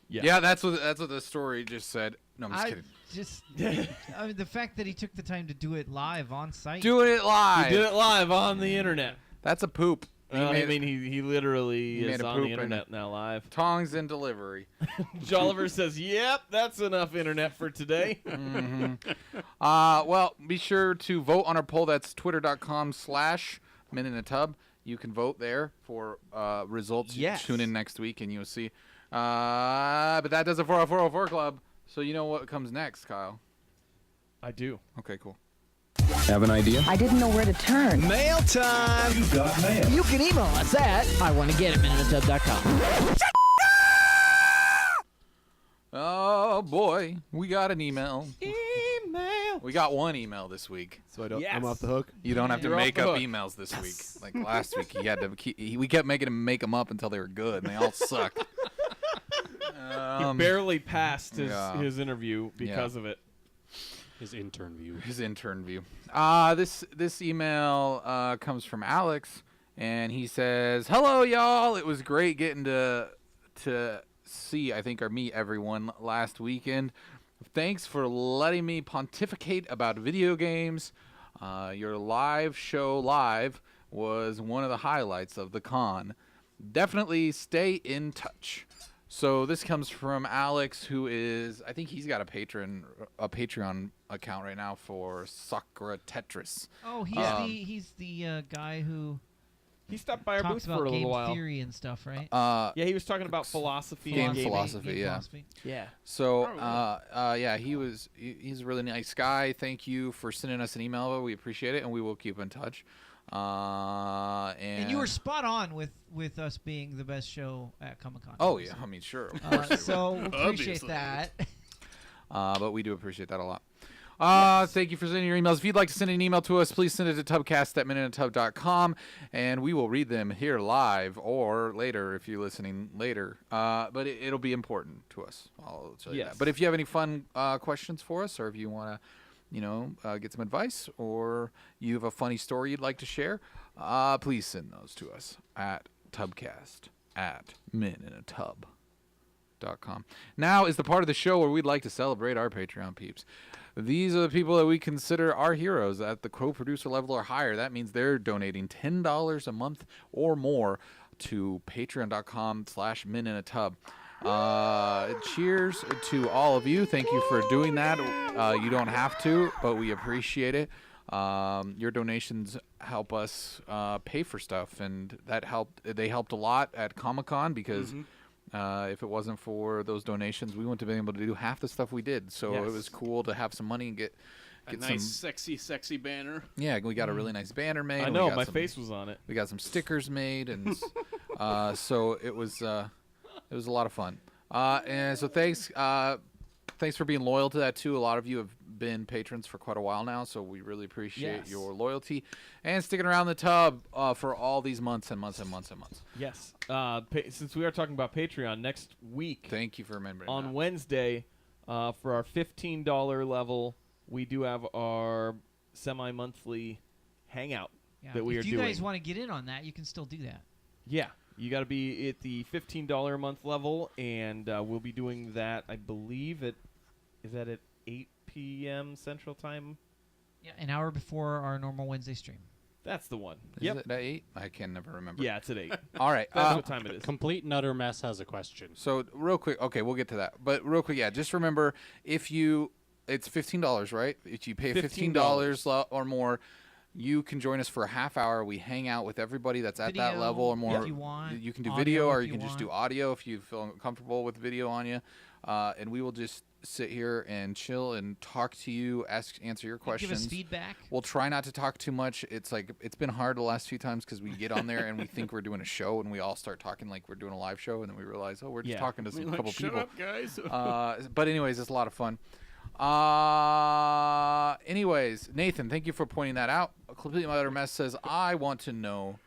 Yeah, that's what the story just said. No, I'm just kidding. I mean, the fact that he took the time to do it live on site. Doing it live. He did it live on the internet. That's a poop. He literally he is made a on poop the internet now live. Tongs in delivery. Jolliver says, yep, that's enough internet for today. Well, be sure to vote on our poll. That's twitter.com/MinInATub. You can vote there for results. Yes. Tune in next week and you'll see. But that does it for our 404 Club. So you know what comes next, Kyle? I do. Okay, cool. Have an idea? I didn't know where to turn. Mail time! You got mail. You can email us at iwannagetit@minutotub.com. Oh boy, we got an email. Email. We got 1 email this week. So I'm off the hook? You don't have to You're off make the up hook. emails this week. Like last week, we kept making him make them up until they were good, and they all sucked. He barely passed his interview because of it. His intern view. His intern view. This email comes from Alex, and he says, "Hello, y'all. It was great getting to see, I think, or meet everyone last weekend. Thanks for letting me pontificate about video games. Your live show was one of the highlights of the con. Definitely stay in touch." So this comes from Alex, who is, I think he's got a Patreon account right now for Sakura Tetris. Oh, he's the guy who he stopped by our talks booth for about a little game while. theory and stuff, right? Yeah, he was talking about philosophy, game and gaming. philosophy, yeah. Yeah. So, yeah, he's a really nice guy. Thank you for sending us an email. We appreciate it, and we will keep in touch. And you were spot on with us being the best show at Comic-Con. Oh yeah, I mean sure. Of course so we appreciate that. But we do appreciate that a lot. Thank you for sending your emails. If you'd like to send an email to us, please send it to tubcast@minutotub.com, and we will read them here live or later if you're listening later. But it'll be important to us. I'll tell you that. But if you have any fun questions for us, or if you want to, get some advice, or you have a funny story you'd like to share, please send those to us at tubcast@minutotub.com. Now is the part of the show where we'd like to celebrate our Patreon peeps. These are the people that we consider our heroes at the co-producer level or higher. That means they're donating $10 a month or more to patreon.com/minintub. Cheers to all of you. Thank you for doing that. You don't have to, but we appreciate it. Your donations help us pay for stuff, and they helped a lot at Comic-Con because if it wasn't for those donations, we wouldn't have been able to do half the stuff we did. So it was cool to have some money and get a nice, sexy banner. Yeah, we got a really nice banner made. I know, my face was on it. We got some stickers made, and so it was a lot of fun. And so thanks for being loyal to that too. A lot of you have been patrons for quite a while now, so we really appreciate your loyalty and sticking around the tub for all these months and months and months and months. Yes. Since we are talking about Patreon, next week. Thank you for remembering. On Wednesday, for our $15 level, we do have our semi-monthly hangout that we are doing. If you guys want to get in on that, you can still do that. Yeah. You got to be at the $15 a month level, and we'll be doing that, I believe, is that at 8 p.m. Central Time? Yeah, an hour before our normal Wednesday stream. That's the one. Is it at 8? I can never remember. Yeah, it's at 8. All right. That's what time it is. Complete and Utter Mess has a question. So real quick, okay, we'll get to that. But real quick, just remember, it's $15, right? If you pay $15 or more, you can join us for a half hour. We hang out with everybody that's at that level or more. If you want. You can do video, or you can just do audio if you feel comfortable with video on you. And we will just sit here and chill and talk to you, answer your questions. Give us feedback. We'll try not to talk too much. It's been hard the last few times because we get on there and we think we're doing a show, and we all start talking like we're doing a live show, and then we realize, we're just talking to a couple people. Shut up, guys. But anyways, it's a lot of fun. Anyways, Nathan, thank you for pointing that out. A Complete Mother Mess says, I want to know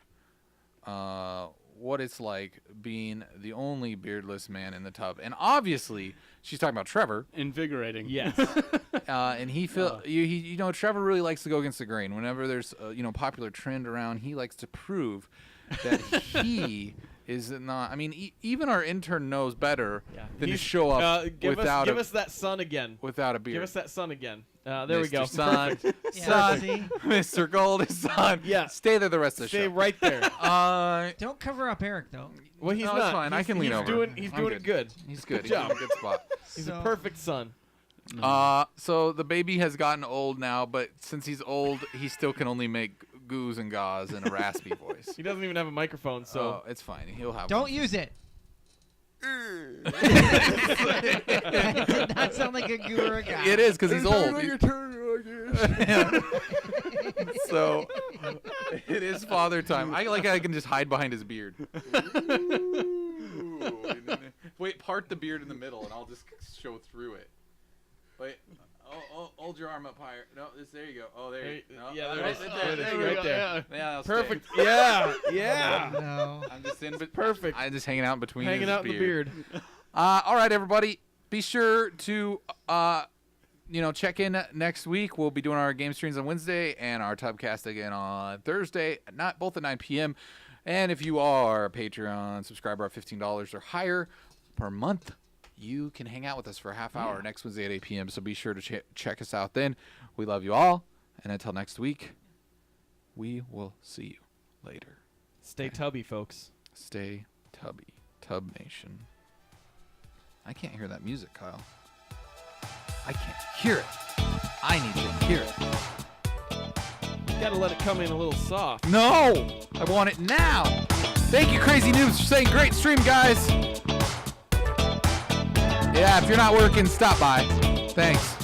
what it's like being the only beardless man in the tub. And obviously, she's talking about Trevor. Invigorating. Yes. And Trevor really likes to go against the grain. Whenever there's a popular trend around, he likes to prove that he is not. I mean, even our intern knows better than to show up give us that sun again. Without a beard. Give us that sun again. There Mr. we go. Sun, Mr. Gold is sun. Yeah. Stay there the rest of the show. Stay right there. Don't cover up Eric, though. Well, he's not. It's fine. I can lean over. He's doing it good. He's good. Good job. He's in a good spot. He's a perfect son. So the baby has gotten old now, but since he's old, he still can only make goos and gaws in a raspy voice. He doesn't even have a microphone, so it's fine. He'll have. Don't use it. That did not sound like a goo or a guy. It is because he's old. So it is father time. I can just hide behind his beard. Wait, part the beard in the middle, and I'll just show through it. Wait. Hold your arm up higher. No, there you go. Oh, there you go. No, yeah, there you right go. there. Yeah, perfect. Stay. Yeah. No. I'm just perfect. I'm just hanging out in between. Hanging out in the beard. All right, everybody. Be sure to check in next week. We'll be doing our game streams on Wednesday and our Tubcast again on Thursday, both at 9 p.m. And if you are a Patreon subscriber at $15 or higher per month, you can hang out with us for a half hour next Wednesday at 8 p.m. So be sure to check us out then. We love you all. And until next week, we will see you later. Stay tubby, folks. Stay tubby. Tub Nation. I can't hear that music, Kyle. I can't hear it. I need to hear it. You gotta let it come in a little soft. No! I want it now! Thank you, Crazy Noobs, for saying great stream, guys. Yeah, if you're not working, stop by. Thanks.